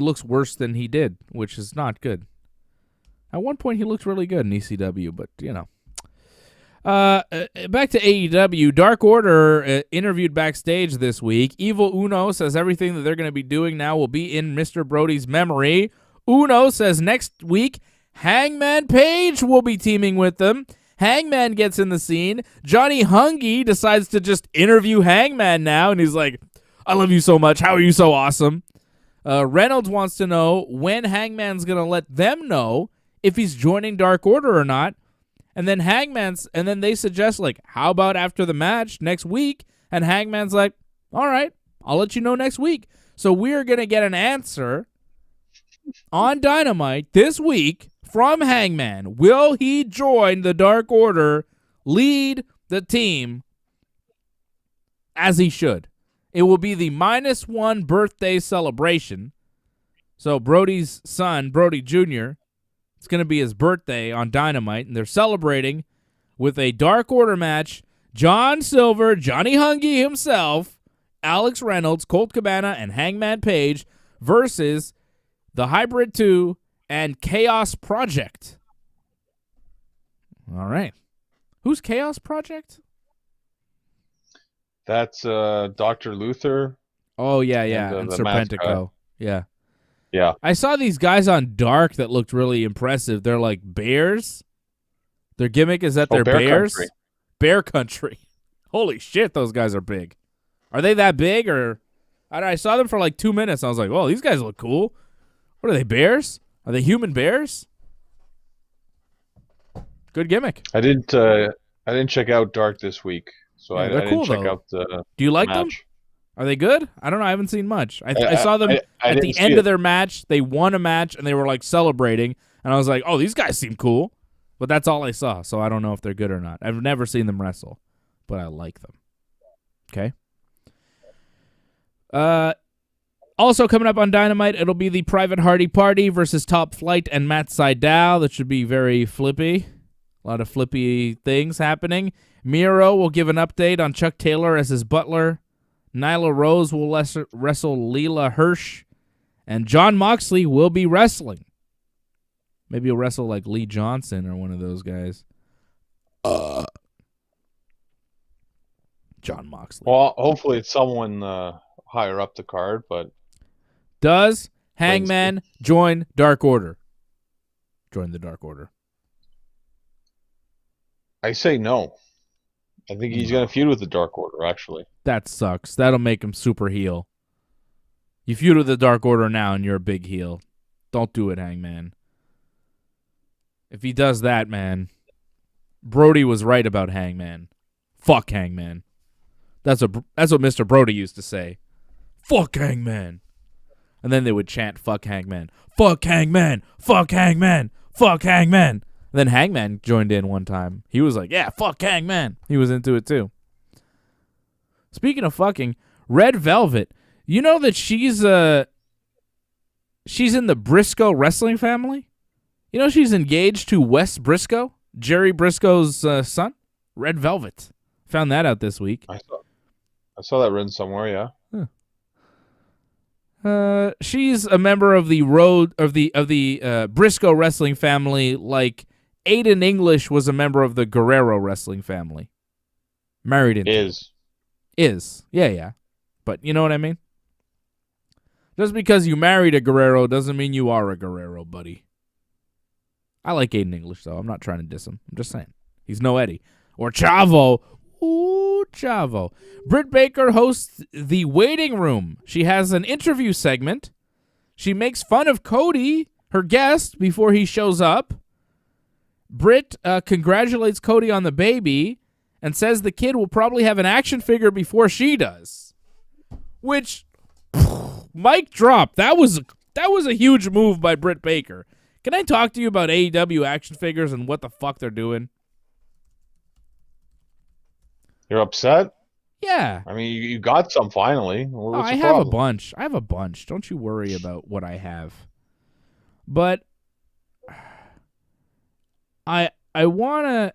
looks worse than he did, which is not good. At one point, he looked really good in ECW, but, back to AEW. Dark Order interviewed backstage this week. Evil Uno says everything that they're going to be doing now will be in Mr. Brody's memory. Uno says next week, Hangman Page will be teaming with them. Hangman gets in the scene. Johnny Hungy decides to just interview Hangman now, and he's like, I love you so much. How are you so awesome? Reynolds wants to know when Hangman's going to let them know if he's joining Dark Order or not. And then they suggest, like, how about after the match next week? And Hangman's like, all right, I'll let you know next week. So we're going to get an answer on Dynamite this week from Hangman. Will he join the Dark Order, lead the team as he should? It will be the -1 birthday celebration. So Brody's son, Brody Jr., it's going to be his birthday on Dynamite, and they're celebrating with a Dark Order match. John Silver, Johnny Hungy himself, Alex Reynolds, Colt Cabana, and Hangman Page versus the Hybrid 2 and Chaos Project. All right. Who's Chaos Project? That's Dr. Luther. Oh, yeah. And the Serpentico. Yeah. Yeah. I saw these guys on Dark that looked really impressive. They're like bears. Their gimmick is that they're bears. Country. Bear Country. Holy shit, those guys are big. Are they that big? Or I saw them for like 2 minutes. I was like, oh, these guys look cool. What are they, bears? Are they human bears? Good gimmick. I didn't check out Dark this week, so I they're didn't cool, check though. out the Do you like match. them? Are they good? I don't know. I haven't seen much. I saw them I at the didn't end see of their match. They won a match, and they were, like, celebrating. And I was like, oh, these guys seem cool. But that's all I saw, so I don't know if they're good or not. I've never seen them wrestle, but I like them. Okay? Also coming up on Dynamite, it'll be the Private Hardy Party versus Top Flight and Matt Sydal. That should be very flippy. A lot of flippy things happening. Miro will give an update on Chuck Taylor as his butler. Nyla Rose will wrestle Leela Hirsch. And Jon Moxley will be wrestling. Maybe he'll wrestle like Lee Johnson or one of those guys. Jon Moxley. Well, hopefully it's someone higher up the card, but Does Hangman join Dark Order? Join the Dark Order. I say no. I think he's going to feud with the Dark Order, actually. That sucks. That'll make him super heel. You feud with the Dark Order now and you're a big heel. Don't do it, Hangman. If he does that, man, Brody was right about Hangman. Fuck Hangman. That's what Mr. Brody used to say. Fuck Hangman. And then they would chant, fuck Hangman. Fuck Hangman. Fuck Hangman. Fuck Hangman. Then Hangman joined in one time. He was like, yeah, fuck Hangman. He was into it too. Speaking of fucking, Red Velvet, you know that she's in the Briscoe wrestling family? You know she's engaged to Wes Briscoe, Jerry Briscoe's son? Red Velvet. Found that out this week. I saw that written somewhere, yeah. She's a member of the Briscoe wrestling family, like Aiden English was a member of the Guerrero wrestling family. Married into. Is. Yeah. But you know what I mean? Just because you married a Guerrero doesn't mean you are a Guerrero, buddy. I like Aiden English, though. I'm not trying to diss him. I'm just saying. He's no Eddie. Or Chavo. Ooh, Chavo. Britt Baker hosts The Waiting Room. She has an interview segment. She makes fun of Cody, her guest, before he shows up. Britt congratulates Cody on the baby and says the kid will probably have an action figure before she does. Which, mic drop. That was a huge move by Britt Baker. Can I talk to you about AEW action figures and what the fuck they're doing? You're upset? Yeah. I mean, you got some finally. What's I the have problem? a bunch. I have a bunch. Don't you worry about what I have. But I wanna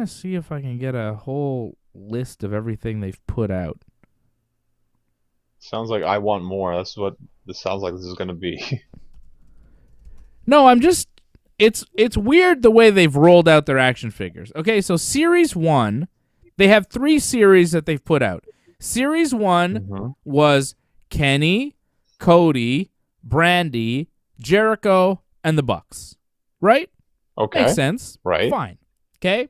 see if I can get a whole list of everything they've put out. Sounds like I want more. That's what this sounds like this is going to be. No, it's weird the way they've rolled out their action figures. Okay, so Series 1, they have 3 series that they've put out. Series 1 was Kenny, Cody, Brandy, Jericho, and the Bucks. Right? Okay. Makes sense. Right. Fine. Okay.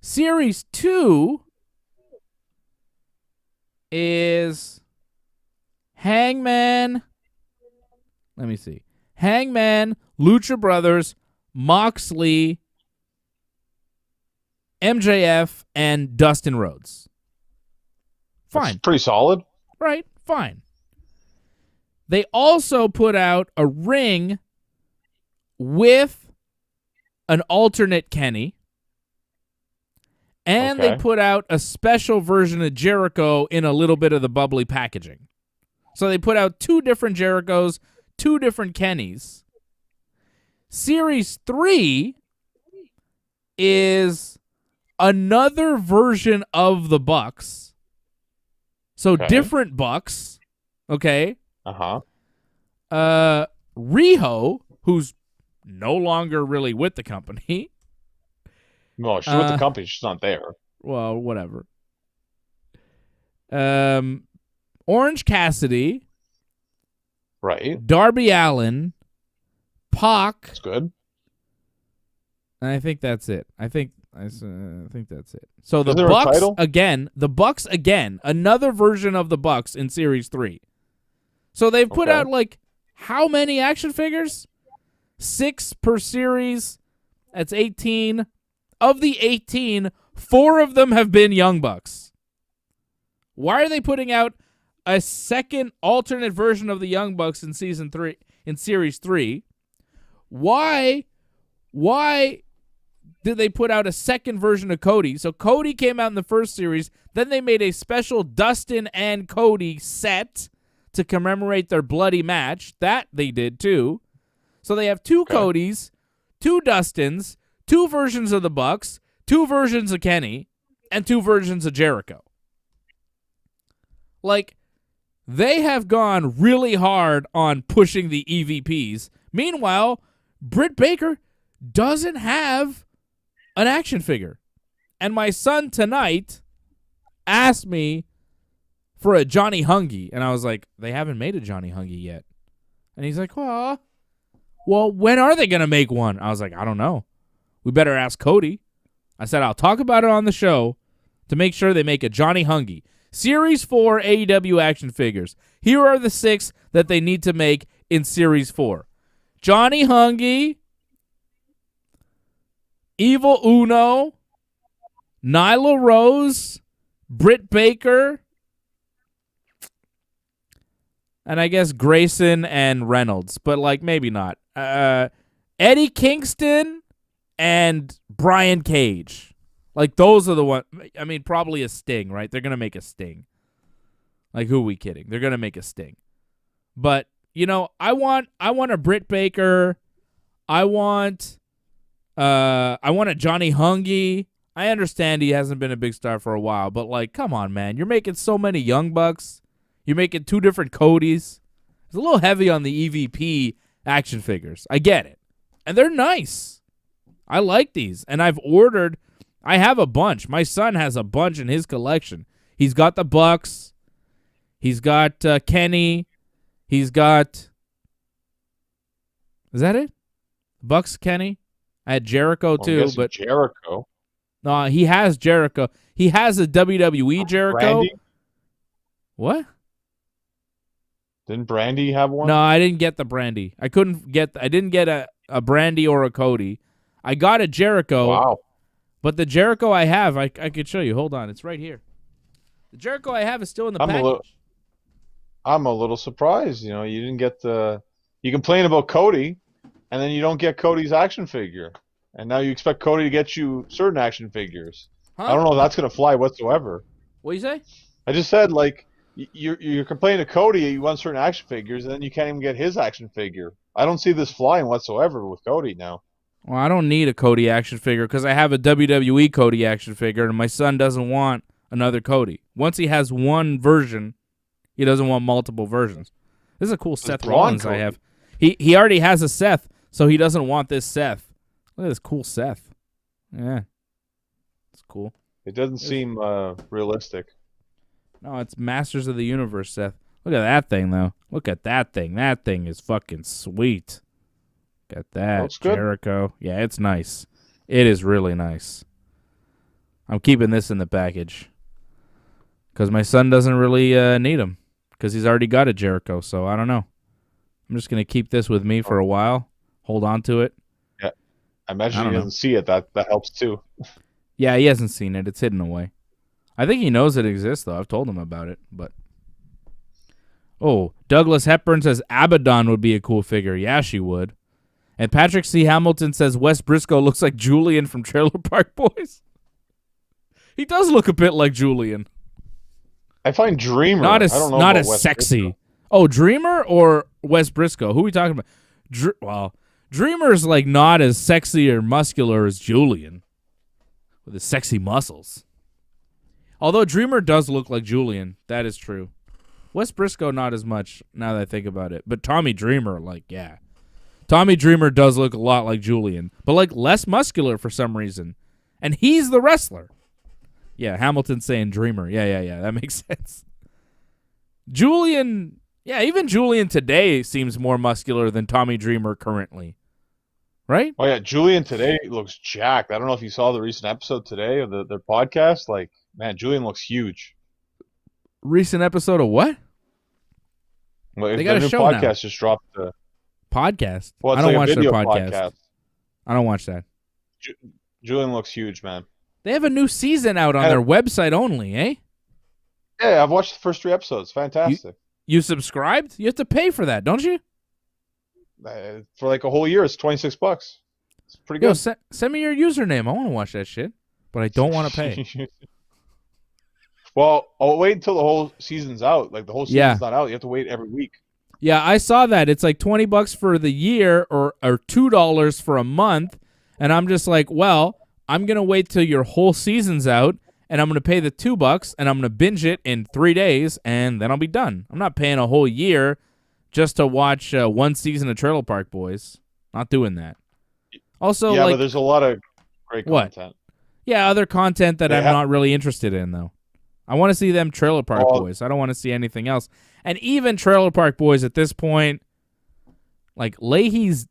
Series 2 is Hangman. Let me see. Hangman, Lucha Brothers, Moxley, MJF, and Dustin Rhodes. Fine. That's pretty solid. Right, fine. They also put out a ring with an alternate Kenny, and they put out a special version of Jericho in a little bit of the bubbly packaging. So they put out 2 different Jerichos, 2 different Kennys. Series 3 is another version of the Bucks. So different Bucks. Okay. Riho, who's no longer really with the company. No, she's with the company. She's not there. Well, whatever. Orange Cassidy. Right. Darby Allin. Pac. That's good. And I think that's it. I think that's it. So the Bucks again, another version of the Bucks in Series 3. So they've put out like how many action figures? 6 per series. That's 18. Of the 18, 4 of them have been Young Bucks. Why are they putting out a second alternate version of the Young Bucks in Series 3? Why did they put out a second version of Cody? So Cody came out in the first series. Then they made a special Dustin and Cody set to commemorate their bloody match. That they did too. So they have 2 Codys, 2 Dustins, 2 versions of the Bucks, 2 versions of Kenny, and 2 versions of Jericho. Like, they have gone really hard on pushing the EVPs. Meanwhile, Britt Baker doesn't have an action figure. And my son tonight asked me for a Johnny Hungy. And I was like, they haven't made a Johnny Hungy yet. And he's like, well, when are they going to make one? I was like, I don't know. We better ask Cody. I said, I'll talk about it on the show to make sure they make a Johnny Hungy. Series 4 AEW action figures. Here are the 6 that they need to make in Series 4. Johnny Hungy, Evil Uno, Nyla Rose, Britt Baker, and I guess Grayson and Reynolds, but like maybe not. Eddie Kingston and Brian Cage. Like, those are the ones. I mean, probably a Sting, right? They're going to make a Sting. Like, who are we kidding? They're going to make a Sting. But, you know, I want a Britt Baker. I want a Johnny Hungy. I understand he hasn't been a big star for a while, but, like, come on, man. You're making so many Young Bucks. You're making 2 different Codys. It's a little heavy on the EVP action figures. I get it. And they're nice. I like these. And I have a bunch. My son has a bunch in his collection. He's got the Bucks. He's got Kenny. He's got... Is that it? Bucks, Kenny? I had Jericho too, but... Jericho? No, he has Jericho. He has a WWE Jericho. Brandy? What? Didn't Brandy have one? No, I didn't get the Brandy. I didn't get a Brandy or a Cody. I got a Jericho. Wow. But the Jericho I have, I could show you. Hold on. It's right here. The Jericho I have is still in the package. I'm a little surprised. You know, you didn't get the... You complain about Cody, and then you don't get Cody's action figure. And now you expect Cody to get you certain action figures. Huh? I don't know if that's going to fly whatsoever. What do you say? I just said, like, you're complaining to Cody, you want certain action figures, and then you can't even get his action figure. I don't see this flying whatsoever with Cody now. Well, I don't need a Cody action figure because I have a WWE Cody action figure, and my son doesn't want another Cody. Once he has one version, he doesn't want multiple versions. This is a cool Seth Rollins Cody. I have. He already has a Seth, so he doesn't want this Seth. Look at this cool Seth. Yeah. It's cool. It doesn't seem realistic. No, it's Masters of the Universe, Seth. Look at that thing, though. Look at that thing. That thing is fucking sweet. Look at that. Looks good. Jericho. Yeah, it's nice. It is really nice. I'm keeping this in the package because my son doesn't really need them because he's already got a Jericho, so I don't know. I'm just going to keep this with me for a while, hold on to it. Yeah, I imagine he doesn't see it. That helps, too. Yeah, he hasn't seen it. It's hidden away. I think he knows it exists, though. I've told him about it, but... Oh, Douglas Hepburn says Abaddon would be a cool figure. Yeah, she would. And Patrick C. Hamilton says Wes Briscoe looks like Julian from Trailer Park Boys. He does look a bit like Julian. I find Dreamer. Not I don't know not about as Wes sexy. Briscoe. Oh, Dreamer or Wes Briscoe? Who are we talking about? Well, Dreamer's like not as sexy or muscular as Julian with his sexy muscles. Although Dreamer does look like Julian. That is true. Wes Briscoe, not as much now that I think about it. But Tommy Dreamer, like, yeah. Tommy Dreamer does look a lot like Julian, but like less muscular for some reason. And he's the wrestler. Yeah, Hamilton's saying Dreamer. Yeah. That makes sense. Julian, yeah, even Julian today seems more muscular than Tommy Dreamer currently. Right? Oh, yeah, Julian today looks jacked. I don't know if you saw the recent episode today of their podcast. Like, man, Julian looks huge. Recent episode of what? Well, they got a show podcast now. Just dropped. Podcast? Well, it's I don't like watch a video their podcast. podcast. I don't watch that. Julian looks huge, man. They have a new season out on their website only, eh? Yeah, I've watched the first 3 episodes. Fantastic. You subscribed? You have to pay for that, don't you? For like a whole year, it's $26. It's pretty good. Yo, send me your username. I want to watch that shit, but I don't want to pay. Well, I'll wait until the whole season's out. Like the whole season's not out. You have to wait every week. Yeah, I saw that. It's like $20 for the year or $2 for a month. And I'm just like, well, I'm going to wait till your whole season's out, and I'm going to pay the $2, and I'm going to binge it in 3 days, and then I'll be done. I'm not paying a whole year just to watch one season of Trailer Park Boys. Not doing that. Also, yeah, like, but there's a lot of great content. What? Yeah, other content that I'm not really interested in, though. I want to see them Trailer Park Boys. I don't want to see anything else. And even Trailer Park Boys at this point, like, Leahy's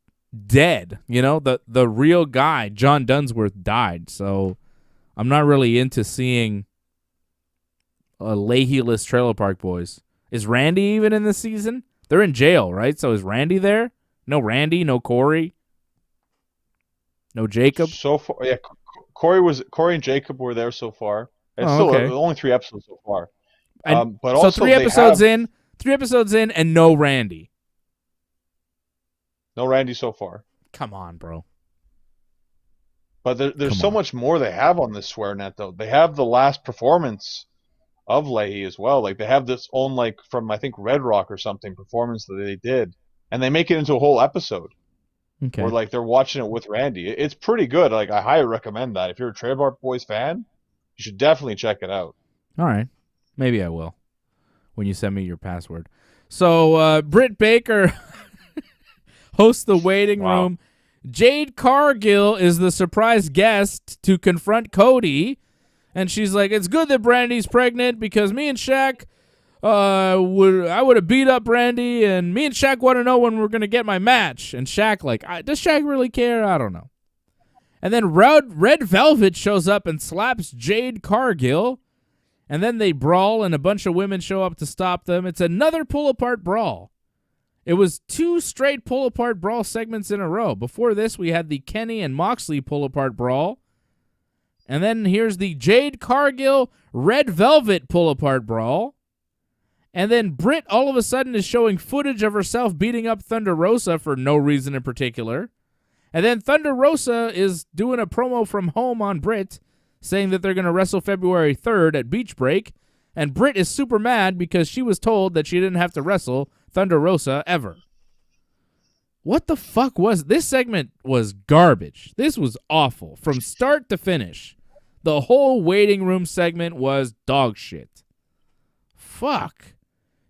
dead. You know, the real guy, John Dunsworth, died. So I'm not really into seeing a Leahy-less Trailer Park Boys. Is Randy even in this season? They're in jail, right? So is Randy there? No Randy, no Corey, no Jacob. So far, yeah, Corey and Jacob were there so far. It's only 3 episodes so far. But so also 3 episodes in, and no Randy. No Randy so far. Come on, bro. But there's so much more they have on this SwearNet, though. They have the last performance of Leahy as well. Like, they have this own, like, from, I think, Red Rock or something, performance that they did. And they make it into a whole episode. Okay. Where, like, they're watching it with Randy. It's pretty good. Like, I highly recommend that. If you're a Trailer Park Boys fan, you should definitely check it out. All right. Maybe I will when you send me your password. So, Britt Baker hosts the waiting room. Jade Cargill is the surprise guest to confront Cody. And she's like, it's good that Brandy's pregnant because me and Shaq, I would have beat up Brandy, and me and Shaq want to know when we're going to get my match. And Shaq, like, does Shaq really care? I don't know. And then Red Velvet shows up and slaps Jade Cargill. And then they brawl, and a bunch of women show up to stop them. It's another pull-apart brawl. It was 2 straight pull-apart brawl segments in a row. Before this, we had the Kenny and Moxley pull-apart brawl. And then here's the Jade Cargill Red Velvet pull-apart brawl. And then Britt all of a sudden is showing footage of herself beating up Thunder Rosa for no reason in particular. And then Thunder Rosa is doing a promo from home on Britt, saying that they're going to wrestle February 3rd at Beach Break. And Britt is super mad because she was told that she didn't have to wrestle Thunder Rosa ever. What the fuck was this segment? Was garbage. This was awful from start to finish. The whole waiting room segment was dog shit. Fuck.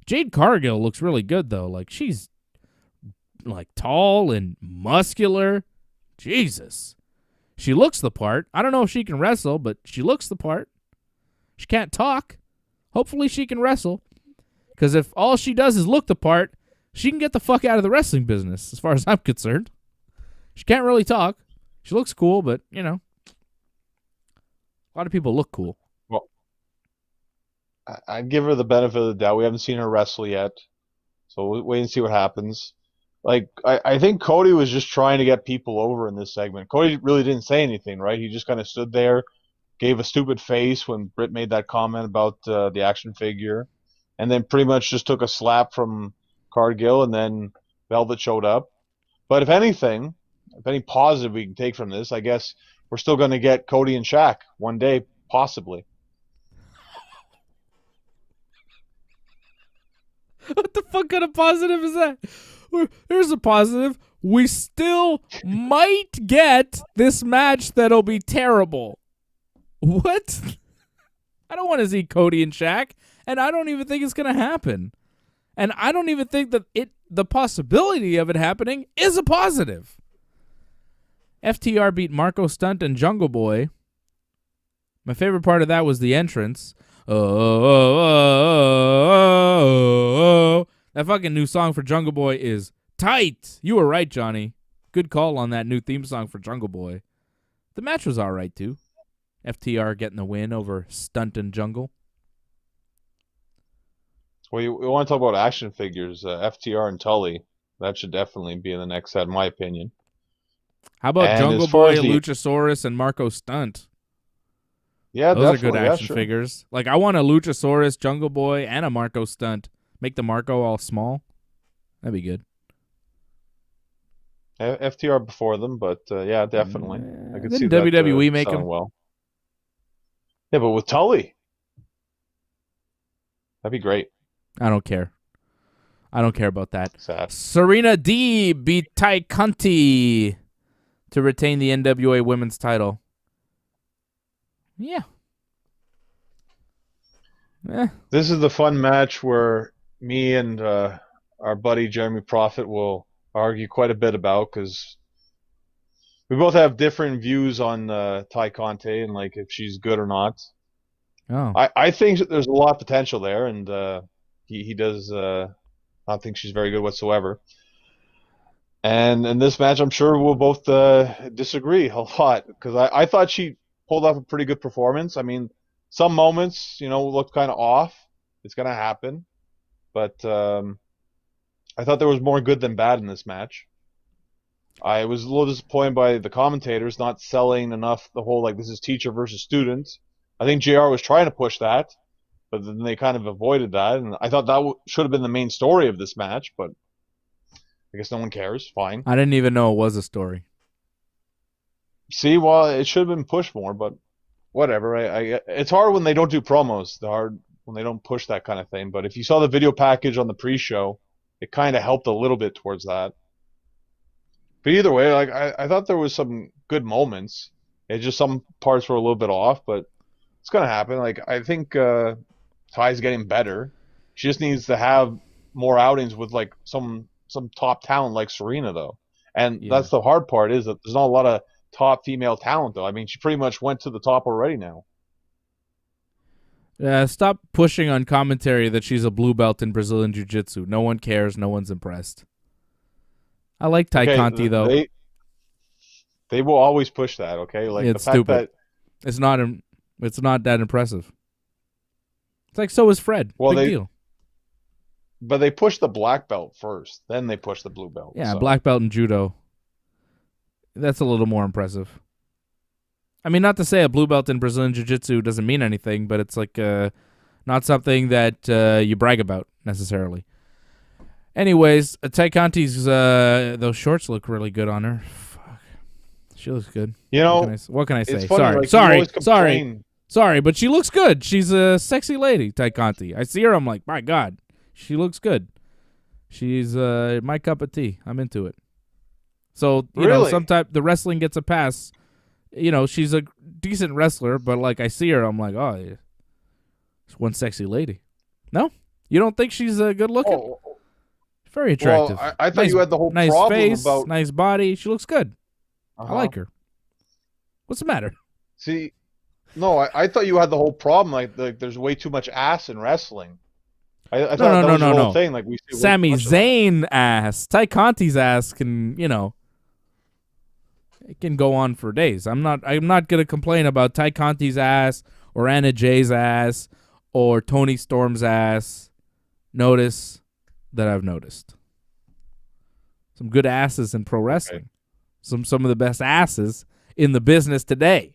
Jade Cargill looks really good though. Like, she's like tall and muscular. Jesus. She looks the part. I don't know if she can wrestle, but she looks the part. She can't talk. Hopefully she can wrestle. Because if all she does is look the part, she can get the fuck out of the wrestling business, as far as I'm concerned. She can't really talk. She looks cool, but, you know, a lot of people look cool. Well, I'd give her the benefit of the doubt. We haven't seen her wrestle yet, so we'll wait and see what happens. Like, I think Cody was just trying to get people over in this segment. Cody really didn't say anything, right? He just kind of stood there, gave a stupid face when Britt made that comment about the action figure, and then pretty much just took a slap from Cargill, and then Velvet showed up. But if anything, if any positive we can take from this, I guess we're still going to get Cody and Shaq one day, possibly. What the fuck kind of positive is that? Here's a positive. We still might get this match that'll be terrible. What? I don't want to see Cody and Shaq, and I don't even think it's going to happen. And I don't even think that the possibility of it happening is a positive. FTR beat Marco Stunt and Jungle Boy. My favorite part of that was the entrance. Oh. That fucking new song for Jungle Boy is tight. You were right, Johnny. Good call on that new theme song for Jungle Boy. The match was all right, too. FTR getting the win over Stunt and Jungle. Well, you want to talk about action figures, FTR and Tully. That should definitely be in the next set, in my opinion. How about Jungle Boy, Luchasaurus, and Marco Stunt? Yeah, those are good action figures. Like, I want a Luchasaurus, Jungle Boy, and a Marco Stunt. Make the Marco all small. That'd be good. FTR before them, but yeah, definitely. I could see WWE make them well. Yeah, but with Tully, that'd be great. I don't care. I don't care about that. Sad. Serena D beat Ty Conti to retain the NWA Women's title. Yeah. This is the fun match where me and our buddy Jeremy Prophet will argue quite a bit about, because we both have different views on Ty Conti and like if she's good or not. Oh. I think there's a lot of potential there, and he does not think she's very good whatsoever. And in this match, I'm sure we'll both disagree a lot, because I thought she pulled off a pretty good performance. I mean, some moments, looked kind of off. It's going to happen. But I thought there was more good than bad in this match. I was a little disappointed by the commentators not selling enough the whole, like, this is teacher versus student. I think JR was trying to push that, but then they kind of avoided that. And I thought that should have been the main story of this match, but I guess no one cares. Fine. I didn't even know it was a story. See, well, it should have been pushed more, but whatever. It's hard when they don't do promos. It's hard when they don't push that kind of thing. But if you saw the video package on the pre-show, it kind of helped a little bit towards that. But either way, like I thought there was some good moments. It's just some parts were a little bit off, but it's gonna happen. Like, I think Ty's getting better. She just needs to have more outings with like some top talent like Serena, though. And that's the hard part, is that there's not a lot of top female talent, though. I mean, she pretty much went to the top already now. Stop pushing on commentary that she's a blue belt in Brazilian Jiu-Jitsu. No one cares. No one's impressed. I like Ty Conti, though. They will always push that, okay? Like, it's the fact stupid. that it's not that impressive. It's like, so is Fred. Big deal. But they push the black belt first, then they push the blue belt. Yeah, so. Black belt in judo. That's a little more impressive. I mean, not to say a blue belt in Brazilian Jiu-Jitsu doesn't mean anything, but it's like not something that you brag about necessarily. Anyways, Ty Conti's those shorts look really good on her. Fuck, she looks good. What can I say? Funny, Sorry, but she looks good. She's a sexy lady, Ty Conti. I see her, I'm like, my God, she looks good. She's my cup of tea. I'm into it. So, you know, sometimes the wrestling gets a pass. You know, she's a decent wrestler, but like I see her, I'm like, oh, yeah. It's one sexy lady. No? You don't think she's good looking? Oh. Very attractive. Well, I thought you had the whole nice problem face, about... nice body. She looks good. I like her. What's the matter? See, no, I thought you had the whole problem. Like there's way too much ass in wrestling. I thought that was the whole thing. Like, we see Sami Zayn ass. Ty Conti's ass can, you know, it can go on for days. I'm not gonna complain about Ty Conti's ass or Anna Jay's ass or Tony Storm's ass. Notice that I've noticed some good asses in pro wrestling. Okay. Some of the best asses in the business today.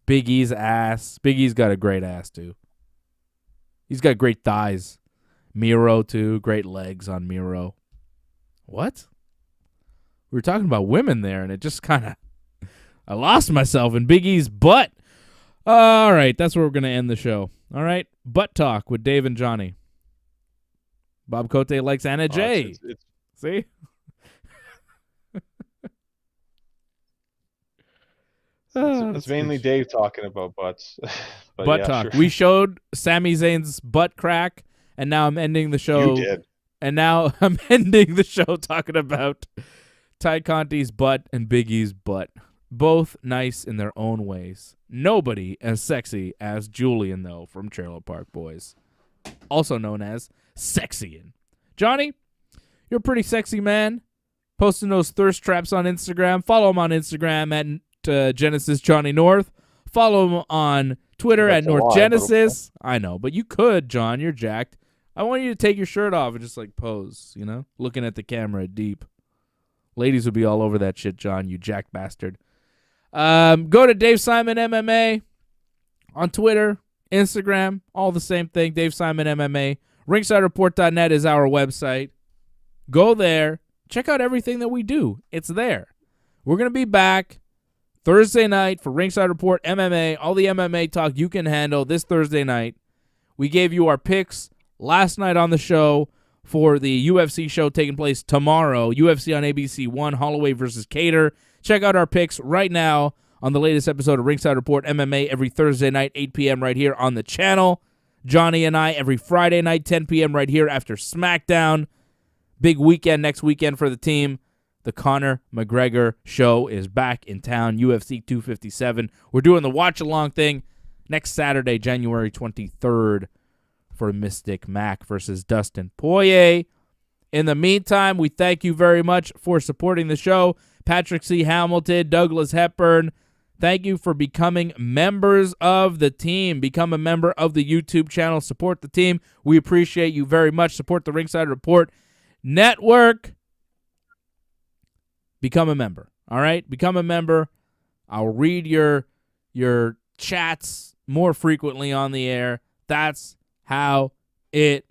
Big E's ass. Big E's got a great ass too. He's got great thighs. Miro too. Great legs on Miro. What? We were talking about women there, and it just kind of... I lost myself in Big E's butt. All right, that's where we're going to end the show. All right, butt talk with Dave and Johnny. Bob Cote likes Anna Jay. See? It's mainly Dave talking about butts. But butt yeah, talk. sure. We showed Sami Zayn's butt crack, and now I'm ending the show. You did. And now I'm ending the show talking about Ty Conti's butt and Big E's butt. Both nice in their own ways. Nobody as sexy as Julian, though, from Trailer Park Boys. Also known as Sexyin. Johnny, you're a pretty sexy man. Posting those thirst traps on Instagram. Follow him on Instagram at Genesis Johnny North. Follow him on Twitter at North Genesis. I know, but you could, John. You're jacked. I want you to take your shirt off and just like pose, you know, looking at the camera deep. Ladies would be all over that shit, John, you jacked bastard. Go to Dave Simon MMA on Twitter, Instagram, all the same thing, Dave Simon MMA. RingsideReport.net is our website. Go there. Check out everything that we do. It's there. We're going to be back Thursday night for Ringside Report MMA, all the MMA talk you can handle this Thursday night. We gave you our picks last night on the show for the UFC show taking place tomorrow, UFC on ABC 1, Holloway versus Cater. Check out our picks right now on the latest episode of Ringside Report MMA every Thursday night, 8 p.m. right here on the channel. Johnny and I every Friday night, 10 p.m. right here after Smackdown. Big weekend next weekend for the team. The Conor McGregor show is back in town, UFC 257. We're doing the watch-along thing next Saturday, January 23rd for Mystic Mac versus Dustin Poirier. In the meantime, we thank you very much for supporting the show. Patrick C. Hamilton, Douglas Hepburn, thank you for becoming members of the team. Become a member of the YouTube channel. Support the team. We appreciate you very much. Support the Ringside Report Network. Become a member. All right? Become a member. I'll read your chats more frequently on the air. That's how it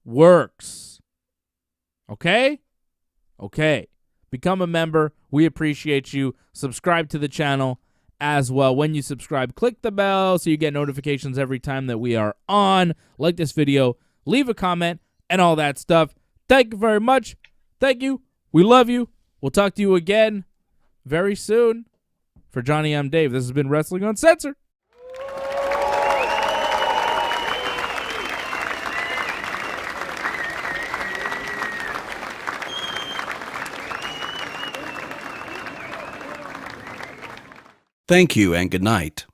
works. Okay? Okay. Become a member. We appreciate you. Subscribe to the channel as well. When you subscribe, click the bell so you get notifications every time that we are on. Like this video, leave a comment, and all that stuff. Thank you very much. Thank you. We love you. We'll talk to you again very soon. For Johnny, I'm Dave. This has been Wrestling Uncensored. Thank you and good night.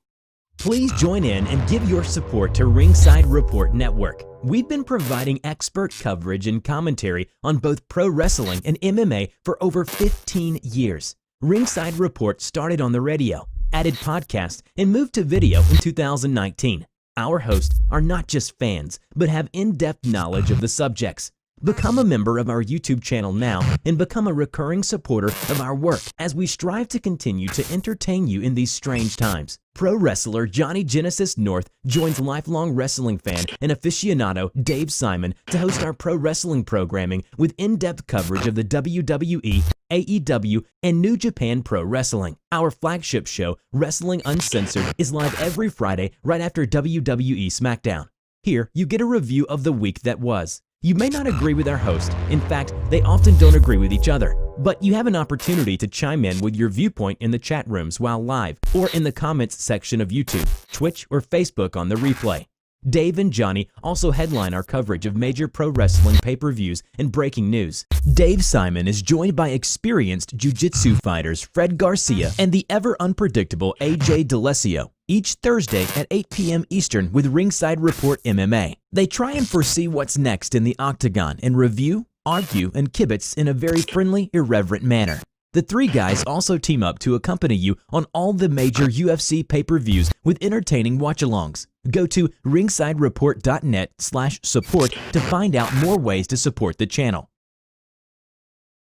Please join in and give your support to Ringside Report Network. We've been providing expert coverage and commentary on both pro wrestling and MMA for over 15 years. Ringside Report started on the radio, added podcasts, and moved to video in 2019. Our hosts are not just fans, but have in-depth knowledge of the subjects. Become a member of our YouTube channel now and become a recurring supporter of our work as we strive to continue to entertain you in these strange times. Pro wrestler Johnny Genesis North joins lifelong wrestling fan and aficionado Dave Simon to host our pro wrestling programming with in-depth coverage of the WWE, AEW, and New Japan Pro Wrestling. Our flagship show, Wrestling Uncensored, is live every Friday right after WWE Smackdown. Here, you get a review of the week that was. You may not agree with our host. In fact, they often don't agree with each other. But you have an opportunity to chime in with your viewpoint in the chat rooms while live or in the comments section of YouTube, Twitch, or Facebook on the replay. Dave and Johnny also headline our coverage of major pro wrestling pay-per-views and breaking news. Dave Simon is joined by experienced jiu-jitsu fighters Fred Garcia and the ever-unpredictable AJ DeLesio, each Thursday at 8 p.m. Eastern with Ringside Report MMA. They try and foresee what's next in the octagon and review, argue, and kibitz in a very friendly, irreverent manner. The three guys also team up to accompany you on all the major UFC pay-per-views with entertaining watch-alongs. Go to ringsidereport.net/support to find out more ways to support the channel.